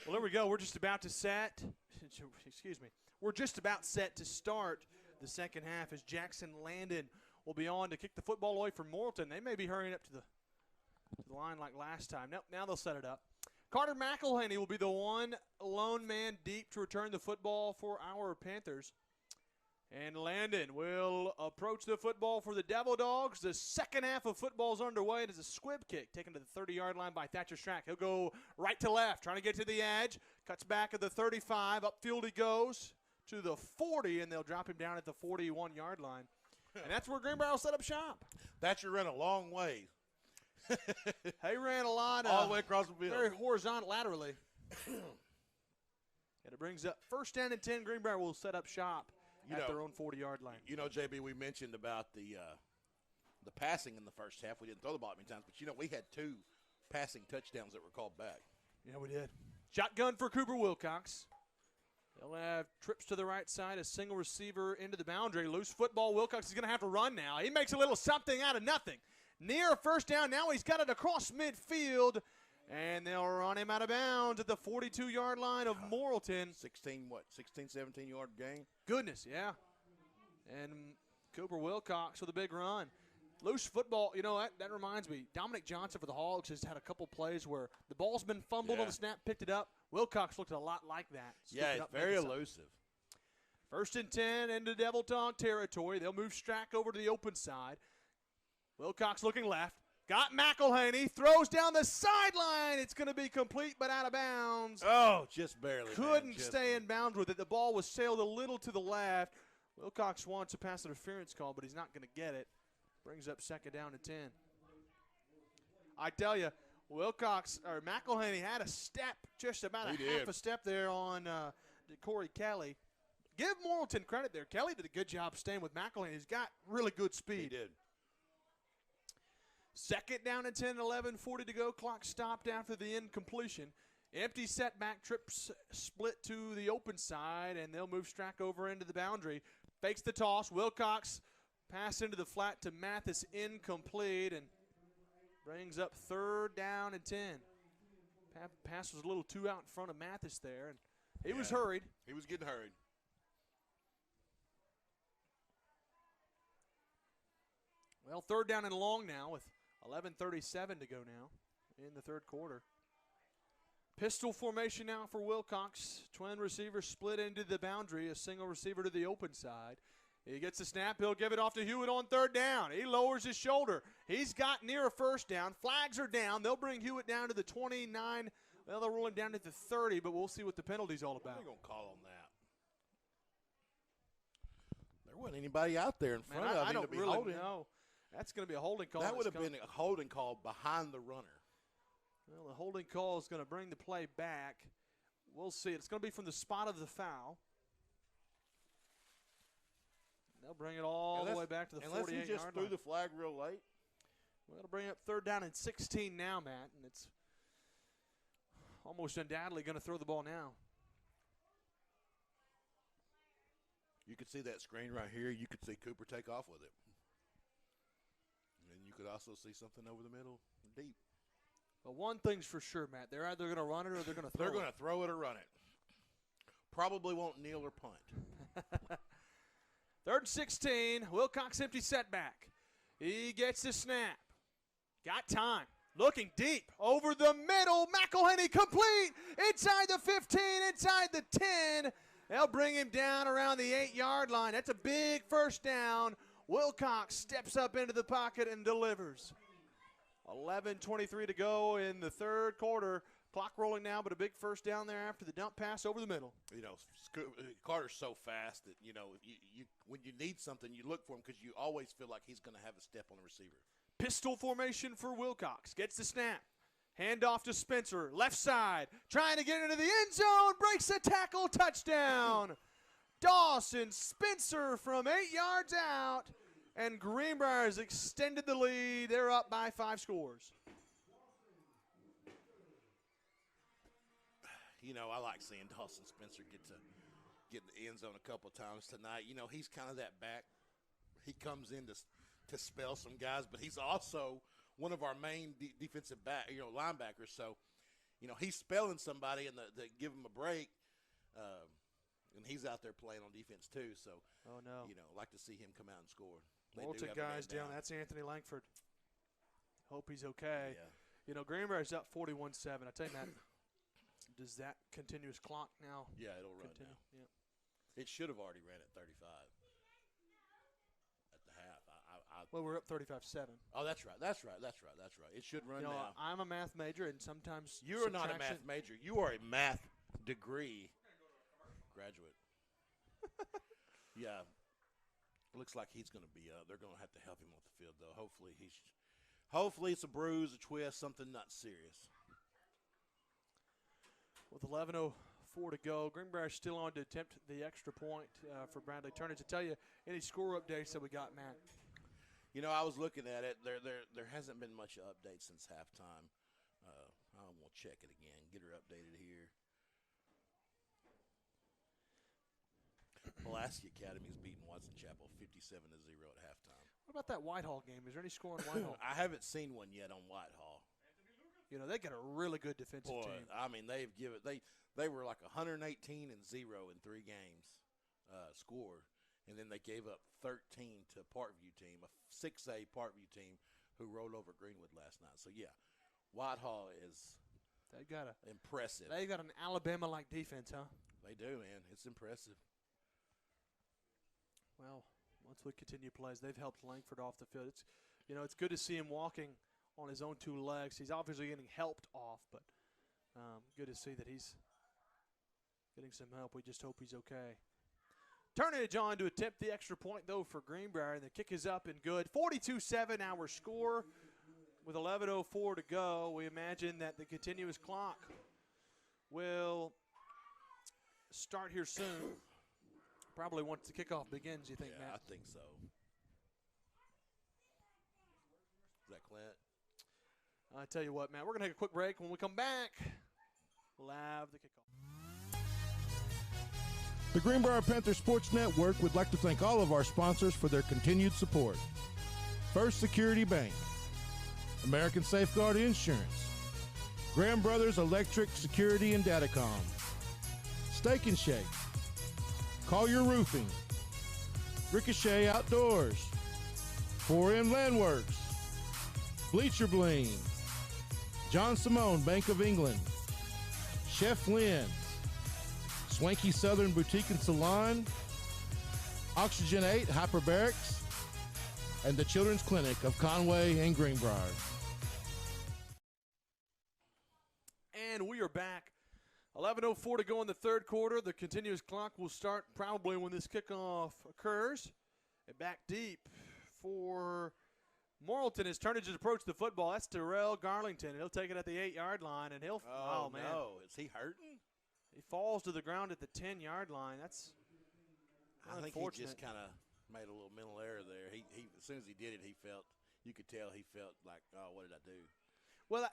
Well, there we go. We're just about to set. Excuse me. We're just about set to start the second half as Jackson Landon will be on to kick the football away from Morrilton. They may be hurrying up to the line like last time. Now they'll set it up. Carter McElhaney will be the one lone man deep to return the football for our Panthers. And Landon will approach the football for the Devil Dogs. The second half of football is underway. It is a squib kick taken to the 30-yard line by Thatcher Strack. He'll go right to left, trying to get to the edge. Cuts back at the 35. Upfield he goes to the 40, and they'll drop him down at the 41-yard line. And that's where Greenbrier will set up shop. Thatcher ran a long way. He ran a lot. All the way across the field. Very horizontal laterally. And it brings up first down and 10. Greenbrier will set up shop at their own 40-yard line. You know, JB, we mentioned about the passing in the first half. We didn't throw the ball many times, but, we had 2 passing touchdowns that were called back. Yeah, we did. Shotgun for Cooper Wilcox. They'll have trips to the right side, a single receiver into the boundary. Loose football. Wilcox is going to have to run now. He makes a little something out of nothing. Near a first down. Now he's got it across midfield. And they'll run him out of bounds at the 42-yard line of Morrilton. 16, 17-yard gain? Goodness, yeah. And Cooper Wilcox with a big run. Loose football, that reminds me. Dominic Johnson for the Hogs has had a couple plays where the ball's been fumbled on the snap, picked it up. Wilcox looked a lot like that. Yeah, it's very elusive. First and 10 into Devil Dog territory. They'll move Strack over to the open side. Wilcox looking left. Got McElhaney. Throws down the sideline. It's going to be complete but out of bounds. Oh, just barely. Couldn't stay in bounds with it. The ball was sailed a little to the left. Wilcox wants a pass interference call, but he's not going to get it. Brings up second down and 10. I tell you, McElhaney had a step, just about half a step there on Corey Kelly. Give Morrilton credit there. Kelly did a good job staying with McElhaney. He's got really good speed. He did. Second down and 10, 11:40 to go. Clock stopped after the incompletion. Empty setback, trips split to the open side, and they'll move Strack over into the boundary. Fakes the toss. Wilcox pass into the flat to Mathis, incomplete, and brings up third down and 10. Pass was a little too out in front of Mathis there, and he was hurried. He was getting hurried. Well, third down and long now with 11:37 to go now in the third quarter. Pistol formation now for Wilcox. Twin receivers split into the boundary, a single receiver to the open side. He gets the snap. He'll give it off to Hewitt on third down. He lowers his shoulder. He's got near a first down. Flags are down. They'll bring Hewitt down to the 29. Well, they'll roll him down to the 30, but we'll see what the penalty's all about. What are they going to call on that? There wasn't anybody out there in front of him. I don't to be really holding. know. That's going to be a holding call. That would have been a holding call behind the runner. Well, the holding call is going to bring the play back. We'll see. It's going to be from the spot of the foul. They'll bring it all the way back to the 48-yard line. Unless he just threw the flag real late. Well, it'll bring up third down and 16 now, Matt, and it's almost undoubtedly going to throw the ball now. You could see that screen right here. You could see Cooper take off with it. And you could also see something over the middle, deep. But one thing's for sure, Matt. They're either going to run it or they're going to throw it. They're going to throw it or run it. Probably won't kneel or punt. Third and 16. Wilcox empty setback. He gets the snap. Got time. Looking deep. Over the middle. McElhaney complete. Inside the 15. Inside the 10. They'll bring him down around the 8-yard line. That's a big first down. Wilcox steps up into the pocket and delivers. 11:23 to go in the third quarter. Clock rolling now, but a big first down there after the dump pass over the middle. You know, Carter's so fast that, you know, when you need something, you look for him because you always feel like he's going to have a step on the receiver. Pistol formation for Wilcox. Gets the snap. Handoff to Spencer. Left side. Trying to get into the end zone. Breaks the tackle. Touchdown. Dawson Spencer from 8 yards out. And Greenbrier has extended the lead. They're up by 5 scores. You know, I like seeing Dawson Spencer get in the end zone a couple of times tonight. You know, he's kind of that back. He comes in to spell some guys, but he's also one of our main defensive linebackers. So, you know, he's spelling somebody and they give him a break, and he's out there playing on defense too. So, you know, like to see him come out and score. Morrilton guys down. That's Anthony Langford. Hope he's okay. Yeah. You know, Greenbrier's up 41-7. I tell you, Matt, does that continuous clock now? Yeah, it'll run continue? now. Yeah. It should have already ran at 35 at the half. Well, we're up 35-7. Oh, that's right. It should run now. I'm a math major, and sometimes you're not a math major. You are a math degree graduate. Yeah. Looks like he's going to be up. They're going to have to help him off the field, though. Hopefully it's a bruise, a twist, something not serious. With 11:04 to go, Greenbrier still on to attempt the extra point for Bradley Turner. To tell you any score updates that we got, Matt. You know, I was looking at it. There hasn't been much update since halftime. I will check it again. Get her updated here. Pulaski Academy's beating Watson Chapel 57-0 at halftime. What about that Whitehall game? Is there any score on Whitehall? I haven't seen one yet on Whitehall. You know, they got a really good defensive team. I mean, they were like 118-0 in 3 games scored, and then they gave up 13 to Parkview team, a 6A Parkview team who rolled over Greenwood last night. So yeah, Whitehall is impressive. They got an Alabama-like defense, huh? They do, man. It's impressive. Well, once we continue plays, they've helped Langford off the field. It's good to see him walking on his own 2 legs. He's obviously getting helped off, but good to see that he's getting some help. We just hope he's okay. Turnage on to attempt the extra point, though, for Greenbrier, and the kick is up and good. 42-7 our score. with 11:04 to go, we imagine that the continuous clock will start here soon. Probably once the kickoff begins, you think, Yeah, Matt? I think so. Is that Clint? I tell you what, Matt, we're going to take a quick break. When we come back, we'll have the kickoff. The Greenbrier Panthers Sports Network would like to thank all of our sponsors for their continued support. First Security Bank, American Safeguard Insurance, Graham Brothers Electric Security and Datacom, Steak and Shake, Collier Roofing, Ricochet Outdoors, 4M Landworks, Bleacher Bling, John Simone Bank of England, Chef Lynn, Swanky Southern Boutique and Salon, Oxygen 8 Hyperbarics, and the Children's Clinic of Conway and Greenbrier. And we are back. 11:04 to go in the third quarter. The continuous clock will start probably when this kickoff occurs. And back deep for Morrilton as Turnage has approached the football. That's Terrell Garlington. He'll take it at the 8-yard line, and he'll Oh, man. no. Is he hurting? He falls to the ground at the 10-yard line. That's I think he unfortunate. just kind of made a little mental error there. He as soon as he did it, you could tell he felt like, oh, what did I do? Well,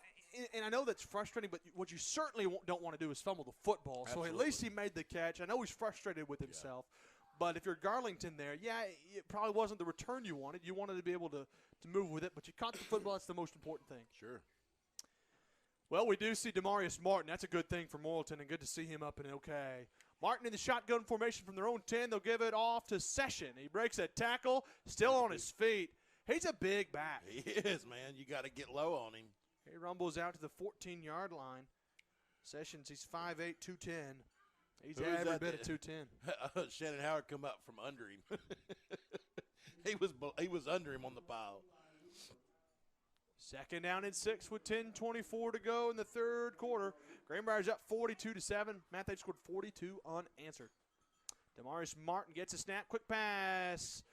and I know that's frustrating, but what you certainly don't want to do is fumble the football. Absolutely. So at least he made the catch. I know he's frustrated with himself, but if you're Garlington there, it probably wasn't the return you wanted. You wanted to be able to move with it, but you caught the football. That's the most important thing. Sure. Well, we do see Demarius Martin. That's a good thing for Morrilton, and good to see him up and okay. Martin in the shotgun formation from their own 10. They'll give it off to Session. He breaks a tackle, still on his feet. He's a big back. He is, man. You got to get low on him. He rumbles out to the 14-yard line. Sessions, he's 5'8", 210. He's Who is every that bit that- of 210. Shannon Howard come up from under him. he was under him on the pile. Second down and 6 with 10:24 to go in the third quarter. Greenbrier's up 42-7. Matt, they've scored 42 unanswered. Demarius Martin gets a snap. Quick pass.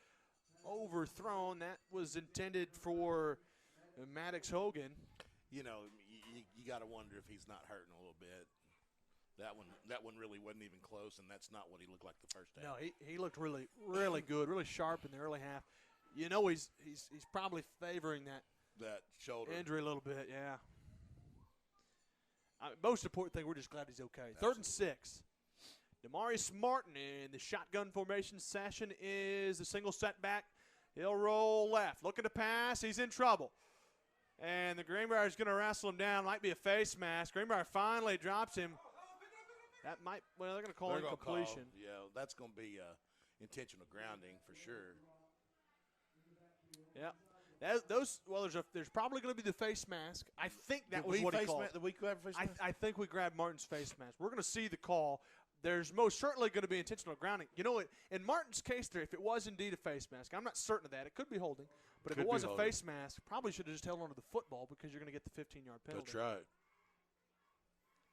Overthrown. That was intended for Maddox Hogan. You know, you got to wonder if he's not hurting a little bit. That one really wasn't even close, and that's not what he looked like the first half. No, he looked really, really good, really sharp in the early half. You know he's probably favoring that shoulder injury a little bit, yeah. Most important thing, we're just glad he's okay. Absolutely. 3rd and 6. Demarius Martin in the shotgun formation. Session is the single setback. He'll roll left. Looking to pass. He's in trouble. And the Greenbrier is going to wrestle him down. Might be a face mask. Greenbrier finally drops him. That might, they're going to call incompletion. Yeah, that's going to be intentional grounding for sure. Yeah. There's probably going to be the face mask. I think that was what he called. Did we grab face mask? I think we grabbed Martin's face mask. We're going to see the call. There's most certainly going to be intentional grounding. You know, in Martin's case there, if it was indeed a face mask, I'm not certain of that. It could be holding. But if it was a face mask, probably should have just held onto the football because you're going to get the 15-yard penalty. That's right.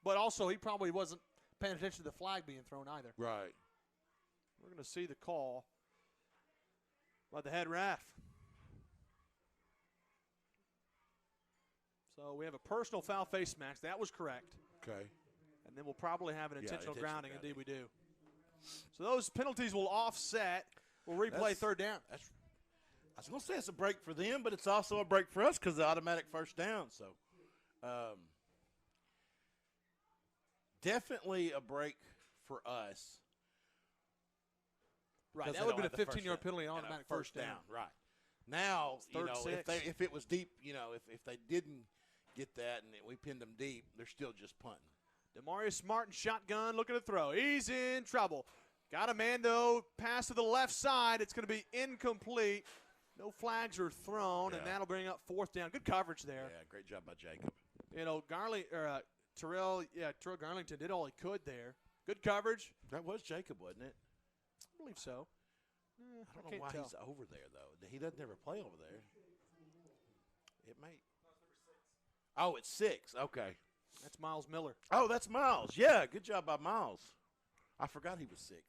But also, he probably wasn't paying attention to the flag being thrown either. Right. We're going to see the call by the head ref. So we have a personal foul face mask. That was correct. Okay. And then we'll probably have an intentional grounding. grounding. Indeed we do. So those penalties will offset. We'll replay third down. I was going to say it's a break for them, but it's also a break for us because of the automatic first down. So definitely a break for us. Right, because that would they have been don't a have the 15-yard first penalty down. on automatic first down. Right. Now, It's third six. if it was deep, if they didn't get that and we pinned them deep, they're still just punting. Demarius Martin, shotgun, looking to throw. He's in trouble. Got a man, though, pass to the left side. It's going to be incomplete. No flags are thrown, and that'll bring up 4th down. Good coverage there. Yeah, great job by Jacob. You know, Terrell Garlington did all he could there. Good coverage. That was Jacob, wasn't it? I believe so. I don't know why he's over there, though. He doesn't ever play over there. It may. Oh, it's 6. Okay. That's Miles Miller. Oh, that's Miles. Yeah, good job by Miles. I forgot he was 6.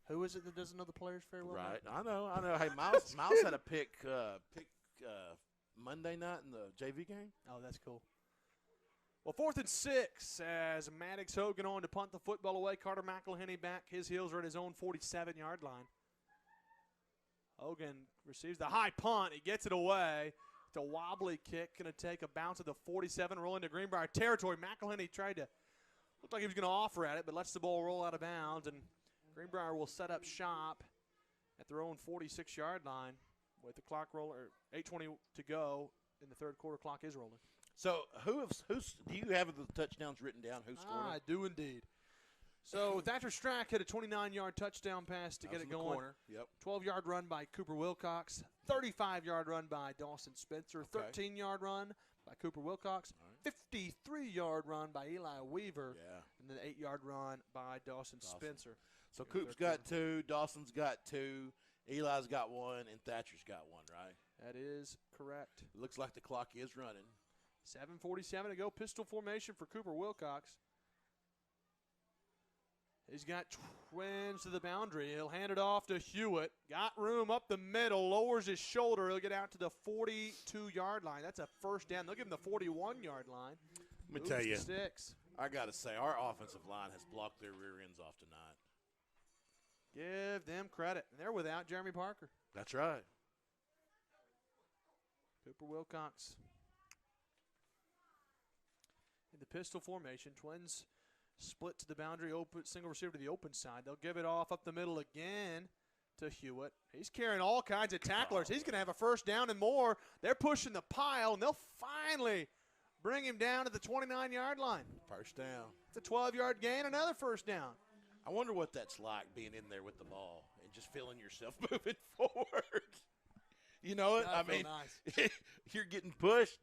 Who is it that doesn't know the players very well? Right. I know. Hey, Miles had a pick Monday night in the JV game. Oh, that's cool. Well, 4th and 6 as Maddox Hogan on to punt the football away. Carter McElhenney back. His heels are at his own 47-yard line. Hogan receives the high punt. He gets it away. It's a wobbly kick. Going to take a bounce at the 47, roll into Greenbrier territory. McElhenney tried to, looked like he was going to offer at it, but lets the ball roll out of bounds. And Greenbrier will set up shop at their own 46-yard line with the clock roll, or 8:20 to go in the third quarter. Clock is rolling. So who's do you have the touchdowns written down? Who scored? I do indeed. So Thatcher Strack hit a 29-yard touchdown pass to get it going. Corner. Yep. 12-yard run by Cooper Wilcox. 35-yard run by Dawson Spencer. 13-yard run by Cooper Wilcox. 53-yard run by Eli Weaver. Yeah. And then 8-yard run by Dawson Spencer. So Coop's got 2, Dawson's got 2, Eli's got 1, and Thatcher's got 1, right? That is correct. It looks like the clock is running. 7:47 to go. Pistol formation for Cooper Wilcox. He's got twins to the boundary. He'll hand it off to Hewitt. Got room up the middle. Lowers his shoulder. He'll get out to the 42-yard line. That's a first down. They'll give him the 41-yard line. Let me tell you, 6. I got to say, our offensive line has blocked their rear ends off tonight. Give them credit. And they're without Jeremy Parker. That's right. Cooper Wilcox in the pistol formation. Twins split to the boundary, open single receiver to the open side. They'll give it off up the middle again to Hewitt. He's carrying all kinds of tacklers. He's going to have a first down and more. They're pushing the pile, and they'll finally bring him down to the 29-yard line. First down. It's a 12-yard gain, another first down. I wonder what that's like, being in there with the ball and just feeling yourself moving forward. You know it? I mean, nice. You're getting pushed.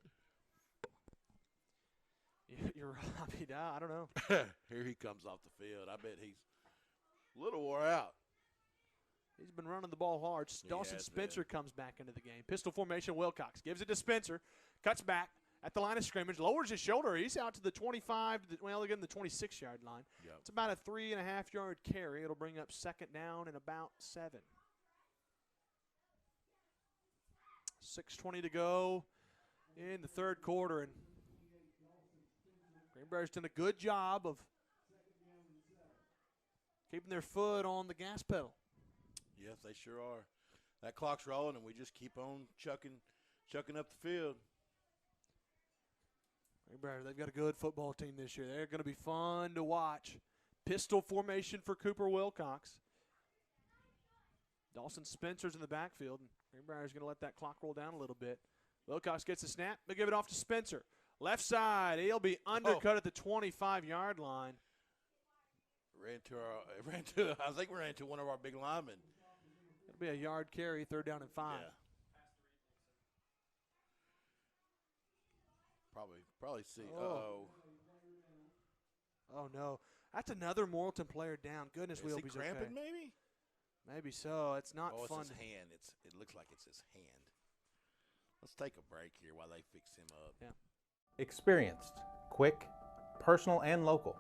You're right. I don't know. Here he comes off the field. I bet he's a little wore out. He's been running the ball hard. Dawson Spencer comes back into the game. Pistol formation, Wilcox gives it to Spencer. Cuts back at the line of scrimmage. Lowers his shoulder. He's out to the 25, well, again, the 26-yard line. Yep. It's about a 3.5-yard carry. It'll bring up second down and about 7. 6:20 to go in the third quarter, and Greenbrier's done a good job of keeping their foot on the gas pedal. Yes, they sure are. That clock's rolling, and we just keep on chucking up the field. Greenbrier, they've got a good football team this year. They're going to be fun to watch. Pistol formation for Cooper Wilcox. Dawson Spencer's in the backfield, and Greenbrier's going to let that clock roll down a little bit. Wilcox gets a snap. They give it off to Spencer. Left side, he'll be undercut at the 25-yard line. I think we ran into one of our big linemen. It'll be a yard carry, 3rd down and 5. Yeah. Probably see. Oh, no. That's another Morrilton player down. Goodness, Is he Wheelby's cramping okay. maybe? Maybe so. It's not fun. It's his hand. It looks like it's his hand. Let's take a break here while they fix him up. Yeah. Experienced, quick, personal, and local,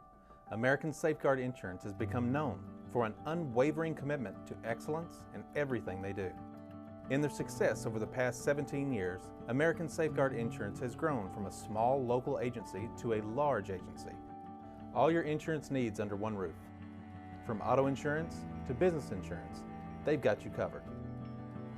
American Safeguard Insurance has become known for an unwavering commitment to excellence in everything they do. In their success over the past 17 years, American Safeguard Insurance has grown from a small local agency to a large agency. All your insurance needs under one roof. From auto insurance to business insurance, they've got you covered.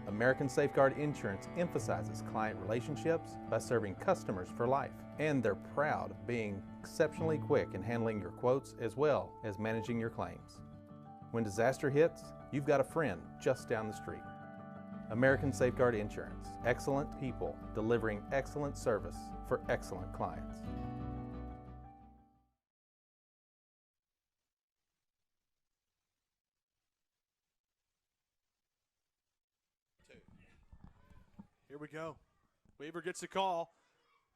American Safeguard Insurance emphasizes client relationships by serving customers for life, and they're proud of being exceptionally quick in handling your quotes as well as managing your claims. When disaster hits, you've got a friend just down the street. American Safeguard Insurance, excellent people delivering excellent service for excellent clients. Here we go. Weaver gets the call.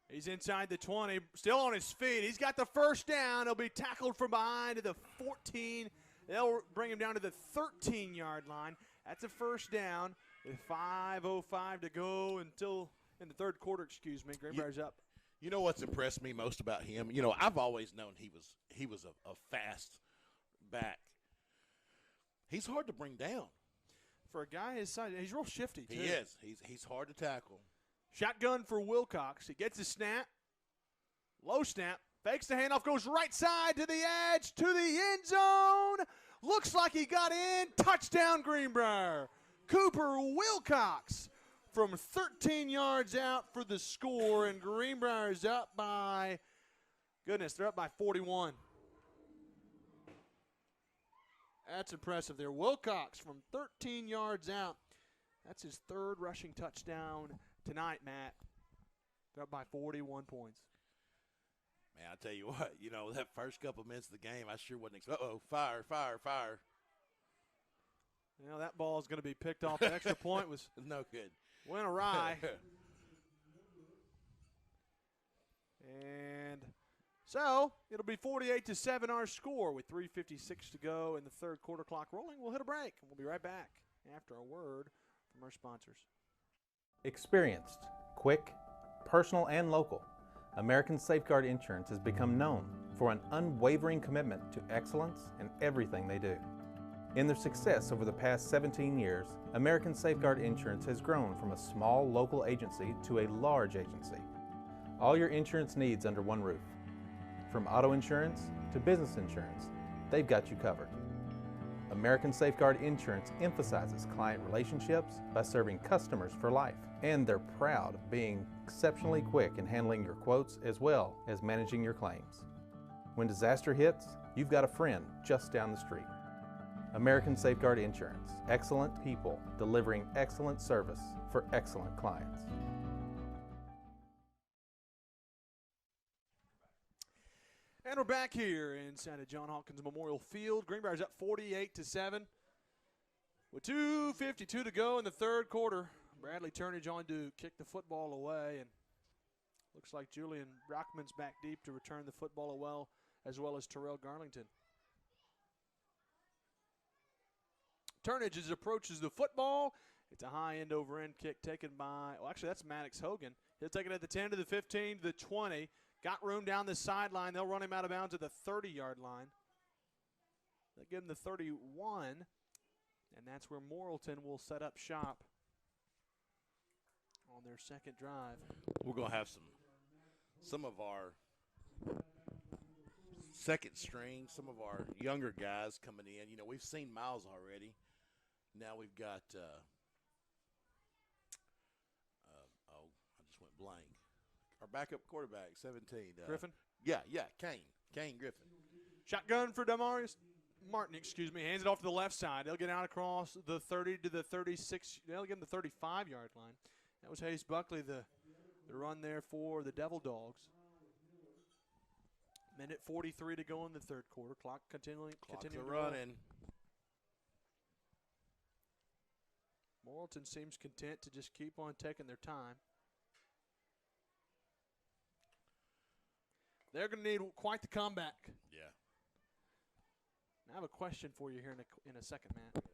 He's inside the 20, still on his feet. He's got the first down. He'll be tackled from behind to the 14. They'll bring him down to the 13-yard line. That's a first down with 5:05 to go until in the third quarter, Greenbrier's up. You know what's impressed me most about him? I've always known he was a fast back. He's hard to bring down. For a guy his size, he's real shifty, too. He is. He's hard to tackle. Shotgun for Wilcox. He gets a snap. Low snap. Fakes the handoff. Goes right side to the edge. To the end zone. Looks like he got in. Touchdown Greenbrier. Cooper Wilcox from 13 yards out for the score. And Greenbrier's up by, goodness, they're up by 41. That's impressive there. Wilcox from 13 yards out. That's his third rushing touchdown tonight, Matt. They're up by 41 points. Man, I tell you what, that first couple minutes of the game, I sure wasn't expecting. Fire. That ball is going to be picked off. The extra point was no good. Went awry. And so it'll be 48-7 our score with 3:56 to go in the third quarter. Clock rolling. We'll hit a break. We'll be right back after a word from our sponsors. Experienced, quick, personal, and local, American Safeguard Insurance has become known for an unwavering commitment to excellence in everything they do. In their success over the past 17 years, American Safeguard Insurance has grown from a small local agency to a large agency. All your insurance needs under one roof. From auto insurance to business insurance, they've got you covered. American Safeguard Insurance emphasizes client relationships by serving customers for life, and they're proud of being exceptionally quick in handling your quotes as well as managing your claims. When disaster hits, you've got a friend just down the street. American Safeguard Insurance, excellent people delivering excellent service for excellent clients. And we're back here inside of John Hawkins Memorial Field. Greenbrier's up 48-7 with 2:52 to go in the third quarter. Bradley Turnage on to kick the football away, and looks like Julian Brockman's back deep to return the football as well as Terrell Garlington. Turnage approaches the football. It's a high end over end kick taken by, well, actually that's Maddox Hogan. He'll take it at the 10 to the 15 to the 20. Got room down the sideline. They'll run him out of bounds at the 30-yard line. They'll give him the 31, and that's where Morrilton will set up shop on their second drive. We're going to have some of our second string, some of our younger guys coming in. We've seen Miles already. Now we've got, I just went blank. Our backup quarterback, 17. Griffin? Yeah, Kane Griffin. Shotgun for Demarius Martin, hands it off to the left side. They'll get out across the 30 to the 36. They'll get him the 35-yard line. That was Hayes Buckley, the run there for the Devil Dogs. Minute 43 to go in the third quarter. Clock continuing running. Morrilton seems content to just keep on taking their time. They're going to need quite the comeback. Yeah. I have a question for you here in a second, Matt.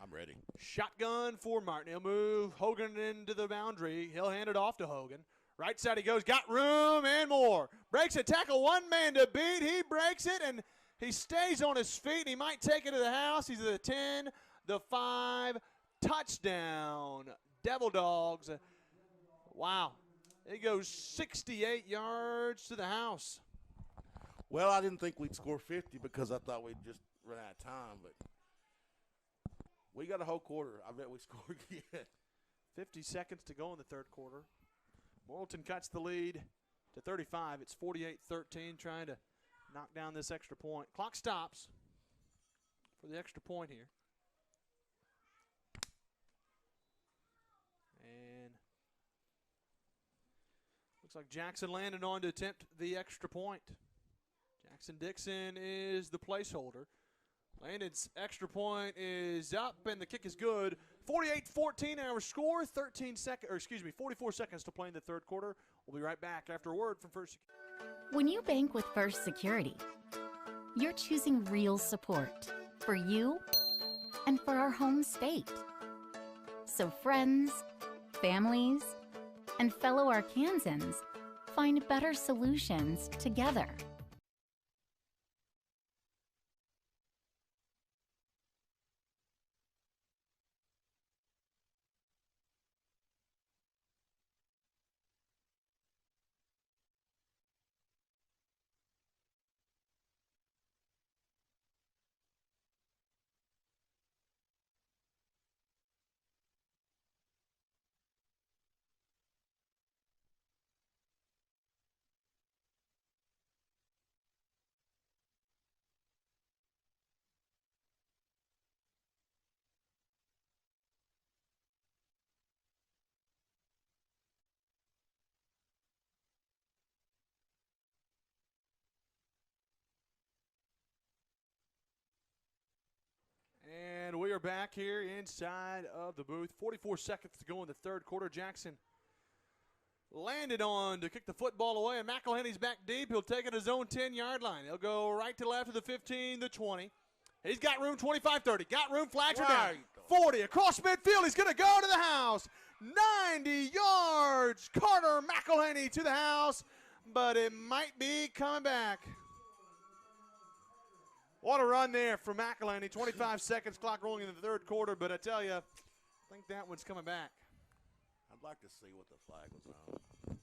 I'm ready. Shotgun for Martin. He'll move Hogan into the boundary. He'll hand it off to Hogan. Right side he goes. Got room and more. Breaks a tackle. One man to beat. He breaks it, and he stays on his feet. He might take it to the house. He's at the 10, the 5. Touchdown. Devil Dogs. Wow. He goes 68 yards to the house. Well, I didn't think we'd score 50 because I thought we'd just run out of time, but we got a whole quarter. I bet we scored again. 50 seconds to go in the third quarter. Morrilton cuts the lead to 35. It's 48-13, trying to knock down this extra point. Clock stops for the extra point here. And looks like Jackson landed on to attempt the extra point. Jackson Dixon is the placeholder. Landon's extra point is up, and the kick is good. 48-14 our score. 44 seconds to play in the third quarter. We'll be right back after a word from First. When you bank with First Security, you're choosing real support for you and for our home state. So friends, families, and fellow Arkansans find better solutions together. are back here inside of the booth. 44 seconds to go in the third quarter. Jackson landed on to kick the football away, and McElhenney's back deep. He'll take it to his own 10-yard line. He'll go right to left of the 15, the 20. He's got room, 25-30. Got room, flags are down. 40, across midfield. He's going to go to the house. 90 yards. Carter McElhenney to the house, but it might be coming back. What a run there from McElhenney. 25 seconds, clock rolling in the third quarter, but I tell you, I think that one's coming back. I'd like to see what the flag was on.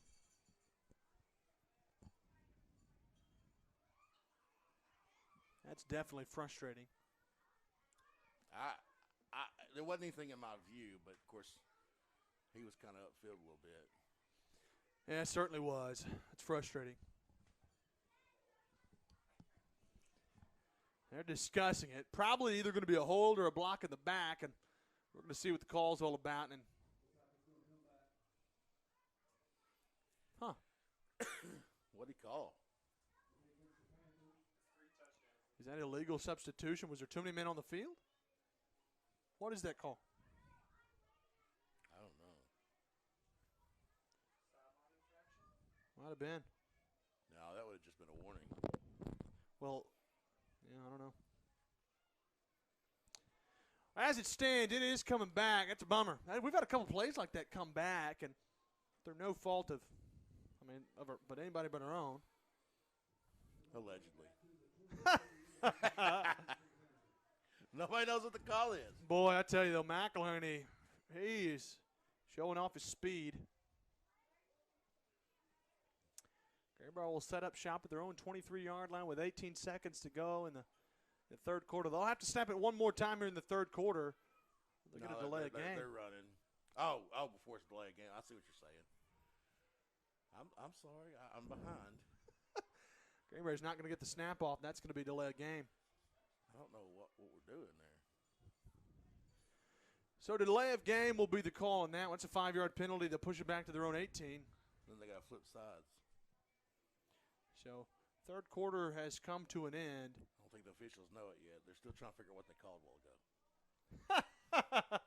That's definitely frustrating. There wasn't anything in my view, but, of course, he was kind of upfield a little bit. Yeah, it certainly was. It's frustrating. They're discussing it. Probably either going to be a hold or a block in the back, and we're going to see what the call's all about. And What'd he call? Is that illegal substitution? Was there too many men on the field? What is that call? I don't know. Might have been. No, that would have just been a warning. Well, yeah, I don't know. As it stands, it is coming back. That's a bummer. We've had a couple plays like that come back, and they're no fault of, but anybody but our own. Allegedly. Nobody knows what the call is. Boy, I tell you, though, McElhenney, he is showing off his speed. Greenbrier will set up shop at their own 23-yard line with 18 seconds to go in the third quarter. They'll have to snap it one more time here in the third quarter. They're going to delay a game. They're running. Oh, before it's delay a game. I see what you're saying. I'm sorry. I'm behind. Greenbrier's not going to get the snap off. That's going to be delay a game. I don't know what we're doing there. So delay of game will be the call on that. Once a 5-yard penalty, they'll push it back to their own 18. Then they got to flip sides. So third quarter has come to an end. I don't think the officials know it yet. They're still trying to figure out what they called a while ago.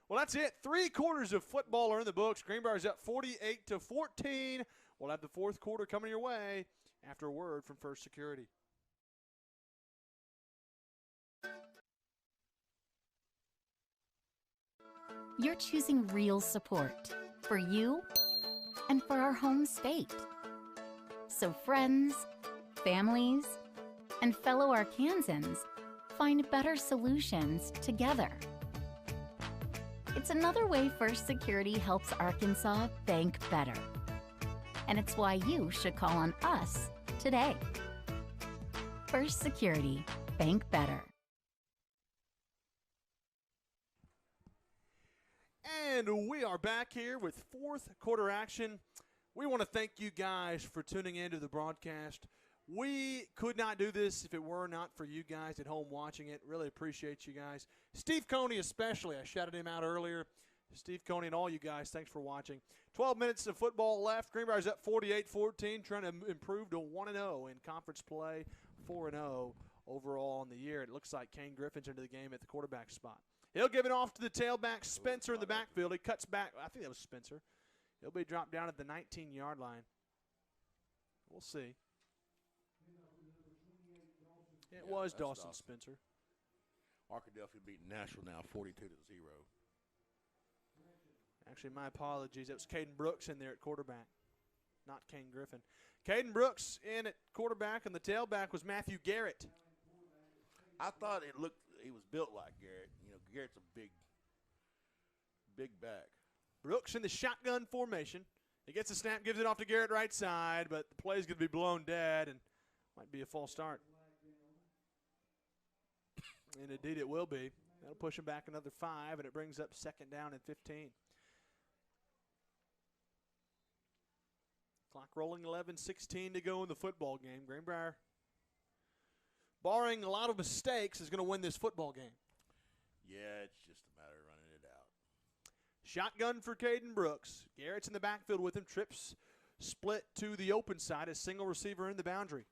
Well, that's it. 3 quarters of football are in the books. Greenbrier's up 48-14. We'll have the fourth quarter coming your way after a word from First Security. You're choosing real support for you and for our home state. So friends, families, and fellow Arkansans find better solutions together. It's another way First Security helps Arkansas bank better. And it's why you should call on us today. First Security, bank better. And we are back here with fourth quarter action. We want to thank you guys for tuning in to the broadcast. We could not do this if it were not for you guys at home watching it. Really appreciate you guys. Steve Coney especially. I shouted him out earlier. Steve Coney and all you guys, thanks for watching. 12 minutes of football left. Greenbrier's up 48-14, trying to improve to 1-0 in conference play, 4-0 overall on the year. It looks like Kane Griffin's into the game at the quarterback spot. He'll give it off to the tailback, Spencer in the backfield. He cuts back. I think that was Spencer. He'll be dropped down at the 19-yard line. We'll see. It was Dawson Spencer. Arkadelphia beating Nashville now 42-0. Actually, my apologies. That was Caden Brooks in there at quarterback, not Kane Griffin. Caden Brooks in at quarterback, and the tailback was Matthew Garrett. I thought he was built like Garrett. You know, Garrett's a big back. Brooks in the shotgun formation. He gets a snap, gives it off to Garrett right side, but the play's going to be blown dead and might be a false start. And indeed it will be. That'll push him back another 5, and it brings up second down and 15. Clock rolling, 11-16 to go in the football game. Greenbrier, barring a lot of mistakes, is going to win this football game. Yeah, it's just a matter of running it out. Shotgun for Caden Brooks. Garrett's in the backfield with him. Trips split to the open side. A single receiver in the boundary.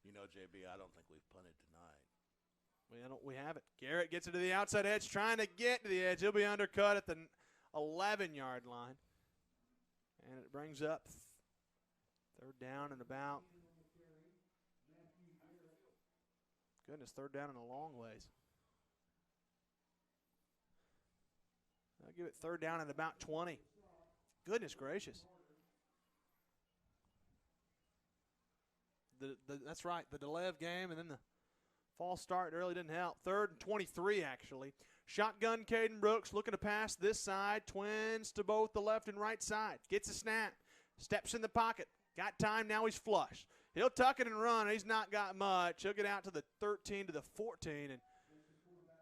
You know, JB, I don't think we've punted tonight. We have it. Garrett gets it to the outside edge, trying to get to the edge. He'll be undercut at the 11-yard line. And it brings up third down and about. Goodness, third down and a long ways. I'll give it third down and about 20. Goodness gracious. That's right, the delay of game and then the false start really didn't help. Third and 23, actually. Shotgun Caden Brooks looking to pass this side. Twins to both the left and right side. Gets a snap. Steps in the pocket. Got time, now he's flush. He'll tuck it and run. He's not got much. He'll get out to the 13 to the 14, and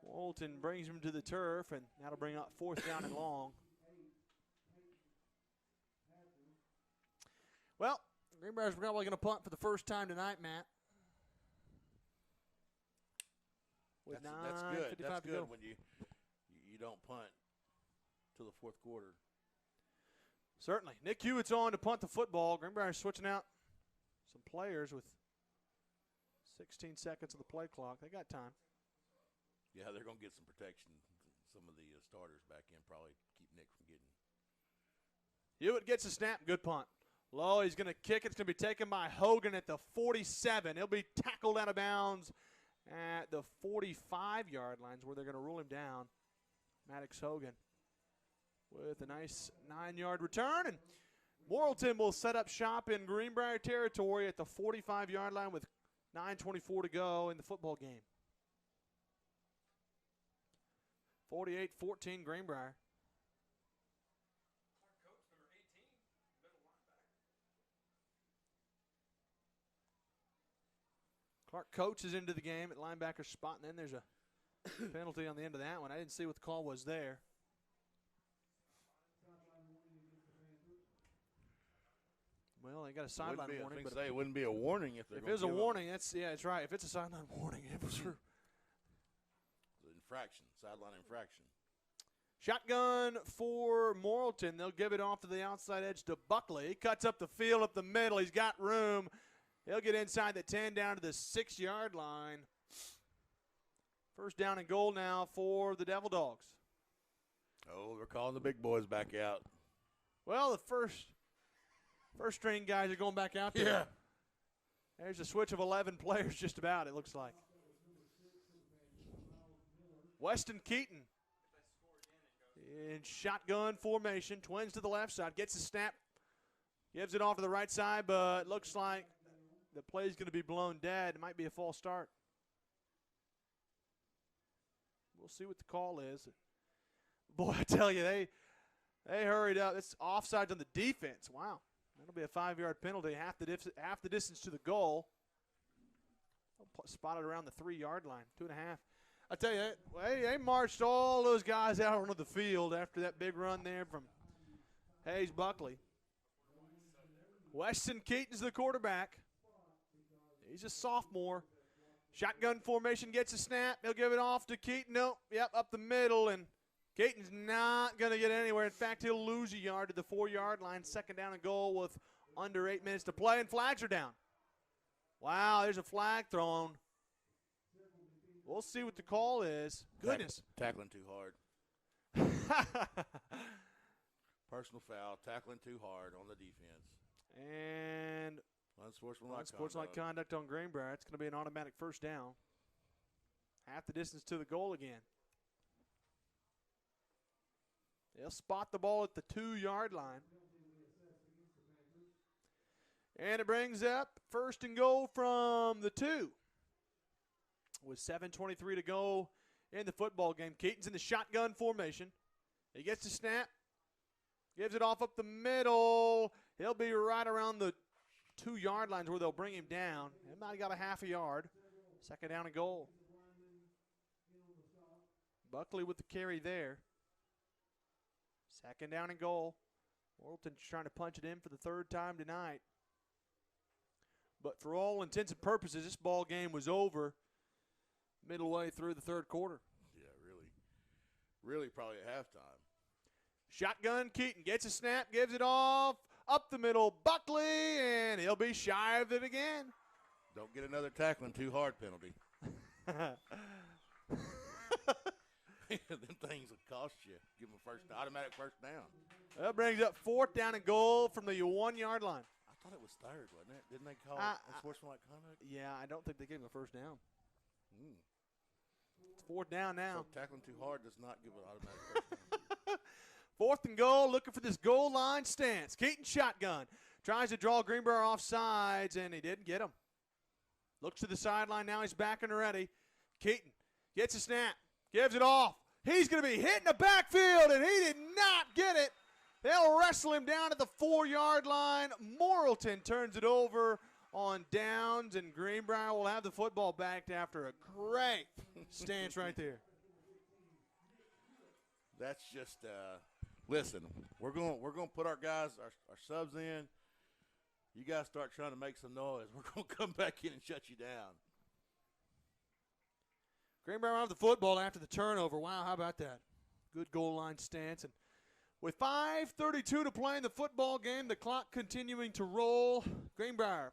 Morrilton brings him to the turf, and that'll bring up fourth down and long. Well, Greenbrier's probably going to punt for the first time tonight, Matt. With That's good. That's to good go. when you don't punt till the fourth quarter. Certainly. Nick Hewitt's on to punt the football. Greenbrier's switching out some players with 16 seconds of the play clock. They got time. Yeah, they're going to get some protection. Some of the starters back in probably keep Nick from getting. Hewitt gets a snap. Good punt. Low, he's going to kick it. It's going to be taken by Hogan at the 47. He'll be tackled out of bounds at the 45-yard lines where they're going to rule him down. Maddox Hogan with a nice 9-yard return. And Morrilton will set up shop in Greenbrier territory at the 45-yard line with 9:24 to go in the football game. 48-14 Greenbrier. Clark Coates is into the game at linebacker spot, and then there's a penalty on the end of that one. I didn't see what the call was there. Well, they got a sideline warning. But it wouldn't be a warning if it was a warning, that's right. If it's a sideline warning, it was true. Infraction, sideline infraction. Shotgun for Morrilton. They'll give it off to the outside edge to Buckley. He cuts up the field up the middle. He's got room. He'll get inside the 10 down to the 6-yard line. First down and goal now for the Devil Dogs. Oh, they're calling the big boys back out. Well, the first string guys are going back out there. Yeah. There's a switch of 11 players just about, it looks like. Weston Keaton in shotgun formation. Twins to the left side. Gets a snap. Gives it off to the right side, but looks like the play's going to be blown dead. It might be a false start. We'll see what the call is. Boy, I tell you, they hurried up. It's offsides on the defense. Wow. That'll be a 5-yard penalty, half the distance to the goal. Spotted around the 3-yard line, 2.5. I tell you, they marched all those guys out onto the field after that big run there from Hayes Buckley. Weston Keaton's the quarterback. He's a sophomore. Shotgun formation, gets a snap. He'll give it off to Keaton. Nope, up the middle, and Keaton's not going to get anywhere. In fact, he'll lose a yard to the 4-yard line. Second down and goal with under 8 minutes to play, and flags are down. Wow, there's a flag thrown. We'll see what the call is. Goodness. Tackling too hard. Personal foul, tackling too hard on the defense. And unsportsmanlike conduct on Greenbrier. It's going to be an automatic first down. Half the distance to the goal again. They'll spot the ball at the 2-yard line. And it brings up first and goal from the 2. With 7:23 to go in the football game. Keaton's in the shotgun formation. He gets the snap. Gives it off up the middle. He'll be right around the 2-yard lines where they'll bring him down. He might have got a half a yard. Second down and goal. Buckley with the carry there. Second down and goal. Morrilton's trying to punch it in for the 3rd time tonight. But for all intents and purposes, this ball game was over middle way through the 3rd quarter. Yeah, really probably at halftime. Shotgun, Keaton gets a snap, gives it off, up the middle, Buckley, and he'll be shy of it again. Don't get another tackling too hard penalty. Them things will cost you. Give them a automatic first down. That brings up 4th down and goal from the 1-yard line. I thought it was third, wasn't it? Didn't they call it unsportsmanlike conduct? Yeah, I don't think they gave him a first down. It's 4th down now. So tackling too hard does not give an automatic first down. 4th and goal, looking for this goal line stance. Keaton shotgun. Tries to draw Greenbrier off sides, and he didn't get him. Looks to the sideline. Now he's back and ready. Keaton gets a snap. Gives it off. He's going to be hit in the backfield, and he did not get it. They'll wrestle him down at the 4-yard line. Morrilton turns it over on downs, and Greenbrier will have the football back after a great stance right there. That's just listen. We're going to put our guys, our subs in. You guys start trying to make some noise. We're going to come back in and shut you down. Greenbrier have the football after the turnover. Wow, how about that? Good goal line stance. And with 5:32 to play in the football game, the clock continuing to roll. Greenbrier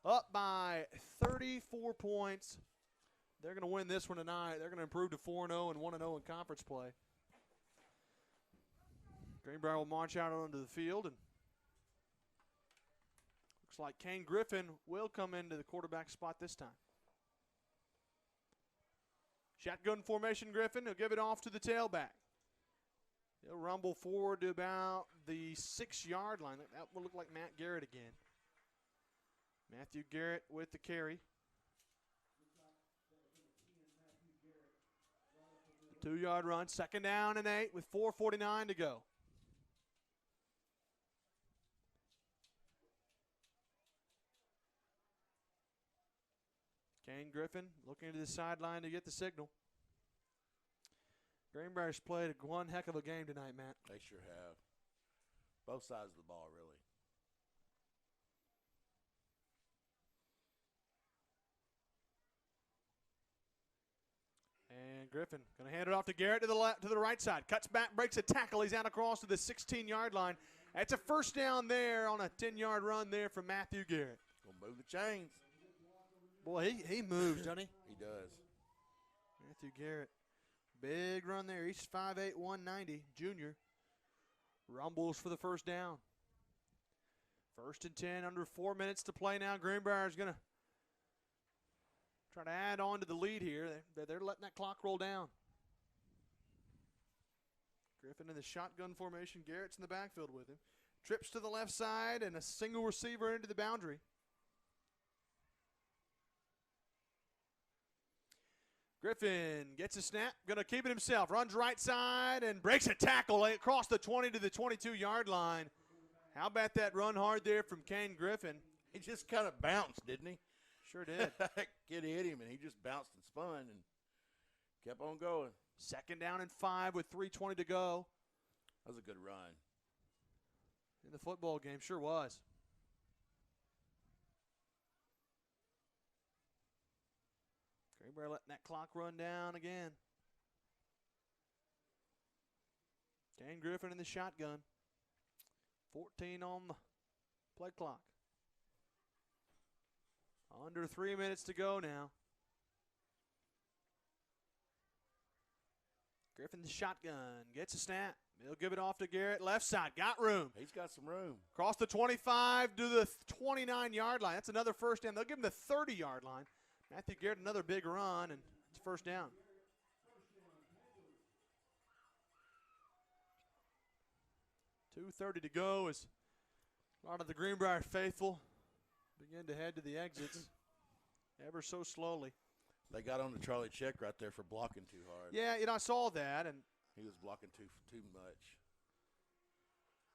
up by 34 points. They're going to win this one tonight. They're going to improve to 4-0 and 1-0 in conference play. Greenbrier will march out onto the field, and looks like Kane Griffin will come into the quarterback spot this time. Shotgun formation, Griffin. He'll give it off to the tailback. He'll rumble forward to about the 6-yard line. That will look like Matt Garrett again. Matthew Garrett with the carry. The 2-yard run, 2nd down and 8 with 4:49 to go. Kane Griffin looking to the sideline to get the signal. Greenbrier's played one heck of a game tonight, Matt. They sure have. Both sides of the ball, really. And Griffin going to hand it off to Garrett to the right side. Cuts back, breaks a tackle. He's out across to the 16-yard line. That's a first down there on a 10-yard run there from Matthew Garrett. Going to move the chains. Boy, he moves, doesn't he? He does. Matthew Garrett. Big run there. He's 5'8", 190, junior. Rumbles for the first down. 1st and 10, under 4 minutes to play now. Greenbrier is going to try to add on to the lead here. They're letting that clock roll down. Griffin in the shotgun formation. Garrett's in the backfield with him. Trips to the left side and a single receiver into the boundary. Griffin gets a snap, going to keep it himself, runs right side and breaks a tackle across the 20 to the 22-yard line. How about that run hard there from Kane Griffin? He just kind of bounced, didn't he? Sure did. Kid hit him, and he just bounced and spun and kept on going. 2nd down and 5 with 3:20 to go. That was a good run. In the football game, sure was. Greenbrier letting that clock run down again. Kane Griffin in the shotgun. 14 on the play clock. Under 3 minutes to go now. Griffin the shotgun. Gets a snap. He'll give it off to Garrett. Left side. Got room. He's got some room. Across the 25 to the 29-yard line. That's another first down. They'll give him the 30-yard line. Matthew Garrett, another big run, and it's first down. .230 to go as a lot of the Greenbrier faithful begin to head to the exits ever so slowly. They got on to Charlie Check right there for blocking too hard. Yeah, I saw that, and he was blocking too much.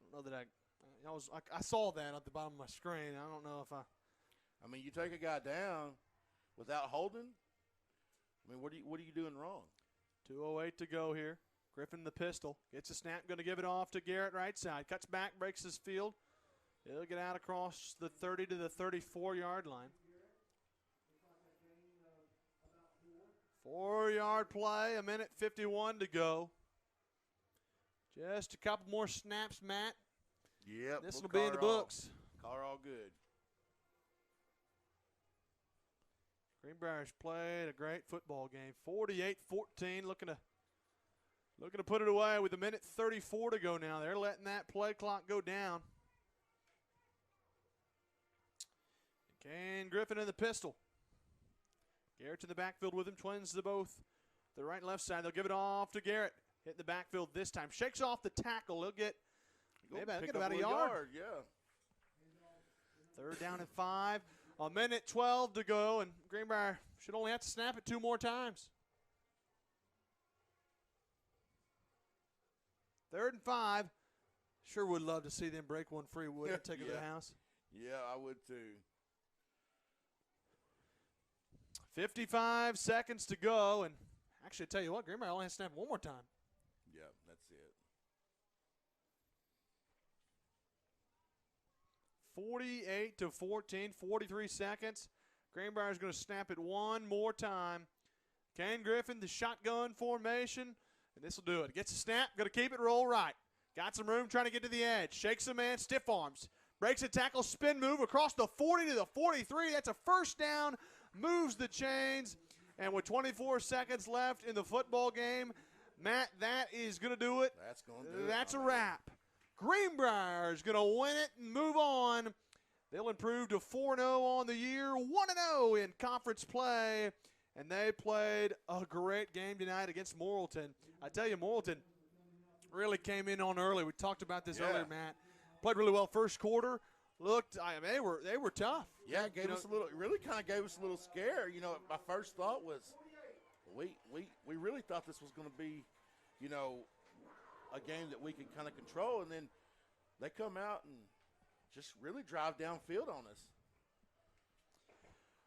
I don't know that I saw that at the bottom of my screen. I don't know if I mean, you take a guy down without holding. I mean, what are you doing wrong? 2:08 to go here. Griffin the pistol gets a snap, going to give it off to Garrett right side. Cuts back, breaks his field. He'll get out across the 30 to the 34-yard line. 4-yard play, 1:51 to go. Just a couple more snaps, Matt. Yep. This will be in the books. Call her all good. Greenbrier's played a great football game. 48-14, looking to put it away with a minute 34 to go now. They're letting that play clock go down. Kane Griffin in the pistol. Garrett's in the backfield with him. Twins to both the right and left side. They'll give it off to Garrett. Hit the backfield this time. Shakes off the tackle. He'll get about a yard. Yeah. 3rd down and 5. A minute 12 to go, and Greenbrier should only have to snap it 2 more times. 3rd and 5. Sure would love to see them break one free, wouldn't it? Take it to the house. Yeah, I would too. 55 seconds to go, and actually, I tell you what, Greenbrier only has to snap 1 more time. Yeah, that's it. 48-14, 43 seconds. Greenbrier's going to snap it 1 more time. Kane Griffin, the shotgun formation, and this will do it. Gets a snap, going to keep it roll right. Got some room trying to get to the edge. Shakes a man, stiff arms. Breaks a tackle, spin move across the 40 to the 43. That's a 1st down. Moves the chains, and with 24 seconds left in the football game, Matt, that is going to do it. That's going to do it. That's a wrap. Greenbrier is going to win it and move on. They'll improve to 4-0 on the year, 1-0 in conference play, and they played a great game tonight against Morrilton. I tell you, Morrilton really came in on early. We talked about this earlier, Matt. Played really well first quarter. Looked, they were tough. Yeah, it gave us a little. It really kind of gave us a little scare. You know, my first thought was, we really thought this was going to be, you know, a game that we could kind of control, and then they come out and just really drive downfield on us.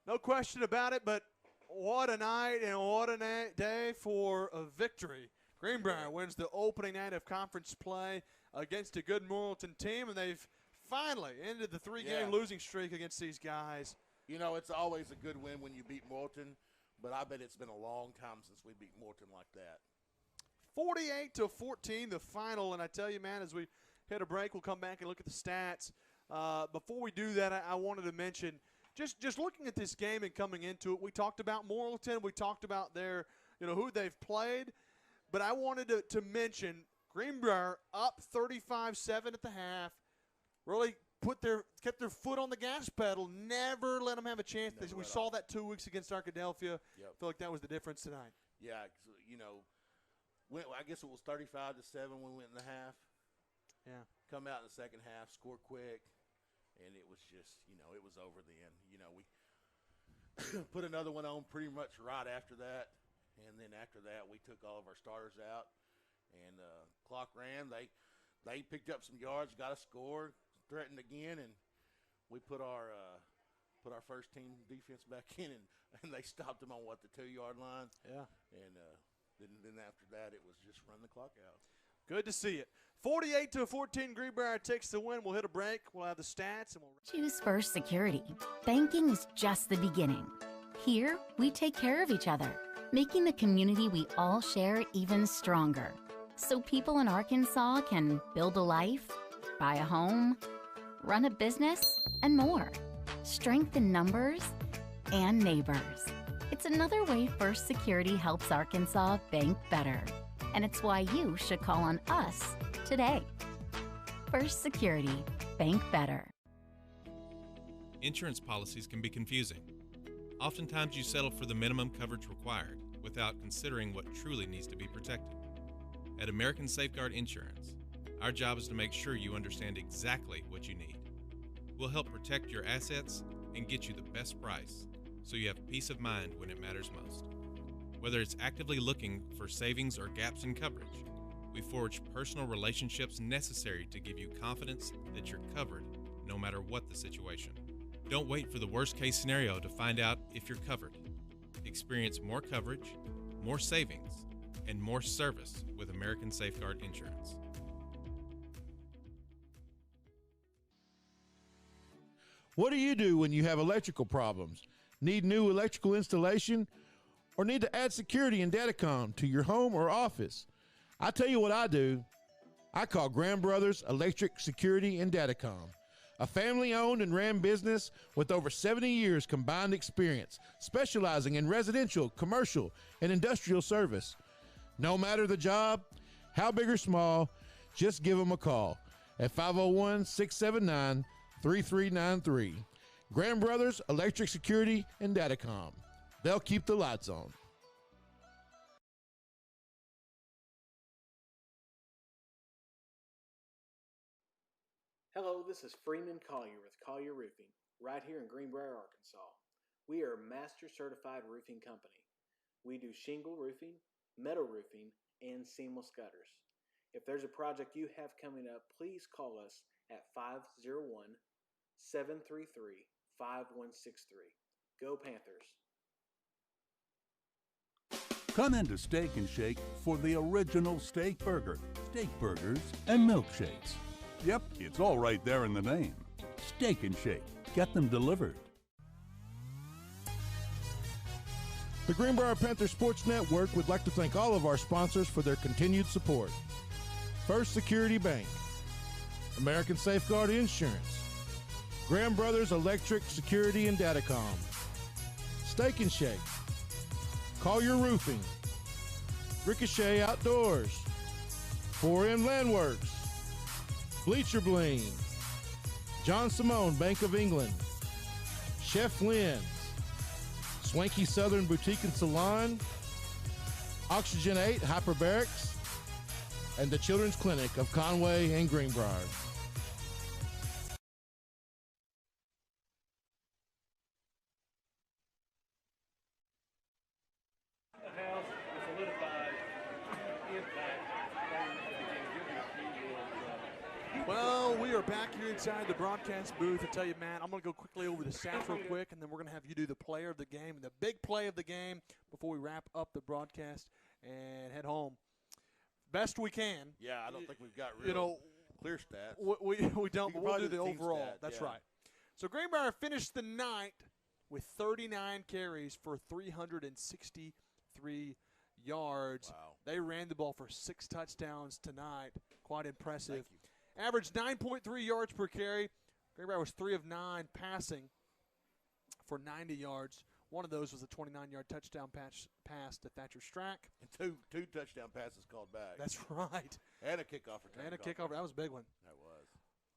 No question about it. But what a night and what a day for a victory. Greenbrier wins the opening night of conference play against a good Morrilton team, and they've finally ended the 3-game losing streak against these guys. You know, it's always a good win when you beat Morrilton, but I bet it's been a long time since we beat Morrilton like that. 48-14, the final, and I tell you, man, as we hit a break, we'll come back and look at the stats. Before we do that, I wanted to mention, just looking at this game and coming into it, we talked about Morrilton, we talked about their, who they've played, but I wanted to mention Greenbrier up 35-7 at the half. Really kept their foot on the gas pedal, never let them have a chance. We saw that 2 weeks against Arkadelphia. Yep. I feel like that was the difference tonight. Yeah, I guess it was 35-7 when we went in the half. Yeah. Come out in the second half, score quick, and it was just, it was over then. We put another one on pretty much right after that, and then after that we took all of our starters out, and clock ran. They picked up some yards, got a score, threatened again, and we put our first team defense back in, and they stopped them on the 2-yard line. Yeah. And then after that, it was just run the clock out. Good to see it. 48-14, Greenbrier takes the win. We'll hit a break. We'll have the stats, and we'll Choose First Security. Banking is just the beginning. Here, we take care of each other, making the community we all share even stronger. So people in Arkansas can build a life, buy a home, run a business, and more. Strength in numbers and neighbors. It's another way First Security helps Arkansas bank better. And it's why you should call on us today. First Security, bank better. Insurance policies can be confusing. Oftentimes you settle for the minimum coverage required without considering what truly needs to be protected. At American Safeguard Insurance, our job is to make sure you understand exactly what you need. We'll help protect your assets and get you the best price so you have peace of mind when it matters most. Whether it's actively looking for savings or gaps in coverage, we forge personal relationships necessary to give you confidence that you're covered no matter what the situation. Don't wait for the worst-case scenario to find out if you're covered. Experience more coverage, more savings, and more service with American Safeguard Insurance. What do you do when you have electrical problems? Need new electrical installation? Or need to add security and datacom to your home or office? I tell you what I do. I call Graham Brothers Electric Security and Datacom. a family-owned and ran business with over 70 years combined experience, specializing in residential, commercial, and industrial service. No matter the job, how big or small, just give them a call at 501-679-3393. Graham Brothers Electric Security and Datacom. They'll keep the lights on. Hello, this is Freeman Collier with Collier Roofing, right here in Greenbrier, Arkansas. We are a master certified roofing company. We do shingle roofing, metal roofing, and seamless gutters. If there's a project you have coming up, please call us at 501-733-5163. Go Panthers! Come into Steak and Shake for the original steak burger, steak burgers, and milkshakes. Yep, it's all right there in the name. Steak and Shake. Get them delivered. The Greenbrier Panthers Sports Network would like to thank all of our sponsors for their continued support. First Security Bank, American Safeguard Insurance, Graham Brothers Electric Security and Datacom, Steak and Shake, Collier Roofing, Ricochet Outdoors, 4M Landworks, Bleacher Bling, John Simone Bank of England, Chef Lynn's, Swanky Southern Boutique and Salon, Oxygen 8 Hyperbarics, and the Children's Clinic of Conway and Greenbrier. Well, we are back here inside the broadcast booth. I tell you, Matt, I'm going to go quickly over the stats real quick, and then we're going to have you do the player of the game and the big play of the game before we wrap up the broadcast and head home. Best we can. Yeah, I don't think we've got real clear stats. We don't, but we'll do the overall. Stat, That's yeah. right. So Greenbrier finished the night with 39 carries for 363 yards. Wow. They ran the ball for 6 touchdowns tonight. Quite impressive. Thank you. Averaged 9.3 yards per carry. Greenbrier was 3 of 9 passing for 90 yards. One of those was a 29-yard touchdown pass to Thatcher Strack. And two touchdown passes called back. That's right. And a kickoff return. And a kickoff. That was a big one. That was.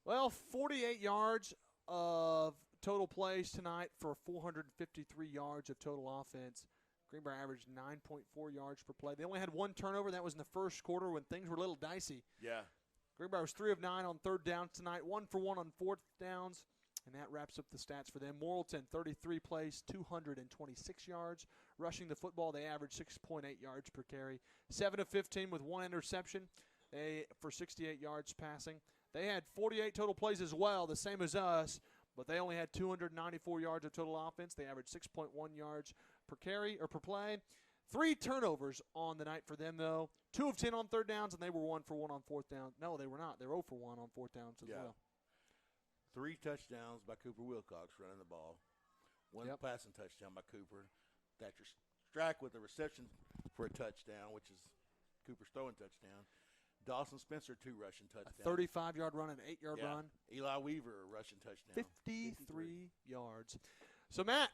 Well, 48 yards of total plays tonight for 453 yards of total offense. Greenbrier averaged 9.4 yards per play. They only had 1 turnover. That was in the first quarter when things were a little dicey. Yeah. Greenbrier was 3 of 9 on third downs tonight, 1 for 1 on fourth downs, and that wraps up the stats for them. Morrilton, 33 plays, 226 yards. Rushing the football, they averaged 6.8 yards per carry. 7 of 15 with 1 interception for 68 yards passing. They had 48 total plays as well, the same as us, but they only had 294 yards of total offense. They averaged 6.1 yards per carry or per play. 3 turnovers on the night for them, though. 2 of 10 on third downs, and they were 1 for 1 on fourth down. No, they were not. They were 0 for 1 on fourth downs as well. 3 touchdowns by Cooper Wilcox running the ball. 1 passing touchdown by Cooper. Thatcher Strack with a reception for a touchdown, which is Cooper's throwing touchdown. Dawson Spencer, 2 rushing touchdowns. A 35-yard run and an 8-yard run. Eli Weaver, a rushing touchdown. 53 yards. So, Matt,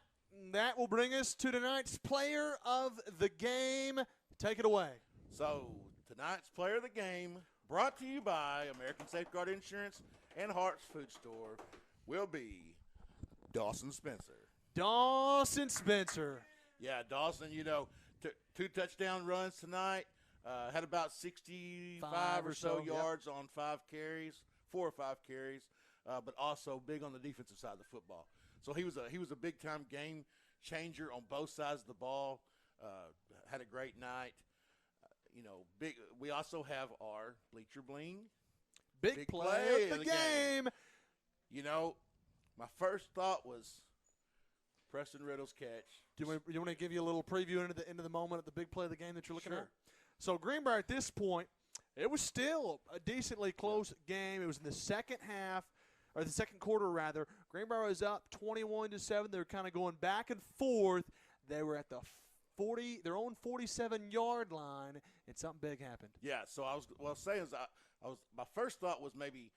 that will bring us to tonight's player of the game. Take it away. So, tonight's player of the game, brought to you by American Safeguard Insurance and Hart's Food Store, will be Dawson Spencer. Dawson Spencer. Yeah, Dawson, 2 touchdown runs tonight. Had about 65 or so yards on 4 or 5 carries, but also big on the defensive side of the football. So he was a big time game changer on both sides of the ball. Had a great night. Big. We also have our Bleacher Bling big play of the game. My first thought was Preston Riddle's catch. Do you want to give you a little preview into the moment of the big play of the game that you're looking Sure. at? So Greenbrier at this point, it was still a decently close game. It was in the second half, or the second quarter rather. Greenbrier was up 21-7. They were kind of going back and forth. They were at their own 47-yard line, and something big happened. Yeah. So I was saying is my first thought was maybe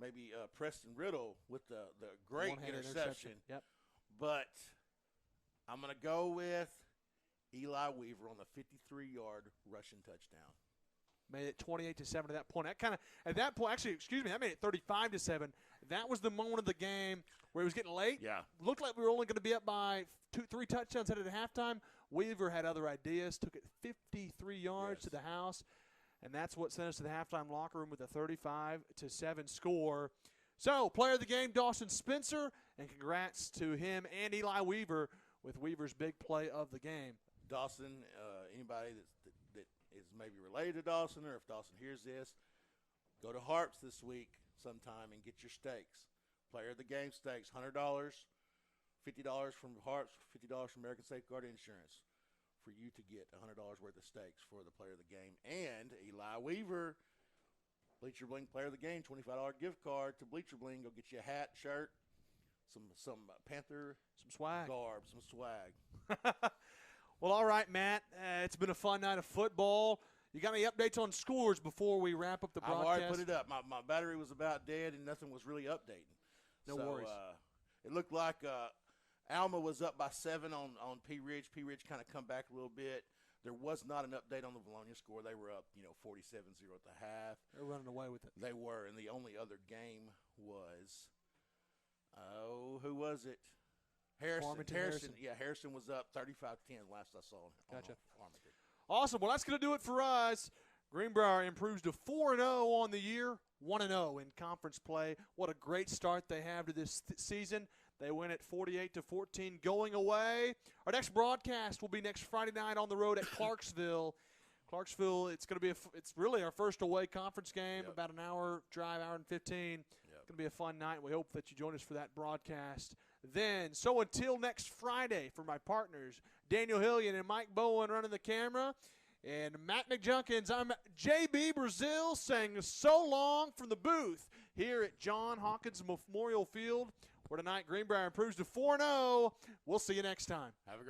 maybe Preston Riddle with the great One-handed interception. Yep. But I'm going to go with Eli Weaver on the 53-yard rushing touchdown. Made it 28-7 at that point. At that point, actually, I made it 35-7. That was the moment of the game where it was getting late. Yeah. Looked like we were only going to be up by 2-3 touchdowns headed at halftime. Weaver had other ideas, took it 53 yards to the house, and that's what sent us to the halftime locker room with a 35-7 score. So, player of the game, Dawson Spencer, and congrats to him and Eli Weaver with Weaver's big play of the game. Dawson, anybody that is maybe related to Dawson, or if Dawson hears this, go to Harps this week sometime and get your stakes. Player of the game stakes, $100, $50 from Harps, $50 from American Safeguard Insurance for you to get $100 worth of stakes for the player of the game. And Eli Weaver, Bleacher Bling player of the game, $25 gift card to Bleacher Bling. Go get you a hat, shirt, some Panther, some swag, garb, some swag. Well, all right, Matt. It's been a fun night of football. You got any updates on scores before we wrap up the broadcast? I've already put it up. My battery was about dead, and nothing was really updating. No worries. It looked like Alma was up by 7 on P Ridge. P Ridge kind of come back a little bit. There was not an update on the Bologna score. They were up, 47-0 at the half. They're running away with it. They were, and the only other game was, who was it? Harrison. Yeah, Harrison was up 35-10 last I saw. Gotcha. Farmington. Awesome. Well, that's going to do it for us. Greenbrier improves to 4-0 on the year, 1-0 in conference play. What a great start they have to this season. They win at 48-14 going away. Our next broadcast will be next Friday night on the road at Clarksville. It's going to be it's really our first away conference game, about an hour drive, hour and 15. It's going to be a fun night. We hope that you join us for that broadcast. Then, so until next Friday, for my partners, Daniel Hillian and Mike Bowen running the camera, and Matt McJunkins, I'm JB Brazil saying so long from the booth here at John Hawkins Memorial Field, where tonight Greenbrier improves to 4-0. We'll see you next time. Have a great